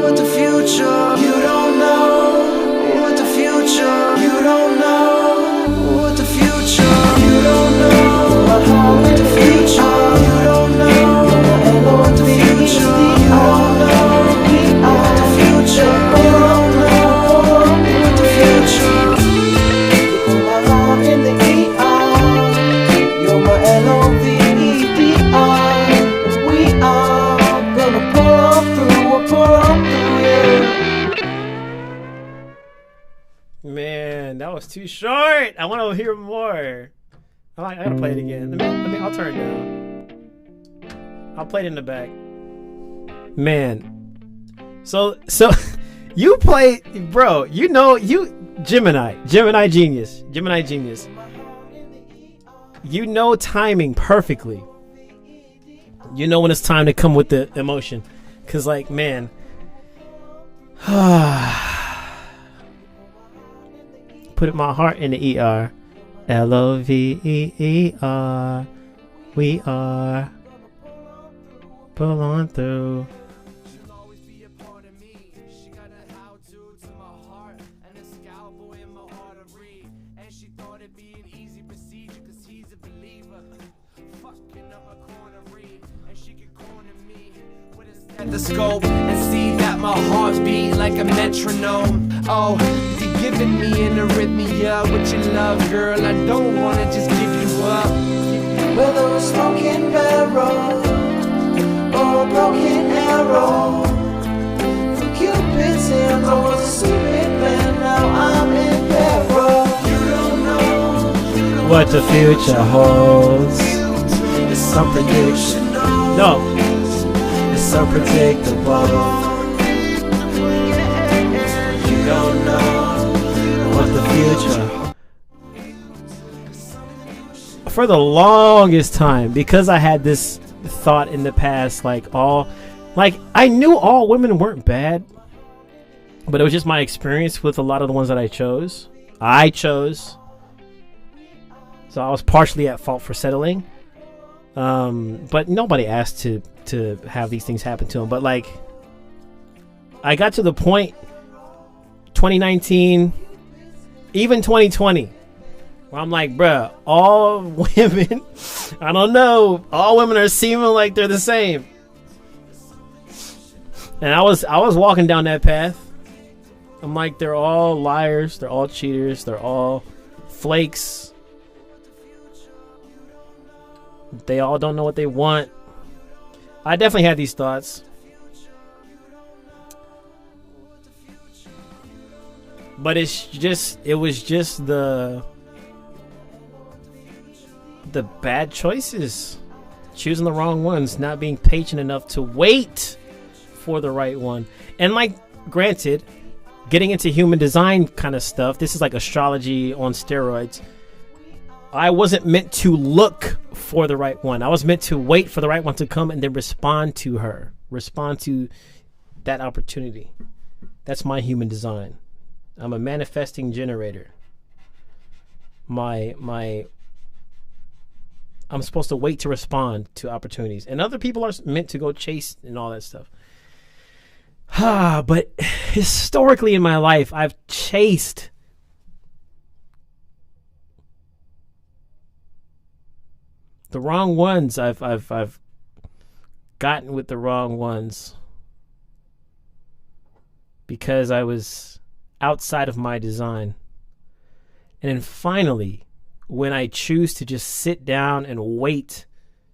what the future. You don't know what the future. You don't know what the future. You don't know what the future. You don't know what the future. You don't know what the future. You don't know what the future. You put my heart in the ER. You're my LOVEDR. And we are gonna pull on through, yeah. Man, that was too short. I want to hear more. I gotta play it again. I'll turn it down. I'll play it in the back. Man. So you play, bro, you know, Gemini genius. You know timing perfectly. You know when it's time to come with the emotion. Cause like, man. Put my heart in the ER. LOVER. We are. Pull on through. She'll always be a part of me. She got a how-to to my heart and a scalpel in my artery. And she thought it'd be an easy procedure cause he's a believer. Fucking up a cornery. And she could corner me with a stethoscope and see that my heart beat like a metronome. Oh, you're giving me an arrhythmia with your love, girl. I don't wanna just give you up. Whether a smoking barrel or a broken arrow, from Cupid's hands I was a stupid man. Now I'm in peril. You don't know What the future holds. It's unpredictable. No. It's unpredictable. You don't know what the future. For the longest time, because I had this thought in the past, like I knew all women weren't bad, but it was just my experience with a lot of the ones that I chose. So I was partially at fault for settling. But nobody asked to have these things happen to him. But like, I got to the point 2019, even 2020, where I'm like, bruh, all women, I don't know, all women are seeming like they're the same. And I was walking down that path. I'm like, they're all liars, they're all cheaters, they're all flakes. They all don't know what they want. I definitely had these thoughts. But it was just the bad choices. Choosing the wrong ones, not being patient enough to wait for the right one. And like, granted, getting into human design kind of stuff, this is like astrology on steroids. I wasn't meant to look for the right one. I was meant to wait for the right one to come and then respond to that opportunity. That's my human design. I'm a manifesting generator. I'm supposed to wait to respond to opportunities. And other people are meant to go chase and all that stuff. But historically in my life, I've chased the wrong ones. I've gotten with the wrong ones because I was outside of my design. And then finally, when I choose to just sit down and wait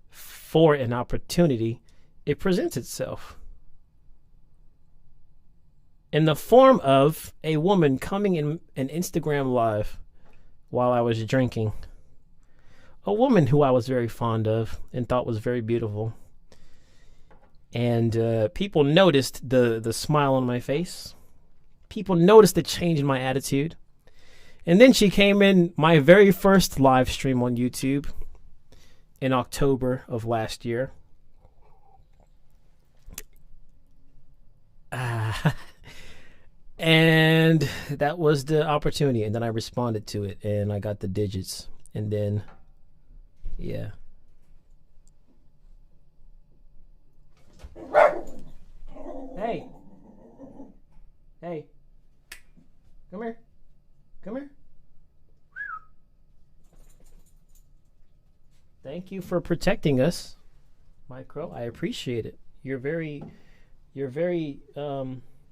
for an opportunity, it presents itself in the form of a woman coming in an Instagram live while I was drinking. A woman who I was very fond of and thought was very beautiful. And people noticed the smile on my face. People noticed the change in my attitude. And then she came in my very first live stream on YouTube in October of last year. And that was the opportunity. And then I responded to it and I got the digits. And then, yeah. Hey. Hey. Come here. Come here. Thank you for protecting us, Micro. I appreciate it. You're very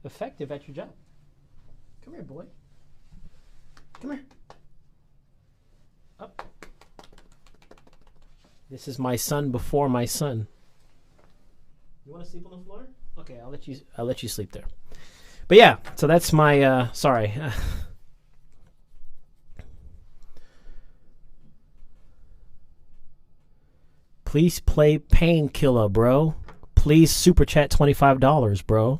effective at your job. Come here, boy. Come here. Up. This is my son before my son. You want to sleep on the floor? Okay, I'll let you sleep there. But yeah, so that's my sorry. Please play Painkiller, bro. Please super chat $25, bro.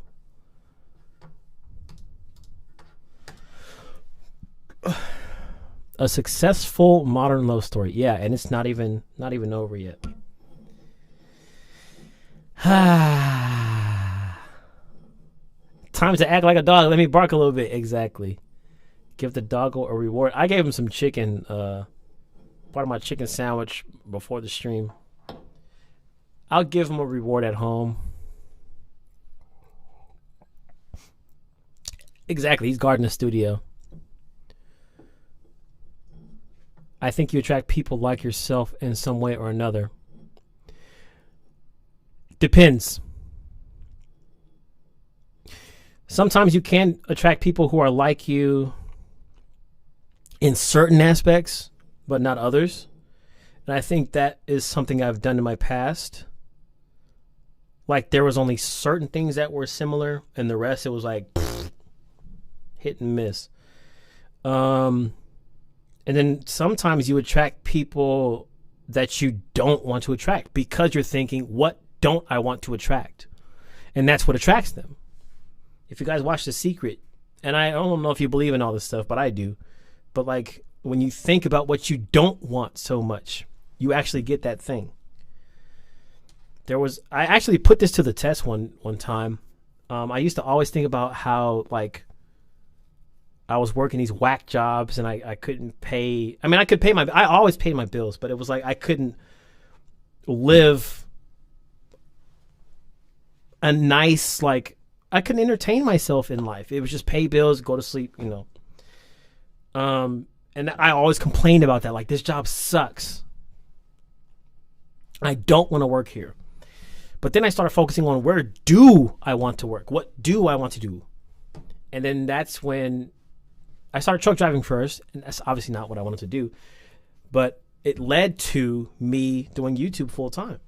A successful modern love story. Yeah, and it's not even over yet. Time to act like a dog. Let me bark a little bit. Exactly. Give the doggo a reward. I gave him some chicken, part of my chicken sandwich before the stream. I'll give him a reward at home. Exactly. He's guarding the studio. I think you attract people like yourself in some way or another. Depends. Sometimes you can attract people who are like you in certain aspects, but not others. And I think that is something I've done in my past. Like, there was only certain things that were similar, and the rest, it was like hit and miss. And then sometimes you attract people that you don't want to attract because you're thinking, what don't I want to attract? And that's what attracts them. If you guys watch The Secret, and I don't know if you believe in all this stuff, but I do. But like, when you think about what you don't want so much, you actually get that thing. I actually put this to the test one time. I used to always think about how, like, I was working these whack jobs and I couldn't pay. I mean, I always paid my bills, but it was like I couldn't live a nice, like, I couldn't entertain myself in life. It was just pay bills, go to sleep, you know. And I always complained about that. Like, this job sucks. I don't want to work here. But then I started focusing on where do I want to work? What do I want to do? And then that's when I started truck driving first. And that's obviously not what I wanted to do. But it led to me doing YouTube full time.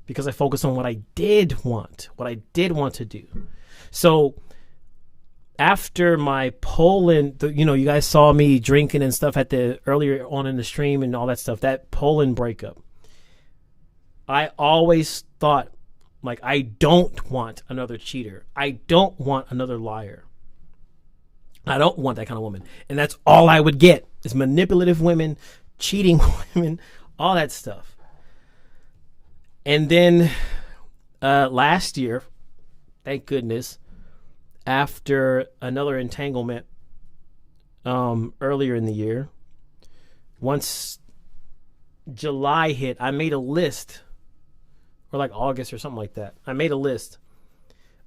Because I focused on what I did want to do. So after my Poland, you know, you guys saw me drinking and stuff earlier on in the stream and all that stuff, that Poland breakup. I always thought, like, I don't want another cheater. I don't want another liar. I don't want that kind of woman. And that's all I would get is manipulative women, cheating women, all that stuff. And then last year, thank goodness, after another entanglement earlier in the year, once July hit, I made a list, or like August or something like that. I made a list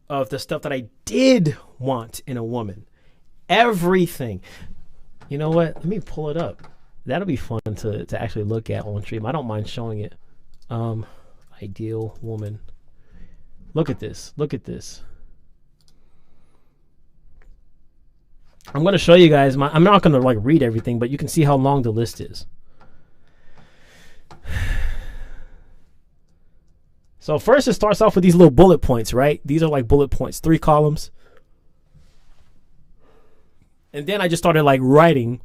of the stuff that I did want in a woman. Everything. You know what? Let me pull it up. That'll be fun to actually look at on stream. I don't mind showing it. Ideal woman. Look at this. Look at this. I'm going to show you guys. I'm not going to like read everything, but you can see how long the list is. So first it starts off with these little bullet points, right? These are like bullet points, 3 columns. And then I just started like writing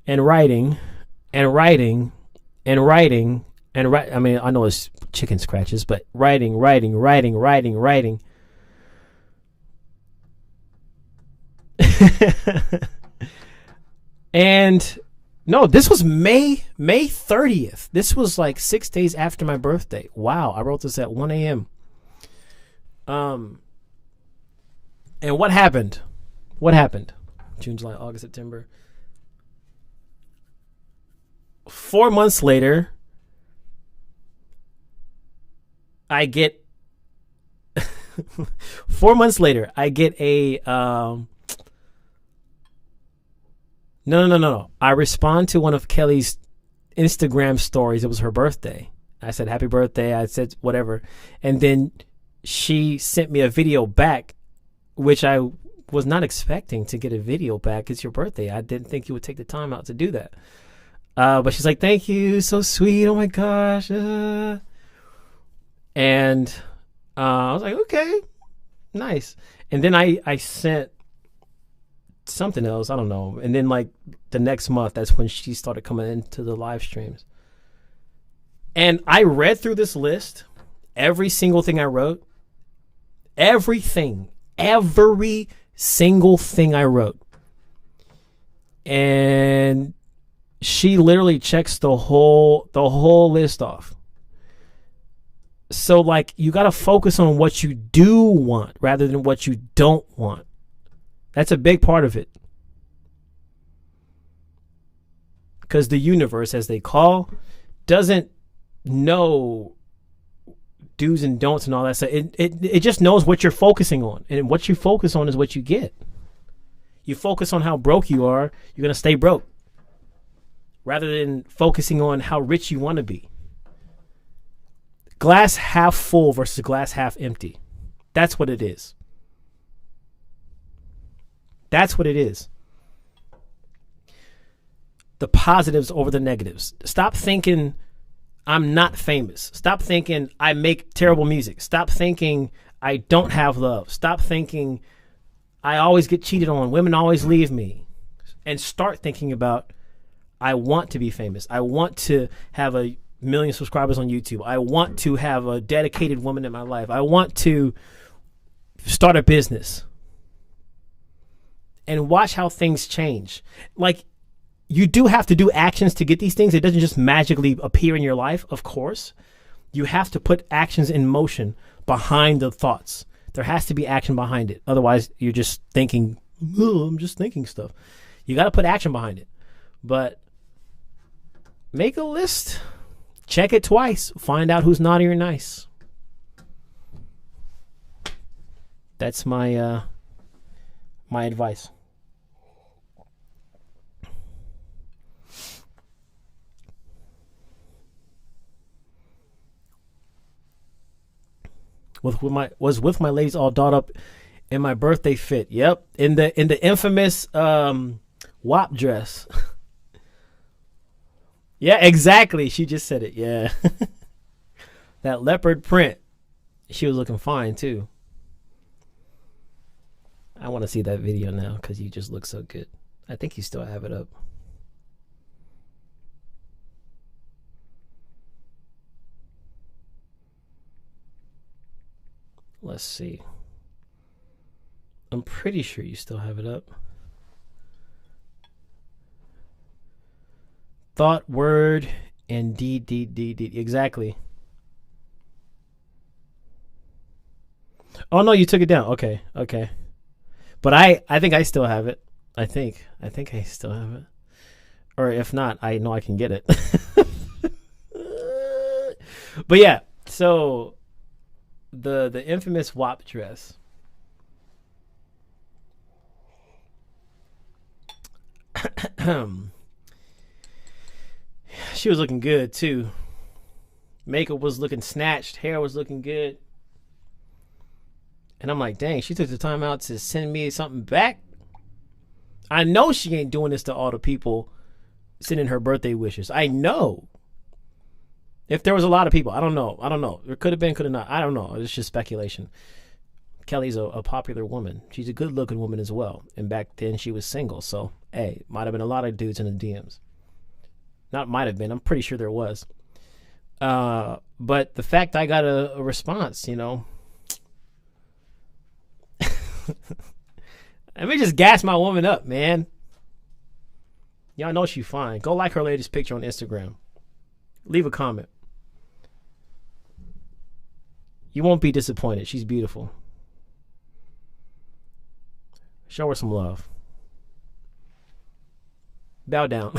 and writing and writing and writing and write. I mean, I know it's chicken scratches, but writing. And no, this was May 30th. This was like 6 days after my birthday. Wow, I wrote this at 1 a.m. And what happened? June, July, August, September. 4 months later, I get 4 months later, I get a No. I respond to one of Kelly's Instagram stories. It was her birthday. I said, happy birthday. I said, whatever. And then she sent me a video back, which I was not expecting to get a video back. It's your birthday. I didn't think you would take the time out to do that. But she's like, thank you. So sweet. Oh my gosh. And I was like, okay, nice. And then I sent something else, I don't know. And then like the next month, that's when she started coming into the live streams. And I read through this list, every single thing I wrote, every single thing I wrote. And she literally checks the whole list off. So like you got to focus on what you do want rather than what you don't want. That's a big part of it. Because the universe, as they call, doesn't know do's and don'ts and all that stuff. It just knows what you're focusing on. And what you focus on is what you get. You focus on how broke you are, you're going to stay broke. Rather than focusing on how rich you want to be. Glass half full versus glass half empty. That's what it is. That's what it is. The positives over the negatives. Stop thinking I'm not famous. Stop thinking I make terrible music. Stop thinking I don't have love. Stop thinking I always get cheated on. Women always leave me. And start thinking about I want to be famous. I want to have 1 million subscribers on YouTube. I want to have a dedicated woman in my life. I want to start a business. And watch how things change. Like, you do have to do actions to get these things. It doesn't just magically appear in your life, of course. You have to put actions in motion behind the thoughts. There has to be action behind it. Otherwise, you're just thinking, oh, I'm just thinking stuff. You got to put action behind it. But make a list. Check it twice. Find out who's naughty or nice. That's my my advice. Was with my ladies all dolled up in my birthday fit. Yep, in the infamous WAP dress. Yeah, exactly. She just said it. Yeah, that leopard print. She was looking fine too. I want to see that video now because you just look so good. I think you still have it up. Let's see. I'm pretty sure you still have it up. Thought, word, and deed. Exactly. Oh, no, you took it down. Okay. But I think I still have it. I think I still have it. Or if not, I know I can get it. But yeah, so the infamous WAP dress. She was looking good too. Makeup was looking snatched. Hair was looking good. And I'm like, dang, she took the time out to send me something back. I know she ain't doing this to all the people sending her birthday wishes. I know. If there was a lot of people, I don't know. There could have been, could have not. I don't know. It's just speculation. Kelly's a popular woman. She's a good-looking woman as well. And back then, she was single. So, hey, might have been a lot of dudes in the DMs. Not might have been. I'm pretty sure there was. But the fact I got a response, you know. Let me just gas my woman up, man. Y'all know she's fine. Go like her latest picture on Instagram. Leave a comment. You won't be disappointed. She's beautiful. Show her some love. Bow down.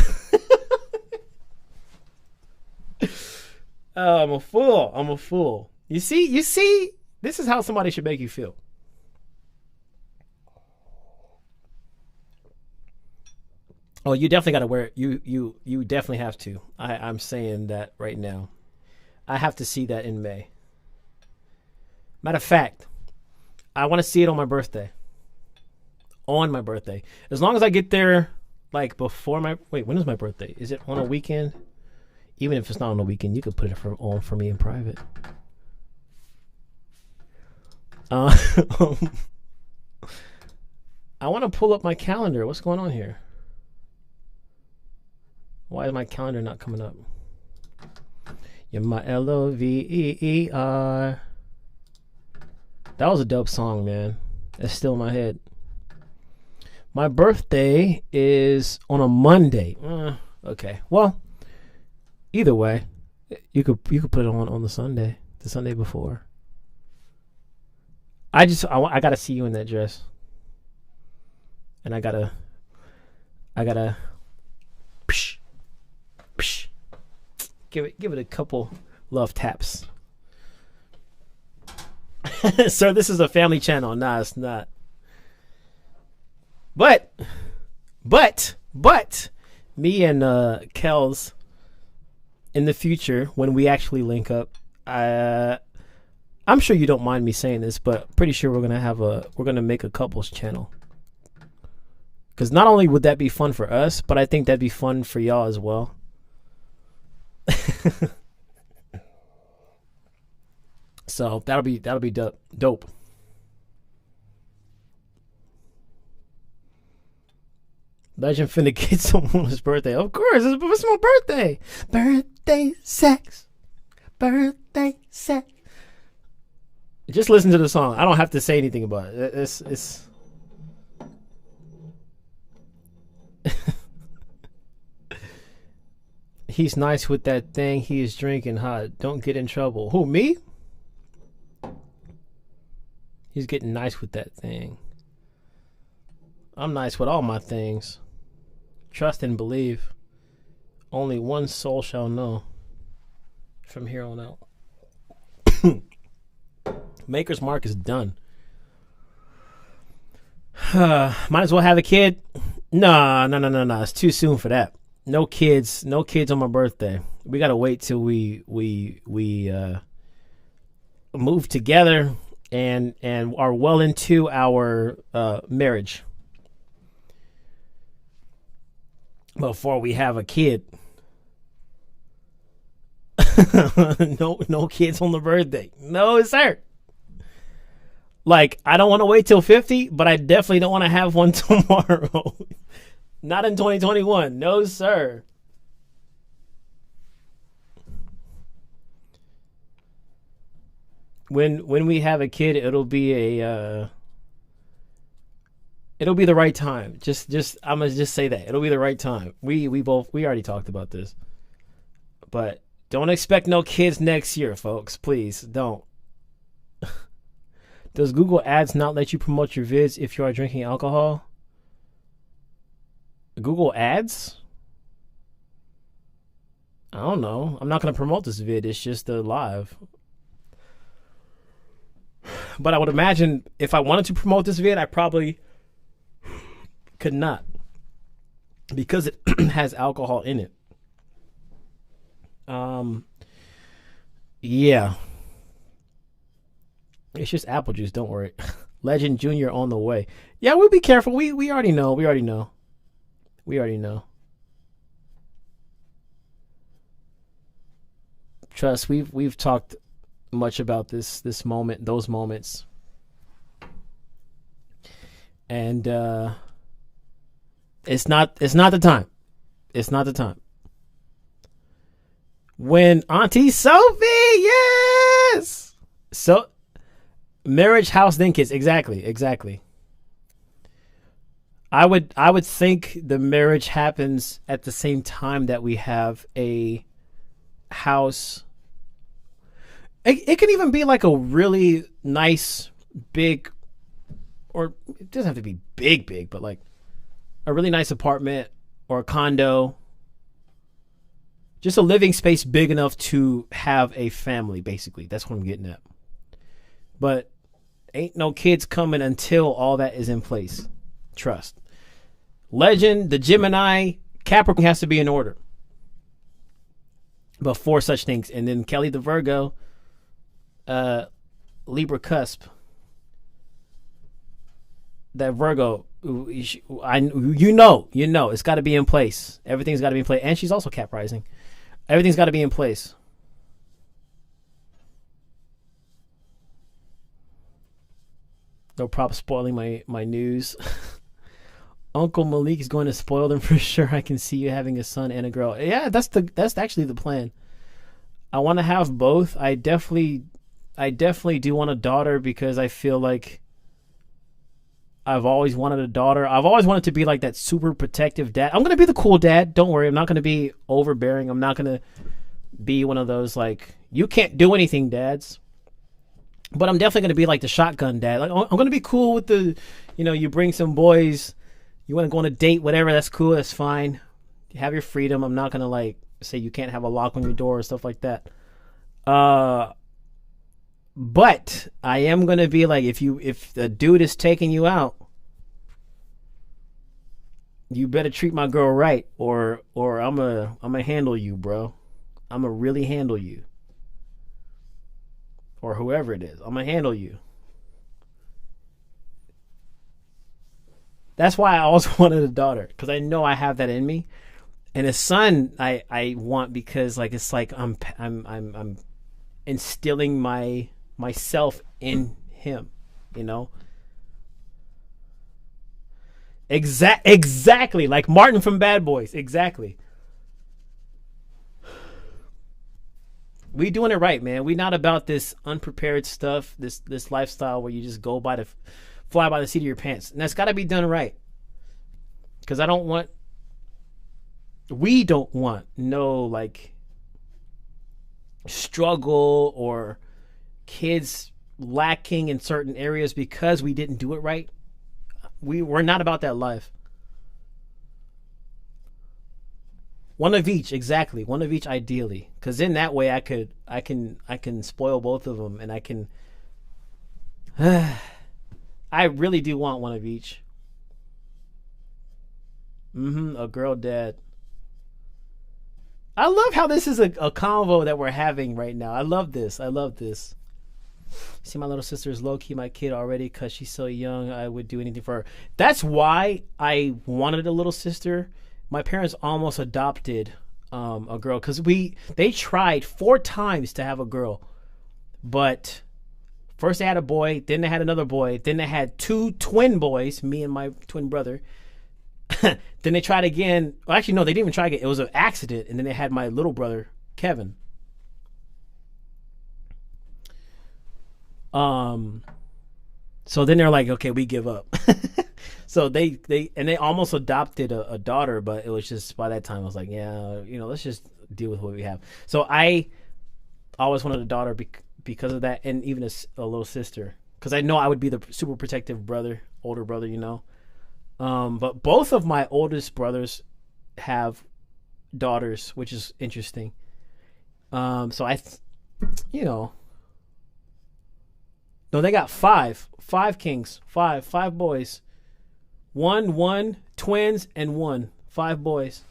Oh, I'm a fool. You see? This is how somebody should make you feel. Oh, you definitely got to wear it. You definitely have to. I'm saying that right now. I have to see that in May. Matter of fact, I want to see it on my birthday. On my birthday. As long as I get there, like, before my... Wait, when is my birthday? Is it on a weekend? Even if it's not on a weekend, you could put it on for me in private. I want to pull up my calendar. What's going on here? Why is my calendar not coming up? You're my LOVER. That was a dope song, man. It's still in my head. My birthday is on a Monday. Okay. Well, either way, you could put it on the Sunday before. I gotta see you in that dress, and I gotta. Psh, give it a couple love taps. Sir, this is a family channel. Nah, it's not. But me and Kels in the future, when we actually link up, I'm sure you don't mind me saying this, but pretty sure we're gonna make a couples channel. Because not only would that be fun for us, but I think that'd be fun for y'all as well. So that'll be dope. Legend finna get someone on his birthday. Of course, it's my birthday. Birthday sex. Just listen to the song. I don't have to say anything about it. It's He's nice with that thing. He is drinking hot. Don't get in trouble. Who, me? He's getting nice with that thing. I'm nice with all my things. Trust and believe. Only one soul shall know. From here on out. Maker's Mark is done. Might as well have a kid. No. It's too soon for that. No kids on my birthday. We gotta wait till we move together and are well into our marriage before we have a kid. No kids on the birthday. No, sir. Like, I don't want to wait till 50, but I definitely don't want to have one tomorrow. Not in 2021. No, sir. When we have a kid, it'll be the right time. Just I'm gonna just say that. It'll be the right time. We already talked about this. But don't expect no kids next year, folks. Please don't. Does Google Ads not let you promote your vids if you are drinking alcohol? Google Ads? I don't know. I'm not going to promote this vid. It's just a live. But I would imagine if I wanted to promote this vid, I probably could not. Because it has alcohol in it. Yeah. It's just apple juice, don't worry. Legend Junior on the way. Yeah, we'll be careful. We already know. We already know. Trust, we've talked much about this moment, those moments. And it's not the time. It's not the time. When Auntie Sophie, yes. So marriage, house, then kids. Exactly. I would think the marriage happens at the same time that we have a house. It can even be like a really nice, big, or it doesn't have to be big, but like a really nice apartment or a condo. Just a living space big enough to have a family, basically. That's what I'm getting at. But ain't no kids coming until all that is in place. Trust. Legend, the Gemini, Capricorn has to be in order before such things. And then Kelly the Virgo, Libra cusp. That Virgo, you know, it's got to be in place. Everything's got to be in place. And she's also Cap rising. Everything's got to be in place. No problem spoiling my news. Uncle Malik is going to spoil them for sure. I can see you having a son and a girl. Yeah, that's actually the plan. I want to have both. I definitely do want a daughter because I feel like I've always wanted a daughter. I've always wanted to be like that super protective dad. I'm going to be the cool dad. Don't worry. I'm not going to be overbearing. I'm not going to be one of those like, you can't do anything dads. But I'm definitely going to be like the shotgun dad. Like, I'm going to be cool with the, you bring some boys, you want to go on a date, whatever, that's cool, that's fine. You have your freedom. I'm not going to like say you can't have a lock on your door or stuff like that. But I am going to be like, if the dude is taking you out, you better treat my girl right or I'm gonna handle you, bro. I'm gonna really handle you. Or whoever it is, I'm gonna handle you. That's why I always wanted a daughter, because I know I have that in me. And a son I want because like it's like I'm instilling myself in him, Exactly, like Martin from Bad Boys. Exactly. We doing it right, man. We not about this unprepared stuff, this lifestyle where you just fly by the seat of your pants. And that's got to be done right. Because we don't want no like struggle or kids lacking in certain areas because we didn't do it right. We're not about that life. One of each, exactly. One of each, ideally, because in that way I can spoil both of them, and I can. I really do want one of each. A girl dad. I love how this is a convo that we're having right now. I love this. I love this. See, my little sister is low-key my kid already because she's so young. I would do anything for her. That's why I wanted a little sister. My parents almost adopted a girl because they tried 4 times to have a girl. But first they had a boy, then they had another boy, then they had 2 twin boys, me and my twin brother. Then they tried again. Well, actually, no, they didn't even try again. It was an accident. And then they had my little brother, Kevin. So then they're like, okay, we give up. So they almost adopted a daughter, but it was just, by that time, I was like, yeah, let's just deal with what we have. So I always wanted a daughter because of that, and even a little sister, because I know I would be the super protective brother, older brother, But both of my oldest brothers have daughters, which is interesting. So no, they got 5 kings, 5 boys, one twins, and 1 5 boys.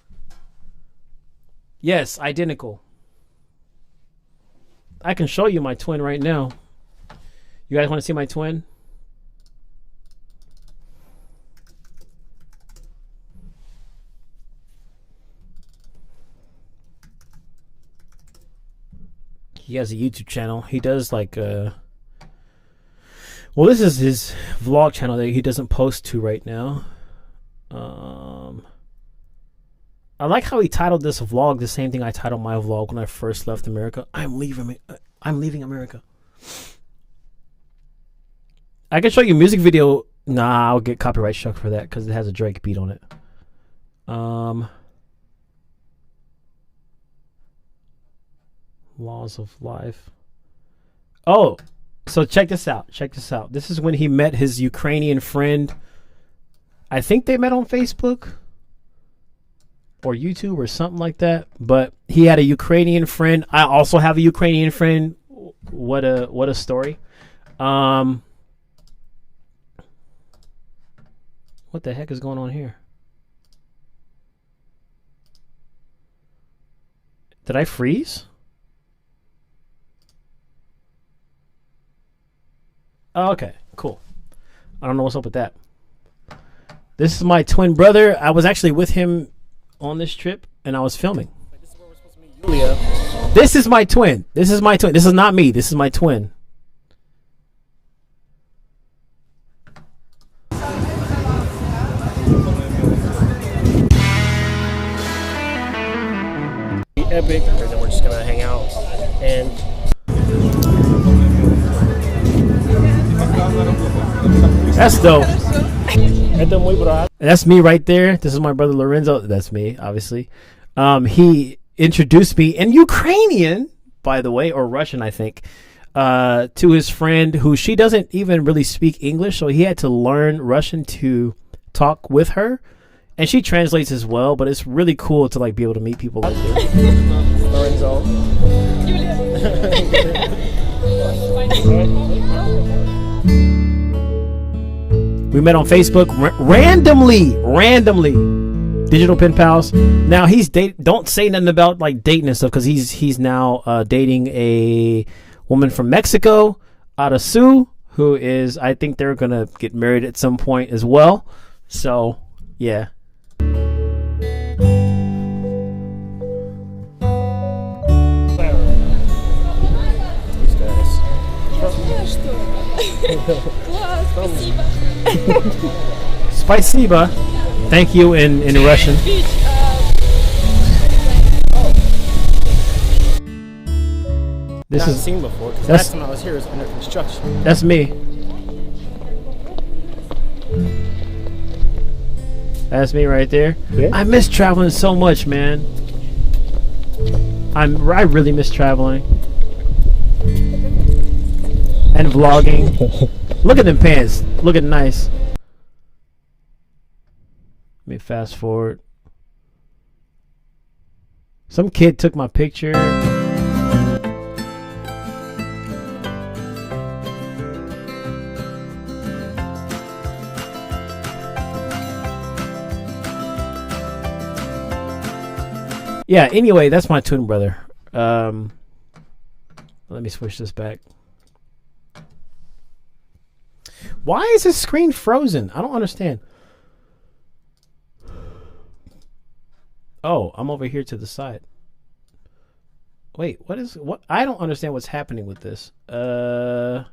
Yes, identical. I can show you my twin right now. You guys want to see my twin? He has a YouTube channel. He does like well, this is his vlog channel that he doesn't post to right now. I like how he titled this vlog the same thing I titled my vlog when I first left America. I'm leaving America. I can show you a music video. Nah, I'll get copyright struck for that because it has a Drake beat on it. Laws of life. Oh, so check this out. This is when he met his Ukrainian friend. I think they met on Facebook or YouTube or something like that. But he had a Ukrainian friend. I also have a Ukrainian friend. What a story. What the heck is going on here? Did I freeze? Oh, okay, cool. I don't know what's up with that. This is my twin brother. I was actually with him on this trip, and I was filming. This is where we're supposed to meet Julia. This is my twin. This is not me. This is my twin. Epic. And then we're just gonna hang out and. That's dope. That's me right there. This is my brother Lorenzo. That's me, obviously. He introduced me in Ukrainian, by the way, or Russian, I think, to his friend who she doesn't even really speak English, so he had to learn Russian to talk with her. And she translates as well, but it's really cool to like be able to meet people like this. Lorenzo. We met on Facebook randomly. Digital pen pals. Now he's don't say nothing about like dating and stuff because he's now dating a woman from Mexico, Arasu, who is, I think they're gonna get married at some point as well. So yeah. These guys. Spasiba. Thank you in Russian. This is seen before. Because last time I was here it was under construction. That's me. That's me right there. Yeah. I miss traveling so much, man. I really miss traveling. and vlogging. Look at them pants. Looking nice. Let me fast forward. Some kid took my picture. Yeah, anyway, that's my twin brother. Let me switch this back. Why is this screen frozen? I don't understand. Oh, I'm over here to the side. Wait, what? I don't understand what's happening with this. There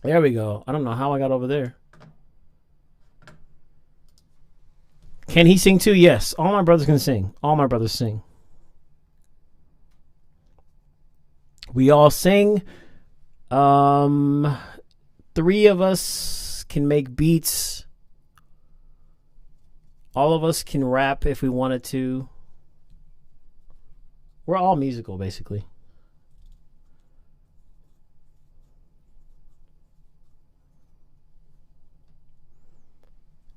we go. I don't know how I got over there. Can he sing too? Yes. All my brothers can sing. All my brothers sing. We all sing. 3 of us can make beats. All of us can rap if we wanted to. We're all musical, basically.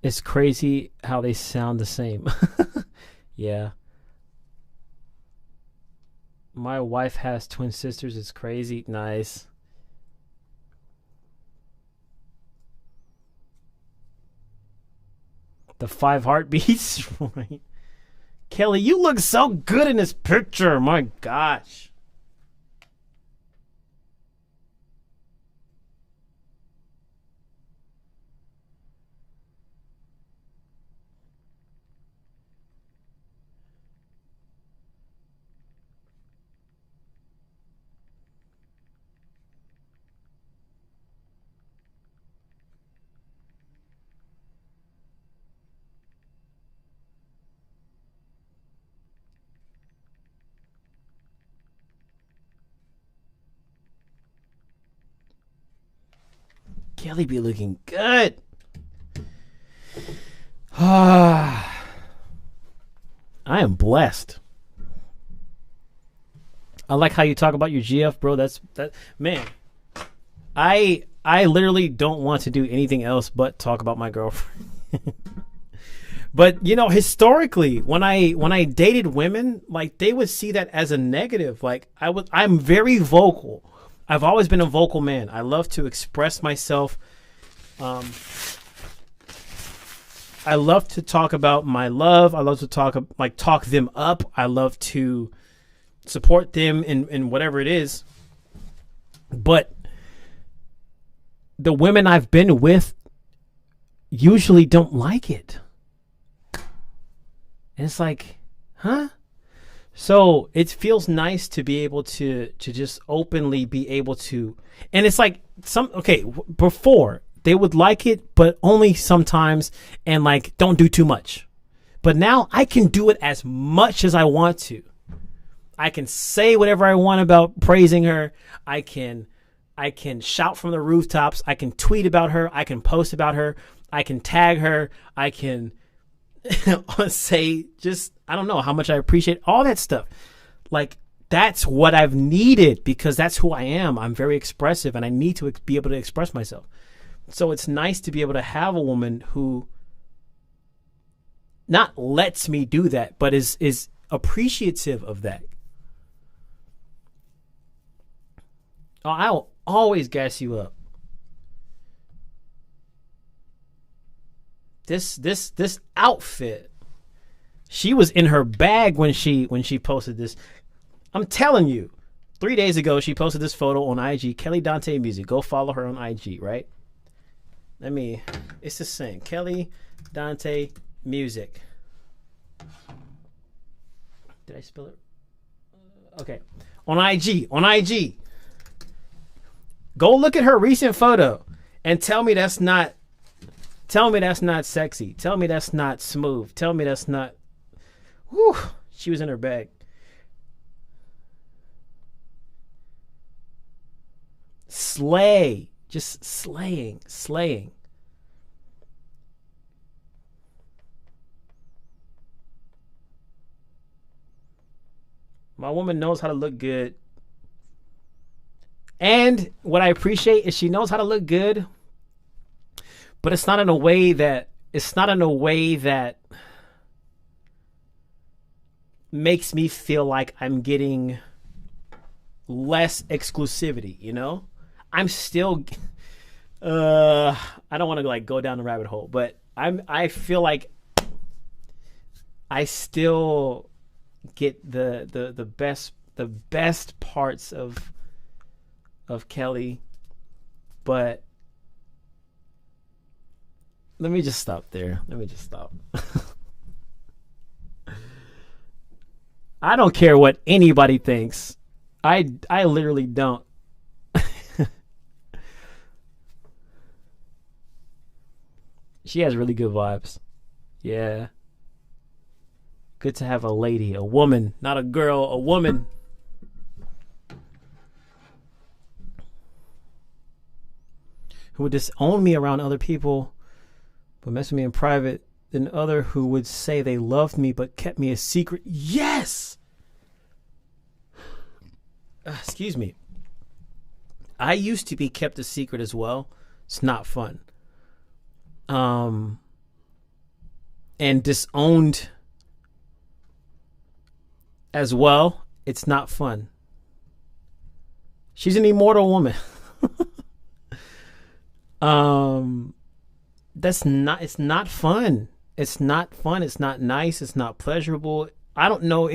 It's crazy how they sound the same. Yeah. My wife has twin sisters. It's crazy. Nice. The 5 heartbeats. Right. Kelly, you look so good in this picture. My gosh. Kelly be looking good. I am blessed. I like how you talk about your GF, bro. That man. I literally don't want to do anything else but talk about my girlfriend. But you know, historically, when I dated women, like they would see that as a negative. Like I'm very vocal. I've always been a vocal man. I love to express myself. I love to talk about my love. I love to talk them up. I love to support them in whatever it is. But the women I've been with usually don't like it. And it's like, huh? So it feels nice to be able to just openly be able to, and it's like before they would like it, but only sometimes, and like don't do too much. But now I can do it as much as I want to. I can say whatever I want about praising her. I can shout from the rooftops. I can tweet about her. I can post about her. I can tag her. I can say just, I don't know how much I appreciate all that stuff. Like that's what I've needed because that's who I am. I'm very expressive and I need to be able to express myself. So it's nice to be able to have a woman who not lets me do that, but is appreciative of that. Oh, I'll always gas you up. This outfit, she was in her bag when she posted this. I'm telling you, 3 days ago she posted this photo on IG. Kelly Dante Music. Go follow her on IG, right? It's the same. Kelly Dante Music. Did I spell it? Okay. On IG. Go look at her recent photo and tell me that's not sexy. Tell me that's not smooth. Tell me that's not. Whew, she was in her bag. Slay. Just slaying. My woman knows how to look good. And what I appreciate is she knows how to look good, but it's not in a way that makes me feel like I'm getting less exclusivity, you know? I'm still I don't want to like go down the rabbit hole, but I feel like I still get the best parts of Kelly, but let me just stop there. Let me just stop. I don't care what anybody thinks. I literally don't. She has really good vibes. Yeah. Good to have a lady, a woman, not a girl, a woman. Who would disown me around other people, but mess with me in private. Than other who would say they loved me but kept me a secret. Yes! Excuse me. I used to be kept a secret as well. It's not fun. And disowned as well. It's not fun. She's an immortal woman. It's not fun. It's not fun. It's not nice. It's not pleasurable. I don't know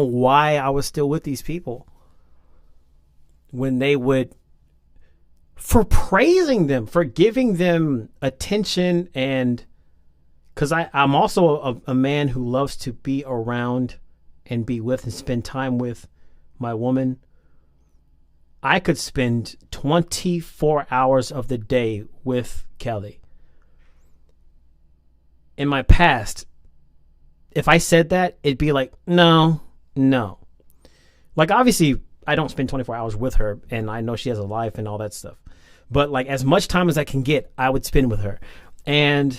why I was still with these people when they would, for praising them, for giving them attention, and because I'm also a man who loves to be around and be with and spend time with my woman. I could spend 24 hours of the day with Kelly. In my past, if I said that, it'd be like, no. Like, obviously, I don't spend 24 hours with her, and I know she has a life and all that stuff. But, like, as much time as I can get, I would spend with her. And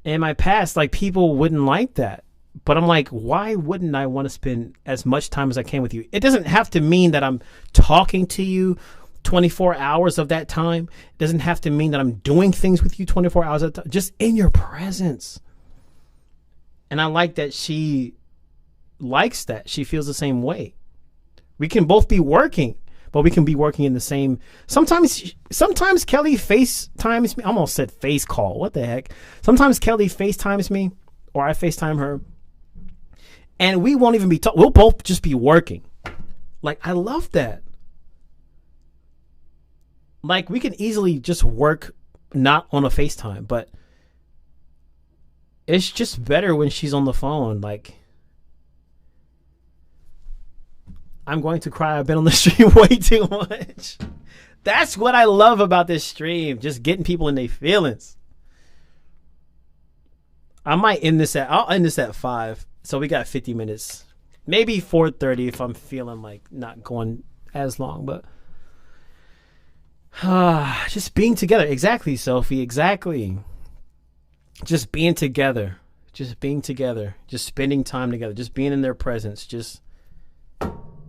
in my past, like, people wouldn't like that. But I'm like, why wouldn't I want to spend as much time as I can with you? It doesn't have to mean that I'm talking to you 24 hours of that time. It doesn't have to mean that I'm doing things with you 24 hours at a time. Just in your presence. And I like that she likes that. She feels the same way. We can both be working, but we can be working in the same. Sometimes Kelly FaceTimes me. I almost said face call. What the heck? Sometimes Kelly FaceTimes me, or I FaceTime her, and we won't even be talking. We'll both just be working. Like, I love that. Like, we can easily just work not on a FaceTime, but it's just better when she's on the phone. Like, I'm going to cry. I've been on the stream way too much. That's what I love about this stream. Just getting people in their feelings. I'll end this at 5. So we got 50 minutes. Maybe 4:30 if I'm feeling like not going as long, but just being together. Exactly, Sophie. Exactly. Just being together. Just spending time together. Just being in their presence.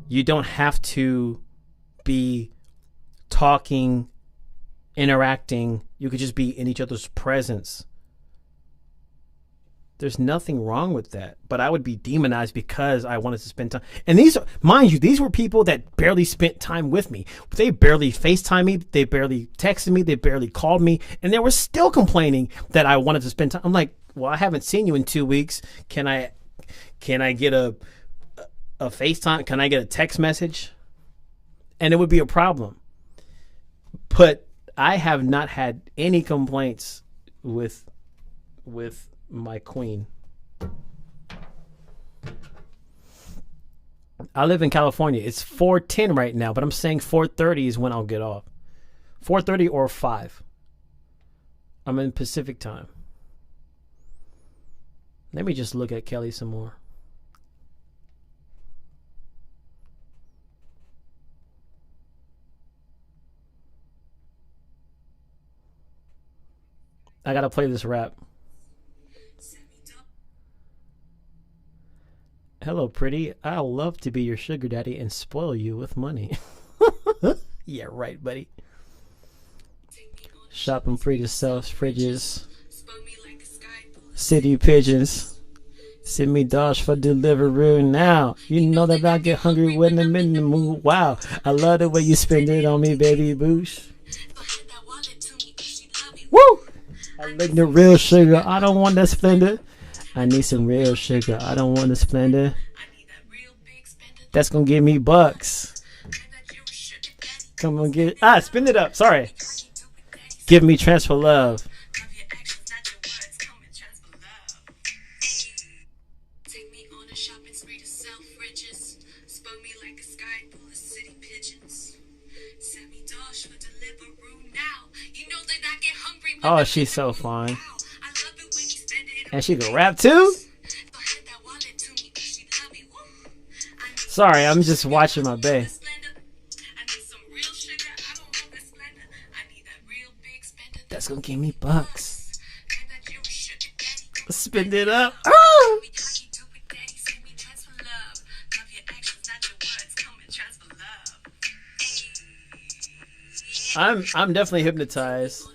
You don't have to be talking, interacting. You could just be in each other's presence. There's nothing wrong with that. But I would be demonized because I wanted to spend time. And mind you, these were people that barely spent time with me. They barely FaceTime me. They barely texted me. They barely called me. And they were still complaining that I wanted to spend time. I'm like, well, I haven't seen you in 2 weeks. Can I get a FaceTime? Can I get a text message? And it would be a problem. But I have not had any complaints with my queen. I live in California. It's 4:10 right now, but I'm saying 4:30 is when I'll get off. 4:30 or 5. I'm in Pacific time. Let me just look at Kelly some more. I gotta play this rap. Hello, pretty. I'll love to be your sugar daddy and spoil you with money. Yeah, right, buddy. Shopping free to sell fridges. City pigeons. Send me dollars for delivery now. You know that I get hungry when I'm in the mood. Wow, I love the way you spend it on me, baby boosh. Woo! I like the real sugar. I don't want that Splendor. I need some real sugar. I don't want the Splendor. That's gonna give me bucks. Come on, spin it up. Sorry. Give me transfer love. Oh, she's so fine. And she can rap too? Sorry, I'm just watching my bae. That's gonna give me bucks. Spin it up. Oh! I'm definitely hypnotized.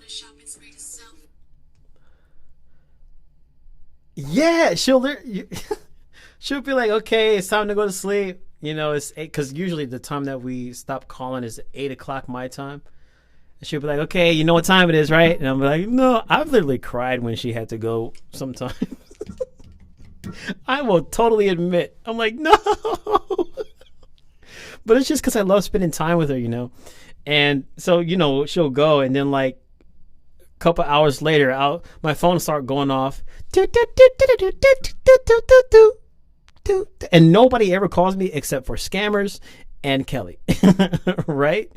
Yeah, she'll be like, okay, it's time to go to sleep. You know, it's 8, because usually the time that we stop calling is 8 o'clock my time. And she'll be like, okay, you know what time it is, right? And I'm like, no, I've literally cried when she had to go sometimes. I will totally admit. I'm like, no. But it's just because I love spending time with her, you know. And so, you know, she'll go, and then like a couple hours later, my phone start going off. And nobody ever calls me except for scammers and Kelly. Right?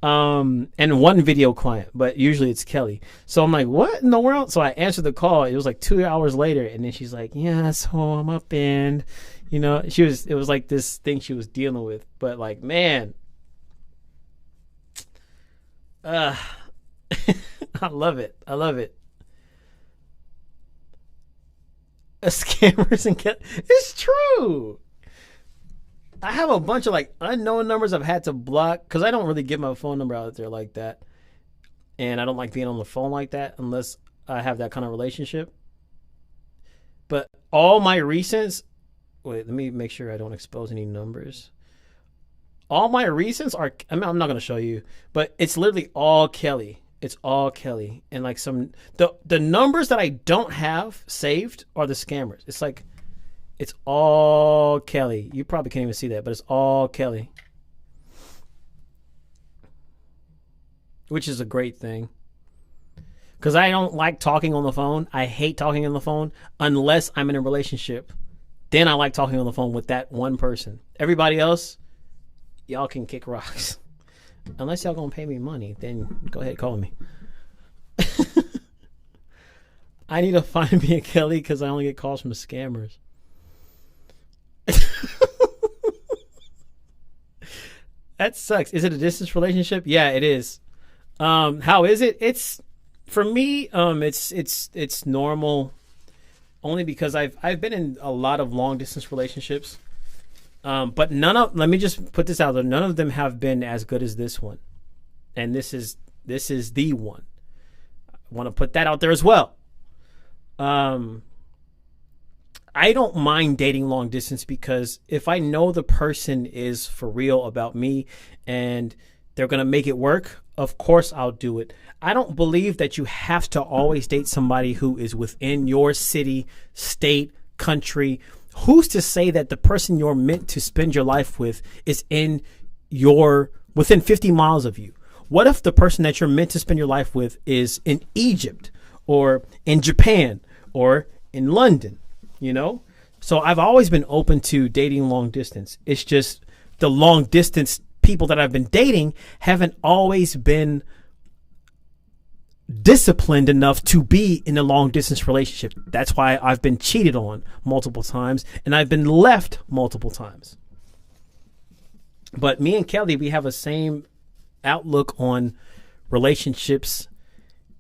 And one video client, but usually it's Kelly. So I'm like, what in the world? So I answered the call. It was like 2 hours later, and then she's like, yeah, so I'm up, and you know, it was like this thing she was dealing with. But like, man, I love it. I love it. Scammers and it's true. I have a bunch of like unknown numbers I've had to block because I don't really give my phone number out there like that, and I don't like being on the phone like that unless I have that kind of relationship. But all my recents, wait, let me make sure I don't expose any numbers. All my recents are, I mean, I'm not gonna show you, but it's literally all Kelly. It's all Kelly, and like the numbers that I don't have saved are the scammers. It's like, it's all Kelly. You probably can't even see that, but it's all Kelly, which is a great thing. Because I don't like talking on the phone. I hate talking on the phone unless I'm in a relationship. Then I like talking on the phone with that one person. Everybody else, y'all can kick rocks. Unless y'all gonna pay me money, then go ahead, call me. I need to find me a Kelly because I only get calls from the scammers. That sucks. Is it a distance relationship? Yeah, it is. How is it? It's, for me, it's normal, only because I've been in a lot of long distance relationships. But let me just put this out there. None of them have been as good as this one. And this is the one. I want to put that out there as well. I don't mind dating long distance because if I know the person is for real about me and they're going to make it work, of course I'll do it. I don't believe that you have to always date somebody who is within your city, state, country. Who's to say that the person you're meant to spend your life with is within 50 miles of you? What if the person that you're meant to spend your life with is in Egypt or in Japan or in London, you know? So I've always been open to dating long distance. It's just the long distance people that I've been dating haven't always been disciplined enough to be in a long distance relationship. That's why I've been cheated on multiple times and I've been left multiple times. But me and Kelly, we have a same outlook on relationships,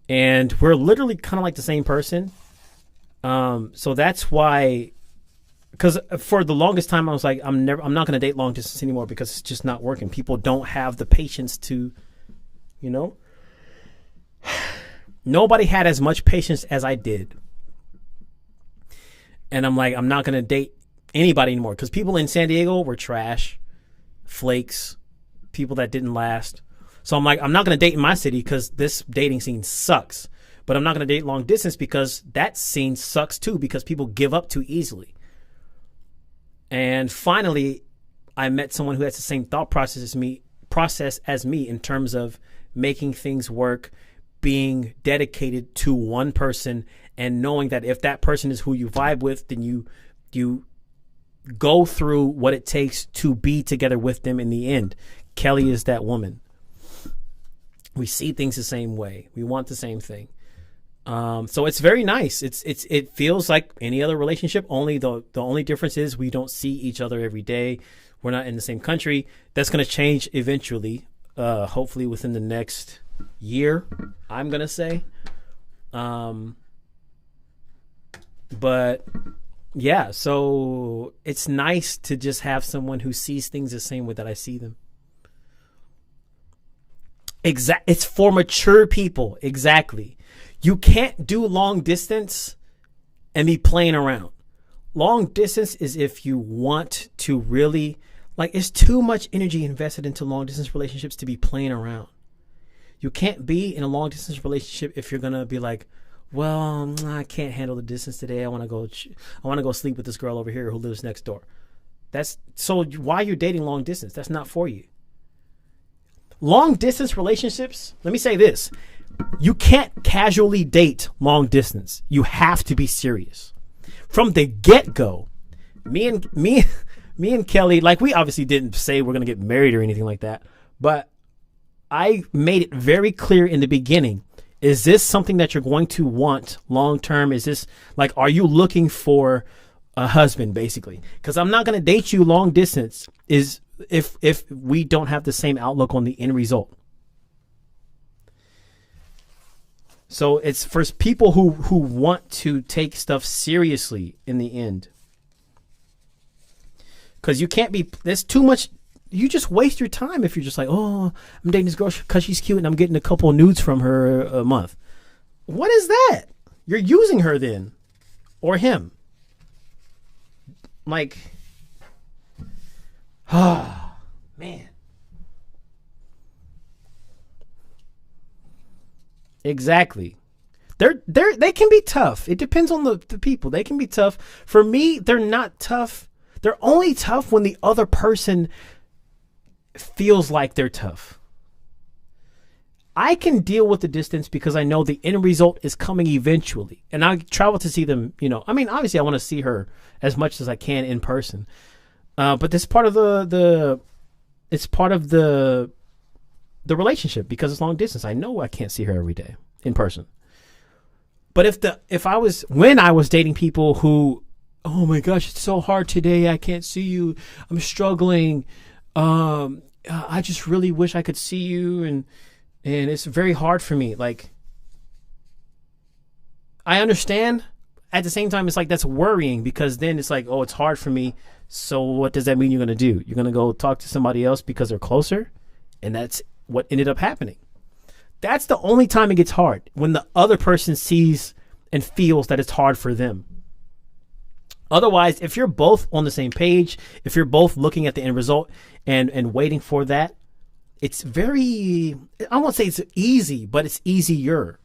and we're literally kind of like the same person. So that's why because for the longest time I was like, I'm not going to date long distance anymore because it's just not working. People don't have the patience to, you know. Nobody had as much patience as I did. And I'm like, I'm not going to date anybody anymore because people in San Diego were trash, flakes, people that didn't last. So I'm like, I'm not going to date in my city because this dating scene sucks. But I'm not going to date long distance because that scene sucks too, because people give up too easily. And finally, I met someone who has the same thought process as me in terms of making things work, being dedicated to one person, and knowing that if that person is who you vibe with, then you go through what it takes to be together with them in the end. Kelly is that woman. We see things the same way. We want the same thing. So it's very nice. It feels like any other relationship. Only the only difference is we don't see each other every day. We're not in the same country. That's going to change eventually. Hopefully within the next year, I'm going to say. But yeah, so it's nice to just have someone who sees things the same way that I see them. It's for mature people. Exactly. You can't do long distance and be playing around. Long distance is if you want to really, like, it's too much energy invested into long distance relationships to be playing around. You can't be in a long distance relationship if you're going to be like, well, I can't handle the distance today. I want to go sleep with this girl over here who lives next door. So why you're dating long distance? That's not for you. Long distance relationships, let me say this. You can't casually date long distance. You have to be serious. From the get-go, me and Kelly, like, we obviously didn't say we're going to get married or anything like that, but I made it very clear in the beginning. Is this something that you're going to want long term? Is this, like, are you looking for a husband, basically? Because I'm not going to date you long distance is if we don't have the same outlook on the end result. So it's for people who want to take stuff seriously in the end. Because you can't be, there's too much, you just waste your time if you're just like, oh, I'm dating this girl because she's cute and I'm getting a couple of nudes from her a month. What is that? You're using her then. Or him. Like, man. Exactly. They can be tough. It depends on the people. They can be tough. For me, they're not tough. They're only tough when the other person feels like they're tough. I can deal with the distance because I know the end result is coming eventually. And I travel to see them, you know. I mean, obviously I want to see her as much as I can in person. But this part of it's part of the relationship because it's long distance. I know I can't see her every day in person. But when I was dating people who, oh my gosh, it's so hard today. I can't see you. I'm struggling. I just really wish I could see you. And it's very hard for me. Like, I understand. At the same time, it's like, that's worrying because then it's like, oh, it's hard for me. So what does that mean you're going to do? You're going to go talk to somebody else because they're closer? And that's what ended up happening. That's the only time it gets hard, when the other person sees and feels that it's hard for them. Otherwise, if you're both on the same page, if you're both looking at the end result and waiting for that, it's very, I won't say it's easy, but it's easier.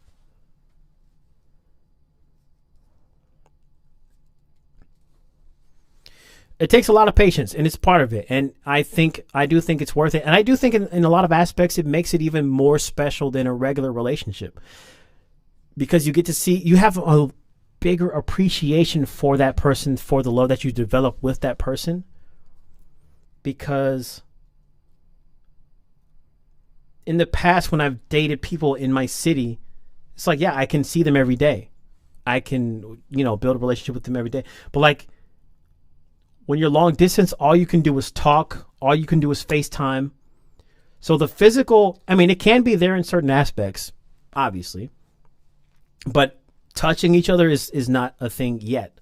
It takes a lot of patience, and it's part of it. And I do think it's worth it. And I do think in a lot of aspects, it makes it even more special than a regular relationship. Because you get to see, you have a bigger appreciation for that person, for the love that you develop with that person. Because in the past, when I've dated people in my city, it's like, yeah, I can see them every day. I can, build a relationship with them every day. But like, when you're long distance, all you can do is talk. All you can do is FaceTime. So the physical, it can be there in certain aspects, obviously. But touching each other is not a thing yet.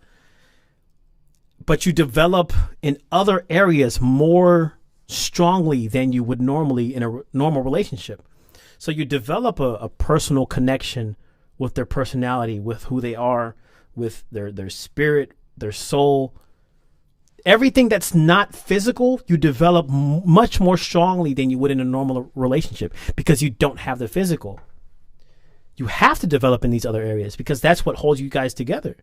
but you develop in other areas more strongly than you would normally in a normal relationship. So you develop a personal connection with their personality, with who they are, with their spirit, their soul. Everything that's not physical, you develop much more strongly than you would in a normal relationship because you don't have the physical. You have to develop in these other areas because that's what holds you guys together.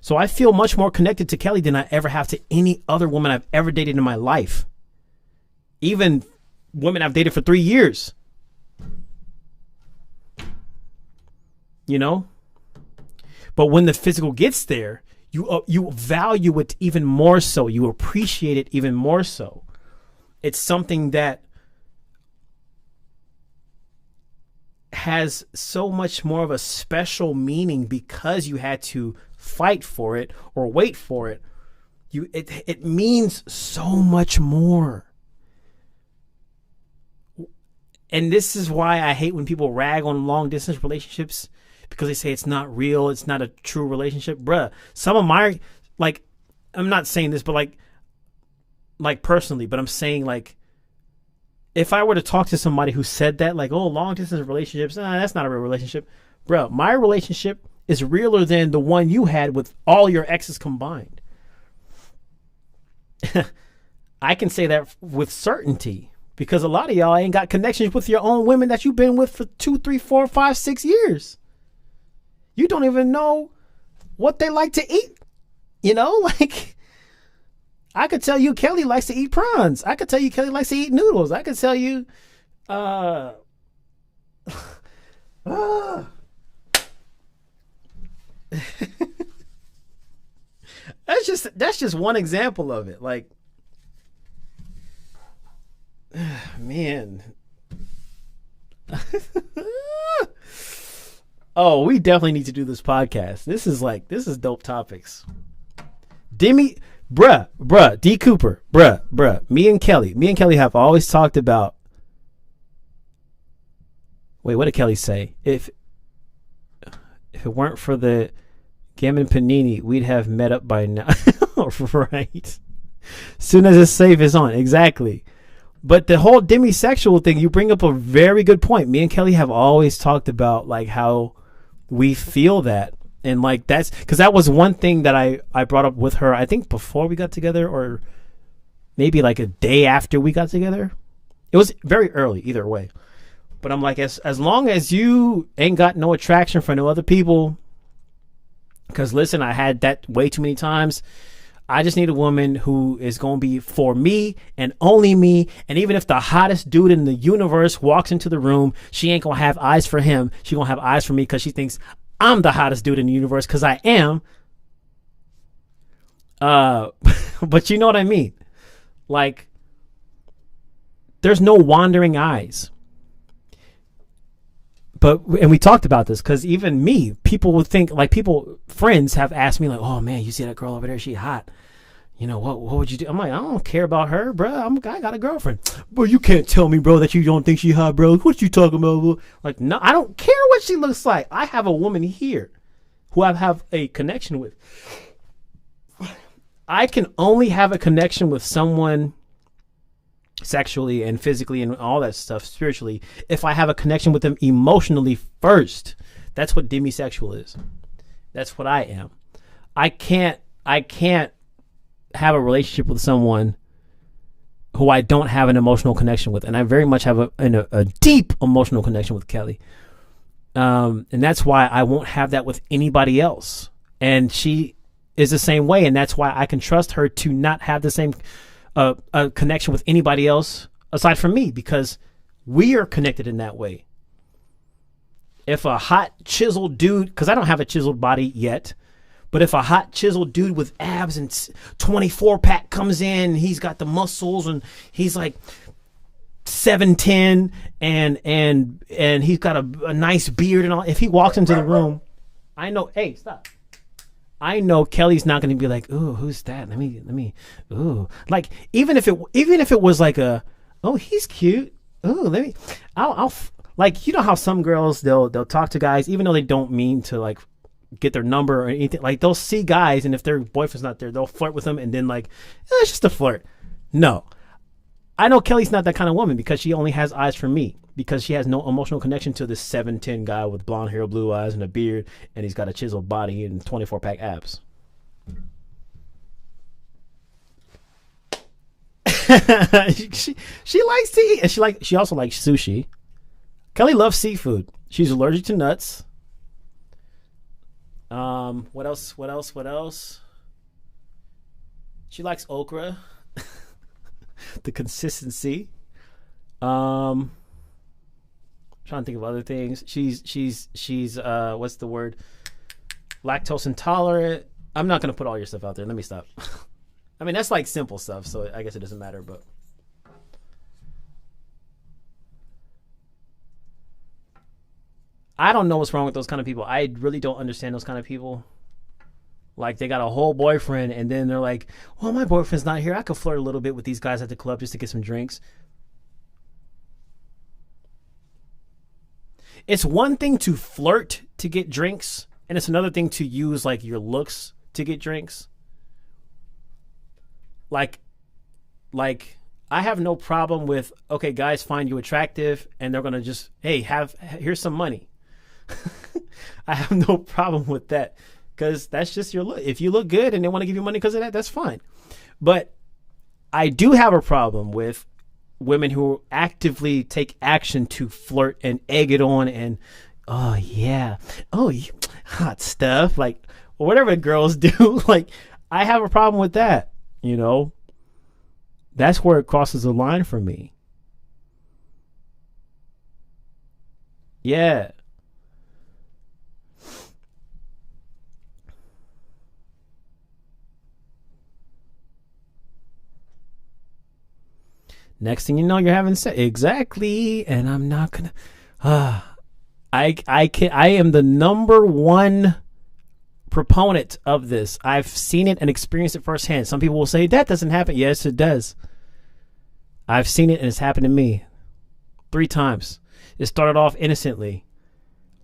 So I feel much more connected to Kelly than I ever have to any other woman I've ever dated in my life. Even women I've dated for 3 years. You know? But when the physical gets there, you value it even more so. You appreciate it even more so. It's something that has so much more of a special meaning because you had to fight for it or wait for it. It means so much more. And this is why I hate when people rag on long distance relationships, because they say it's not real, it's not a true relationship. Bruh, some of my, like, I'm not saying this, but like personally, but I'm saying, like, if I were to talk to somebody who said that, like, oh, long distance relationships, that's not a real relationship. Bro, my relationship is realer than the one you had with all your exes combined. I can say that with certainty because a lot of y'all ain't got connections with your own women that you've been with for 2, 3, 4, 5, 6 years. You don't even know what they like to eat. You know, like, I could tell you Kelly likes to eat prawns. I could tell you Kelly likes to eat noodles. I could tell you, that's just one example of it. Like, man. Oh, we definitely need to do this podcast. This is dope topics. Bruh, D Cooper, bruh. Me and Kelly have always talked about. Wait, what did Kelly say? If it weren't for the Gammon Panini, we'd have met up by now. Right. Soon as it's safe, it's on. Exactly. But the whole demisexual thing, you bring up a very good point. Me and Kelly have always talked about, like, how we feel that. And, like, that's because that was one thing that I brought up with her, I think before we got together or maybe like a day after we got together. It was very early either way. But I'm like, as long as you ain't got no attraction for no other people, because listen, I had that way too many times. I just need a woman who is going to be for me and only me. And even if the hottest dude in the universe walks into the room, she ain't going to have eyes for him. She going to have eyes for me because she thinks I'm the hottest dude in the universe, because I am. But you know what I mean? Like, there's no wandering eyes. And we talked about this because even me, people would think, like, friends have asked me, like, oh man, you see that girl over there? She hot. You know, what would you do? I'm like, I don't care about her, bro. I got a girlfriend. Bro, you can't tell me, bro, that you don't think she hot, bro. What you talking about, bro? Like, no, I don't care what she looks like. I have a woman here who I have a connection with. I can only have a connection with someone sexually and physically and all that stuff, spiritually, if I have a connection with them emotionally first. That's what demisexual is. That's what I am. I can't have a relationship with someone who I don't have an emotional connection with, and I very much have a deep emotional connection with Kelly, and that's why I won't have that with anybody else. And she is the same way, and that's why I can trust her to not have the same a connection with anybody else aside from me, because we are connected in that way. If a hot chiseled dude, because I don't have a chiseled body yet, but if a hot chiseled dude with abs and 24-pack comes in, he's got the muscles and he's like 7'10" and he's got a nice beard and all, if he walks into the room, I know, hey, stop. I know Kelly's not going to be like, ooh, who's that? Let me, ooh. Like, even if it was like oh, he's cute. Ooh, I'll like, you know how some girls, they'll talk to guys, even though they don't mean to, like, get their number or anything. Like, they'll see guys, and if their boyfriend's not there, they'll flirt with them, and then like, it's just a flirt. No. I know Kelly's not that kind of woman because she only has eyes for me, because she has no emotional connection to this 7'10" guy with blonde hair, blue eyes, and a beard, and he's got a chiseled body and 24-pack abs. she likes to eat, and she also likes sushi. Kelly loves seafood. She's allergic to nuts. What else? She likes okra. The consistency. Trying to think of other things. She's what's the word? Lactose intolerant. I'm not gonna put all your stuff out there. Let me stop. I mean, that's like simple stuff, so I guess it doesn't matter, but I don't know what's wrong with those kind of people. I really don't understand those kind of people. Like, they got a whole boyfriend, and then they're like, well, my boyfriend's not here. I could flirt a little bit with these guys at the club just to get some drinks. It's one thing to flirt to get drinks, and it's another thing to use, like, your looks to get drinks. Like, I have no problem with, okay, guys find you attractive, and they're going to just, hey, here's some money. I have no problem with that, because that's just your look. If you look good and they want to give you money because of that, that's fine. But I do have a problem with women who actively take action to flirt and egg it on and, oh, yeah. Oh, hot stuff. Like, whatever girls do. Like, I have a problem with that, you know. That's where it crosses the line for me. Yeah. Next thing you know, you're having sex. Exactly. And I'm not gonna. I am the number one proponent of this. I've seen it and experienced it firsthand. Some people will say that doesn't happen. Yes, it does. I've seen it, and it's happened to me 3 times. It started off innocently.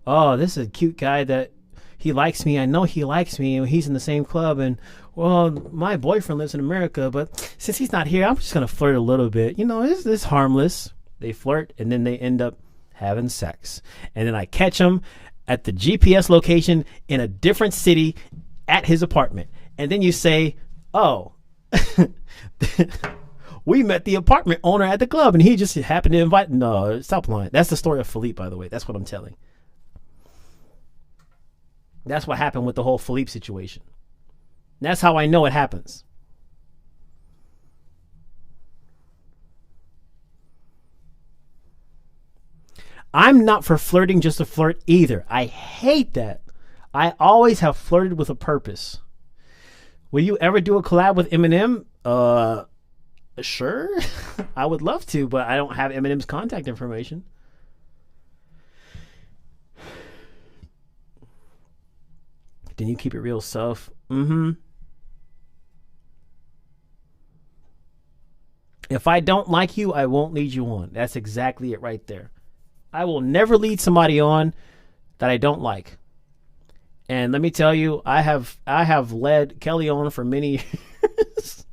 Oh, this is a cute guy that he likes me. I know he likes me, and he's in the same club, and well, my boyfriend lives in America, but since he's not here, I'm just going to flirt a little bit. You know, it's harmless. They flirt, and then they end up having sex. And then I catch him at the GPS location in a different city at his apartment. And then you say, oh, we met the apartment owner at the club, and he just happened to invite. No, stop lying. That's the story of Philippe, by the way. That's what I'm telling. That's what happened with the whole Philippe situation. That's how I know it happens. I'm not for flirting just to flirt either. I hate that. I always have flirted with a purpose. Will you ever do a collab with Eminem? Sure. I would love to, but I don't have Eminem's contact information. Then you keep it real self. If I don't like you, I won't lead you on. That's exactly it right there. I will never lead somebody on that I don't like. And let me tell you, I have led Kelly on for many years.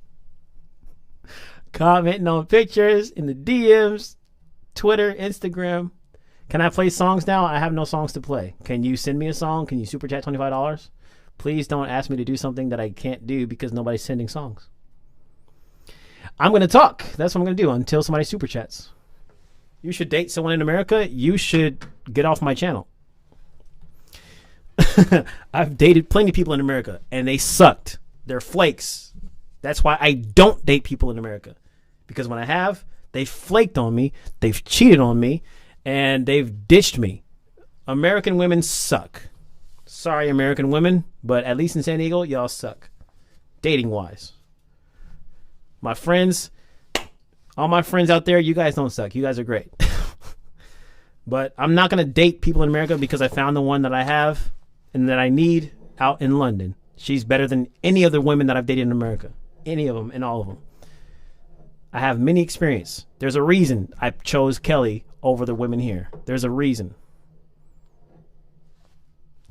Commenting on pictures in the DMs, Twitter, Instagram. Can I play songs now? I have no songs to play. Can you send me a song? Can you super chat $25? Please don't ask me to do something that I can't do because nobody's sending songs. I'm going to talk. That's what I'm going to do until somebody super chats. You should date someone in America. You should get off my channel. I've dated plenty of people in America, and they sucked. They're flakes. That's why I don't date people in America. Because when I have, they've flaked on me, they've cheated on me, and they've ditched me. American women suck. Sorry, American women, but at least in San Diego, y'all suck. Dating-wise. My friends, all my friends out there, you guys don't suck. You guys are great. But I'm not going to date people in America because I found the one that I have and that I need out in London. She's better than any other women that I've dated in America. Any of them and all of them. I have many experience. There's a reason I chose Kelly over the women here. There's a reason.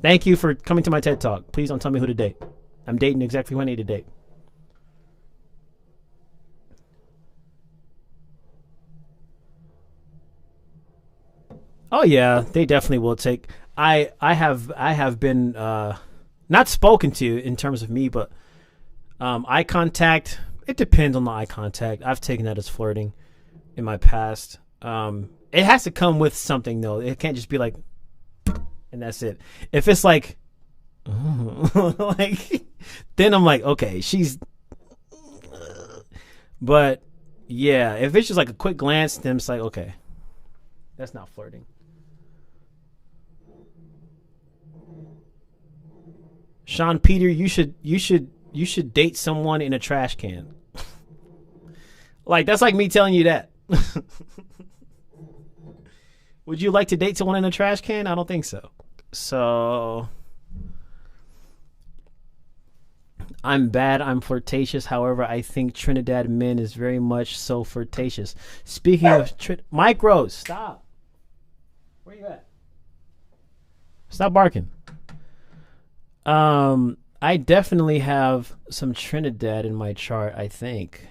Thank you for coming to my TED Talk. Please don't tell me who to date. I'm dating exactly who I need to date. Oh yeah, they definitely will take. I have been not spoken to in terms of me, but eye contact. It depends on the eye contact. I've taken that as flirting in my past. It has to come with something though. It can't just be like, and that's it. If it's like, like, then I'm like, okay, she's. But yeah, if it's just like a quick glance, then it's like, okay, that's not flirting. Sean Peter, you should date someone in a trash can. Like, that's like me telling you that. Would you like to date someone in a trash can? I don't think so. So I'm bad. I'm flirtatious. However, I think Trinidad men is very much so flirtatious. Speaking of Mike Rose, stop. Where you at? Stop barking. I definitely have some Trinidad in my chart, I think.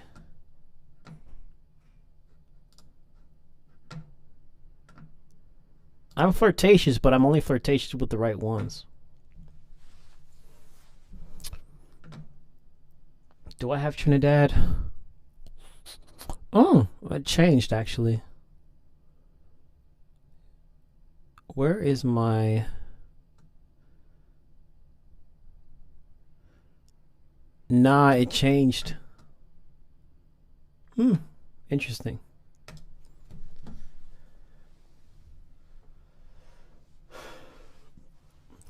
I'm flirtatious, but I'm only flirtatious with the right ones. Do I have Trinidad? Oh, it changed actually. Where is my... Nah, it changed. Interesting.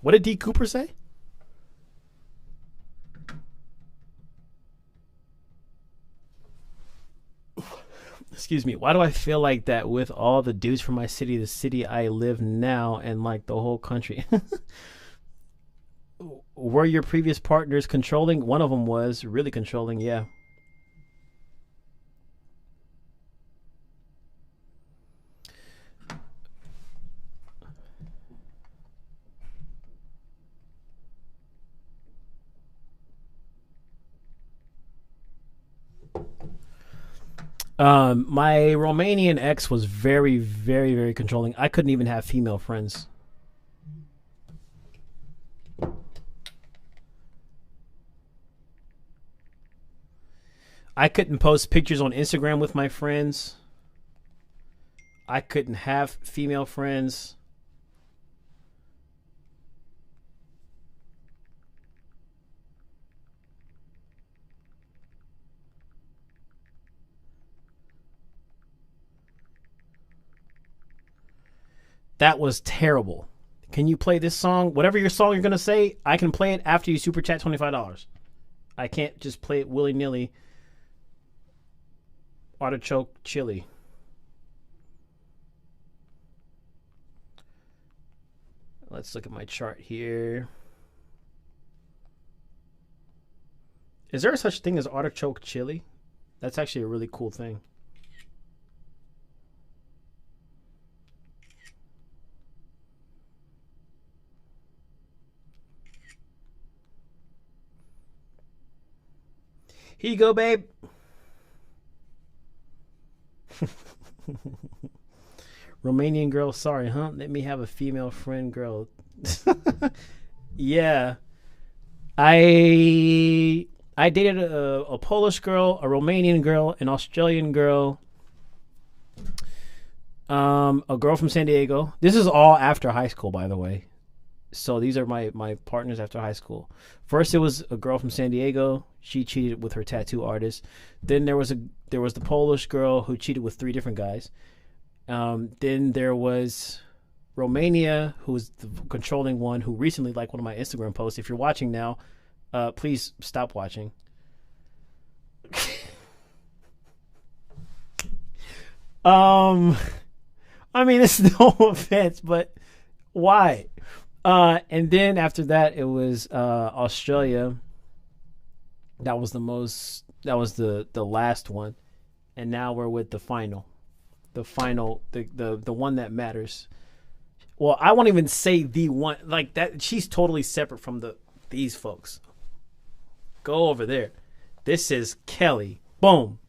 What did D. Cooper say? Excuse me. Why do I feel like that with all the dudes from my city, the city I live now, and like the whole country? Were your previous partners controlling? One of them was really controlling, yeah. My Romanian ex was very, very, very controlling. I couldn't even have female friends. I couldn't post pictures on Instagram with my friends. I couldn't have female friends. That was terrible. Can you play this song? Whatever your song you're going to say, I can play it after you super chat $25. I can't just play it willy-nilly. Artichoke chili. Let's look at my chart here. Is there such thing as artichoke chili? That's actually a really cool thing. Here you go, babe. Romanian girl, sorry, huh? Let me have a female friend, girl. Yeah. I dated a Polish girl, a Romanian girl, an Australian girl, a girl from San Diego. This is all after high school, by the way. So these are my partners after high school. First, it was a girl from San Diego. She cheated with her tattoo artist. Then there was the Polish girl who cheated with 3 different guys. Then there was Romania, who was the controlling one, who recently liked one of my Instagram posts. If you're watching now, please stop watching. I mean, it's no offense, but why? And then after that, it was Australia. That was the last one, and now we're with the final, the one that matters. Well, I won't even say the one like that. She's totally separate from these folks. Go over there. This is Kelly. Boom.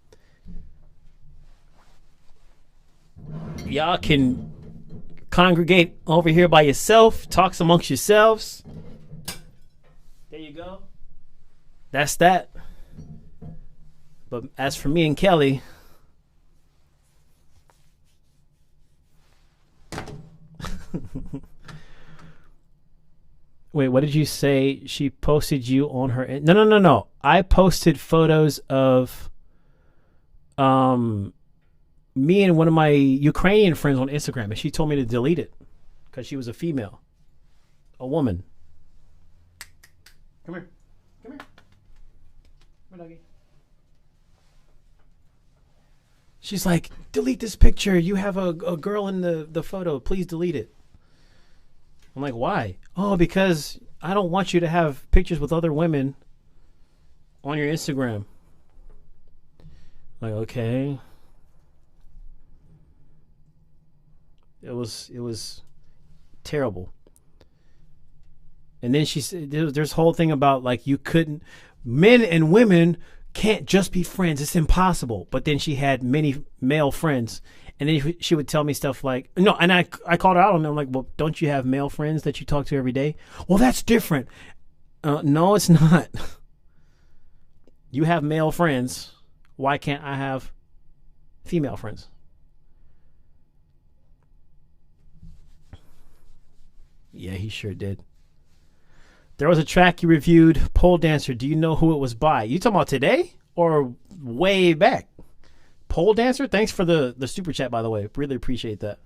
Y'all can congregate over here by yourself. Talks amongst yourselves. There you go. That's that. But as for me and Kelly, wait, what did you say? She posted you on her... No. I posted photos of me and one of my Ukrainian friends on Instagram, and she told me to delete it because she was a female. A woman. Come here. Come here. Come here, doggy. She's like, delete this picture. You have a girl in the photo. Please delete it. I'm like, why? Oh, because I don't want you to have pictures with other women on your Instagram. I'm like, okay. It was terrible. And then she said, there's whole thing about like you couldn't, men and women can't just be friends. It's impossible. But then she had many male friends. And then she would tell me stuff like, no, and I called her out on it. I'm like, well, don't you have male friends that you talk to every day? Well, that's different. No, it's not. You have male friends. Why can't I have female friends? Yeah, he sure did. There was a track you reviewed, Pole Dancer. Do you know who it was by? You talking about today or way back? Pole Dancer? Thanks for the super chat, by the way. Really appreciate that.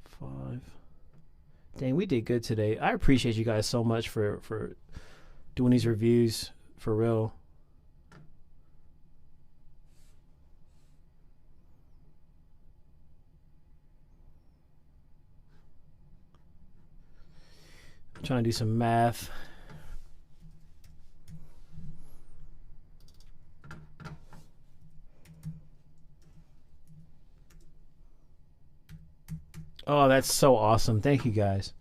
Five. Dang, we did good today. I appreciate you guys so much for doing these reviews. For real. I'm trying to do some math. Oh, that's so awesome. Thank you guys.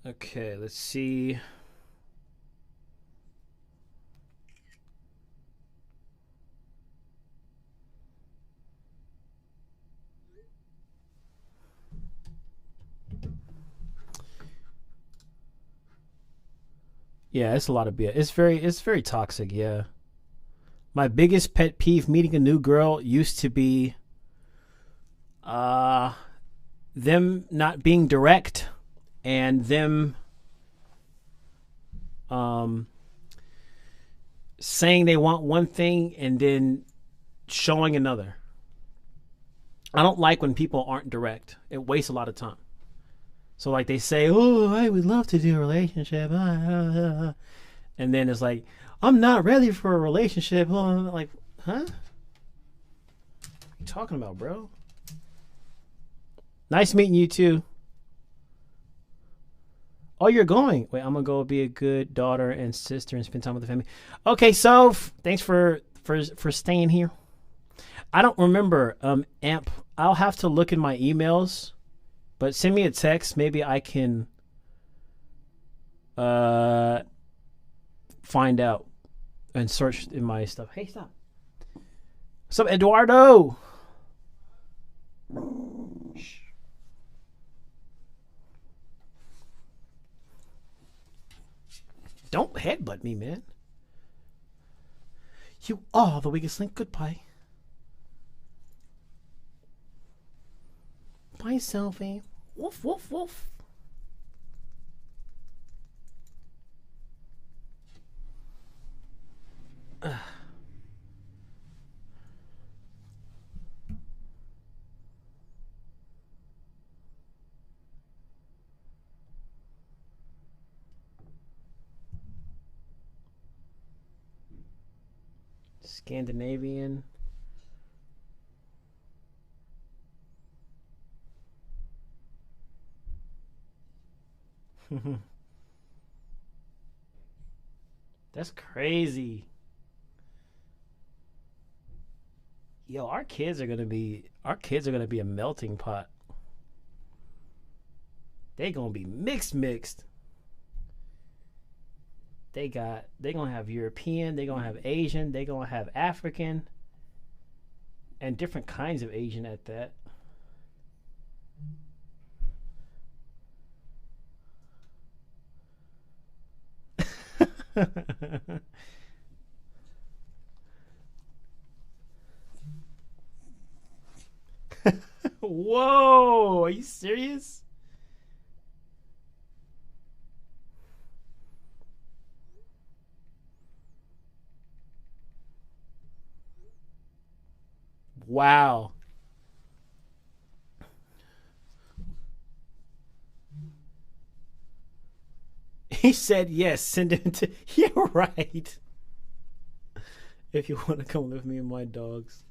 Okay, let's see. Yeah, it's a lot of BS. It's very toxic, yeah. My biggest pet peeve meeting a new girl used to be them not being direct and them saying they want one thing and then showing another. I don't like when people aren't direct. It wastes a lot of time. So like they say, oh, I would love to do a relationship. And then it's like, I'm not ready for a relationship. Like, huh? What are you talking about, bro? Nice meeting you too. Oh, you're going. Wait, I'm going to go be a good daughter and sister and spend time with the family. Okay, so thanks for staying here. I don't remember, Amp. I'll have to look in my emails. But send me a text. Maybe I can find out and search in my stuff. Hey, stop. What's up, Eduardo? Shh. Don't headbutt me, man. You are the weakest link. Goodbye. Bye, selfie. Woof, woof, woof. Scandinavian. That's crazy. Yo, our kids are gonna be a melting pot. They gonna be mixed. They gonna have European, they gonna have Asian, they gonna have African, and different kinds of Asian at that. Whoa, are you serious? Wow. He said yes, send him to you're right. If you want to come live with me and my dogs.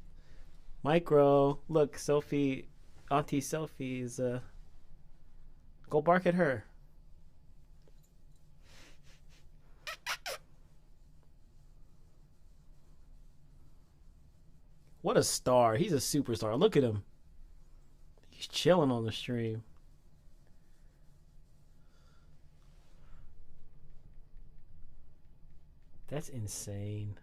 Micro, look, Sophie, Auntie Sophie is go bark at her. What a star. He's a superstar. Look at him. He's chilling on the stream. That's insane.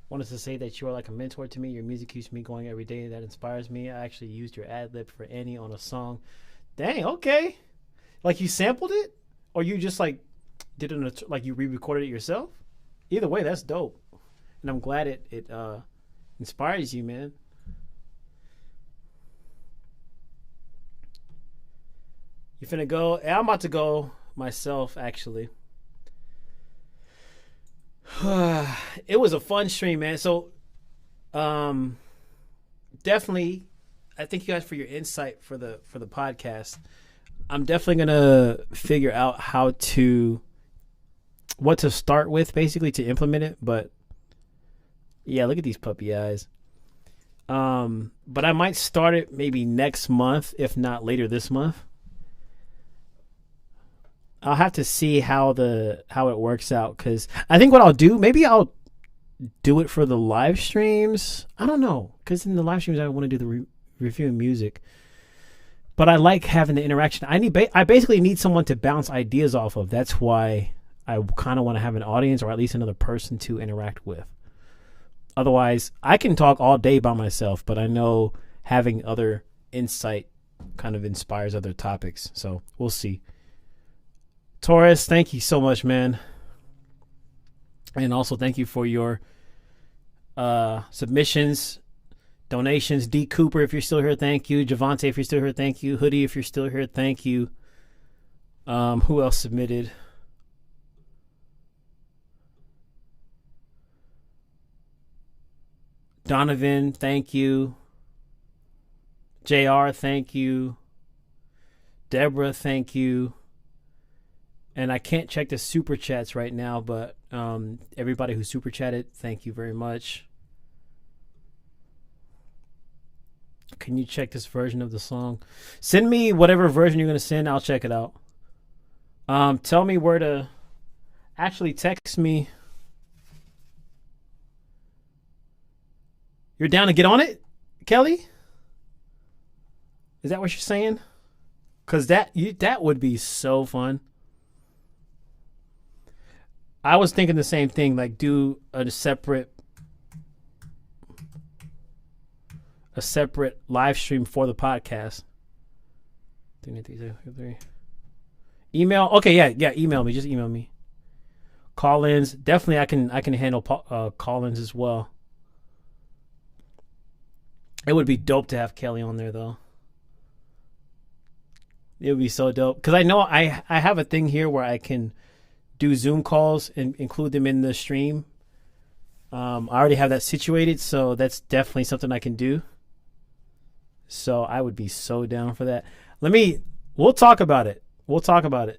Wanted to say that you are like a mentor to me. Your music keeps me going every day. That inspires me. I actually used your ad lib for Annie on a song. Dang, okay. Like you sampled it? Or you just like did it like you re-recorded it yourself? Either way, that's dope. And I'm glad it inspires you, man. You finna go? I'm about to go myself, actually. It was a fun stream, man. So, definitely, I thank you guys for your insight for the podcast. I'm definitely gonna figure out what to start with, basically, to implement it. But yeah, look at these puppy eyes. But I might start it maybe next month, if not later this month. I'll have to see how it works out, because I think what I'll do, maybe I'll do it for the live streams. I don't know, because in the live streams I want to do the reviewing music, but I like having the interaction. I basically need someone to bounce ideas off of. That's why I kind of want to have an audience, or at least another person to interact with. Otherwise, I can talk all day by myself, but I know having other insight kind of inspires other topics. So we'll see. Taurus, thank you so much, man. And also thank you for your submissions, donations. D. Cooper, if you're still here, thank you. Javante, if you're still here, thank you. Hoodie, if you're still here, thank you. Who else submitted? Donovan, thank you. JR, thank you. Deborah, thank you. And I can't check the super chats right now, but everybody who super chatted, thank you very much. Can you check this version of the song? Send me whatever version you're going to send. I'll check it out. Tell me where to actually text me. You're down to get on it, Kelly? Is that what you're saying? Because that would be so fun. I was thinking the same thing, like do a separate live stream for the podcast. Email, okay, yeah, email me. Just email me. Call-ins, definitely. I can handle call-ins as well. It would be dope to have Kelly on there, though. It would be so dope, because I know I have a thing here where I can do Zoom calls and include them in the stream. I already have that situated, so that's definitely something I can do. So I would be so down for that. We'll talk about it.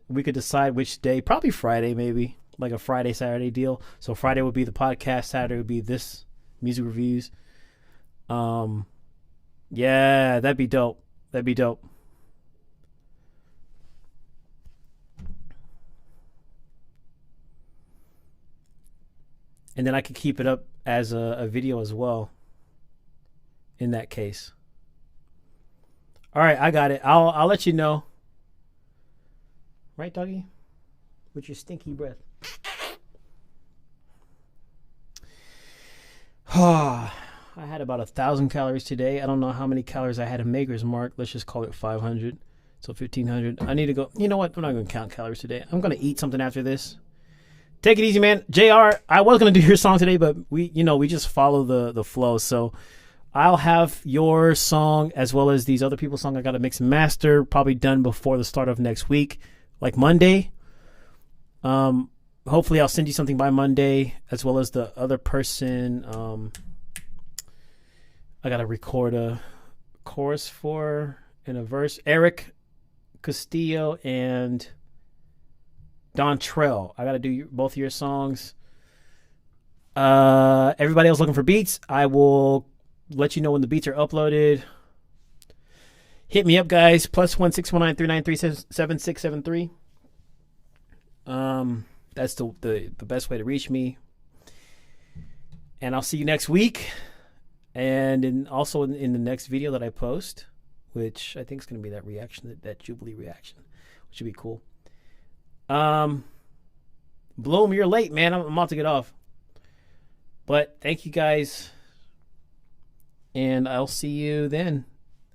We could decide which day, probably Friday, maybe like a Friday, Saturday deal. So Friday would be the podcast, Saturday would be this music reviews. Yeah, that'd be dope. and then I could keep it up as a video as well. In that case. All right, I got it. I'll let you know. Right, doggy? With your stinky breath. I had about 1,000 calories today. I don't know how many calories I had in Maker's Mark. Let's just call it 500. So 1,500. I need to go. You know what? I'm not going to count calories today. I'm going to eat something after this. Take it easy, man. JR, I was going to do your song today, but we just follow the flow. So I'll have your song as well as these other people's song. I got to mix and master, probably done before the start of next week, like Monday. Hopefully I'll send you something by Monday, as well as the other person. I got to record a chorus for and a verse. Eric Castillo and Don Trell. I got to do both of your songs. Everybody else looking for beats, I will let you know when the beats are uploaded. Hit me up, guys. +1 619 393 7673. That's the best way to reach me. And I'll see you next week. And also in the next video that I post, which I think is going to be that reaction, that Jubilee reaction, which would be cool. Bloom, you're late, man. I'm about to get off. But thank you, guys. And I'll see you then.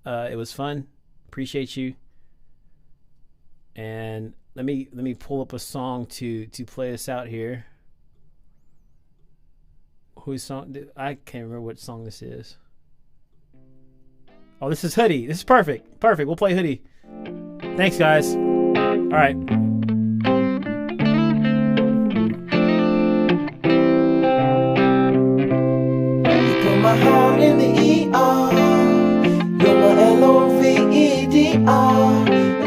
It was fun. Appreciate you. And let me pull up a song to play us out here. Whose song? I can't remember what song this is. Oh, this is Hoodie. This is perfect. Perfect. We'll play Hoodie. Thanks, guys. All right. You put my heart in the ER. You're my LOVEDR.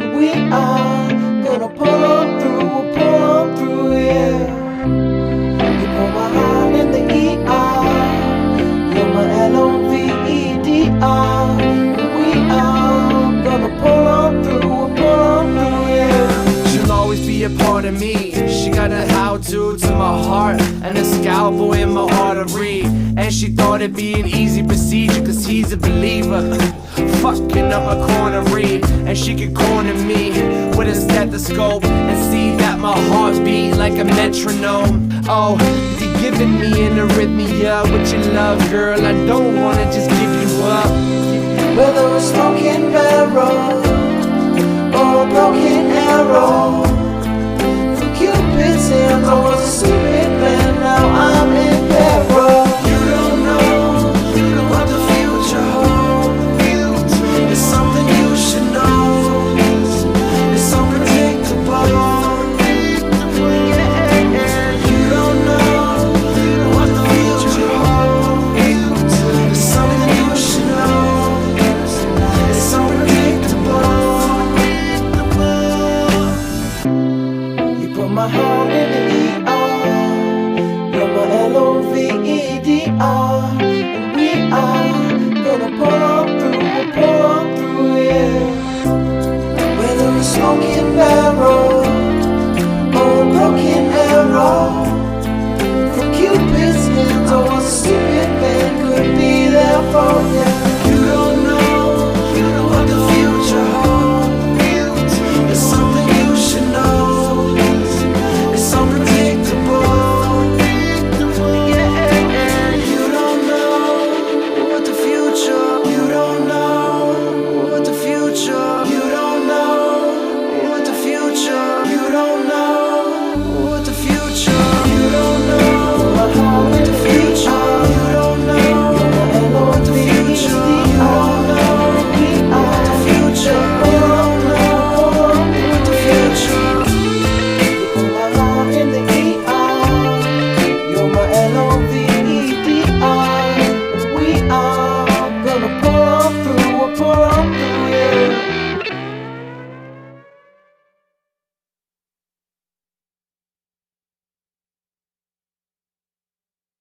And we are gonna pull on through, yeah. You put my heart in the ER. You're my LOVEDR. And we are gonna pull on through, yeah. She'll always be a part of me. She got a how-to my heart and a scalpel in my artery. And she thought it'd be an easy procedure, cause he's a believer. Fucking up my coronary. And she could corner me with a stethoscope and see that my heart beat like a metronome. Oh, you're giving me an arrhythmia with your love, girl. I don't wanna just give you up. Whether a smoking barrel or a broken arrow, from Cupid's hands I was a stupid man. Now I'm in peril. You don't know what the future holds. It's something you should know. It's unpredictable. You don't know what the future holds. It's something you should know. It's unpredictable. You put my heart in the ER. You're my LOVEDR. And we are gonna pull on through, yeah. Whether a smoking barrel or a broken arrow,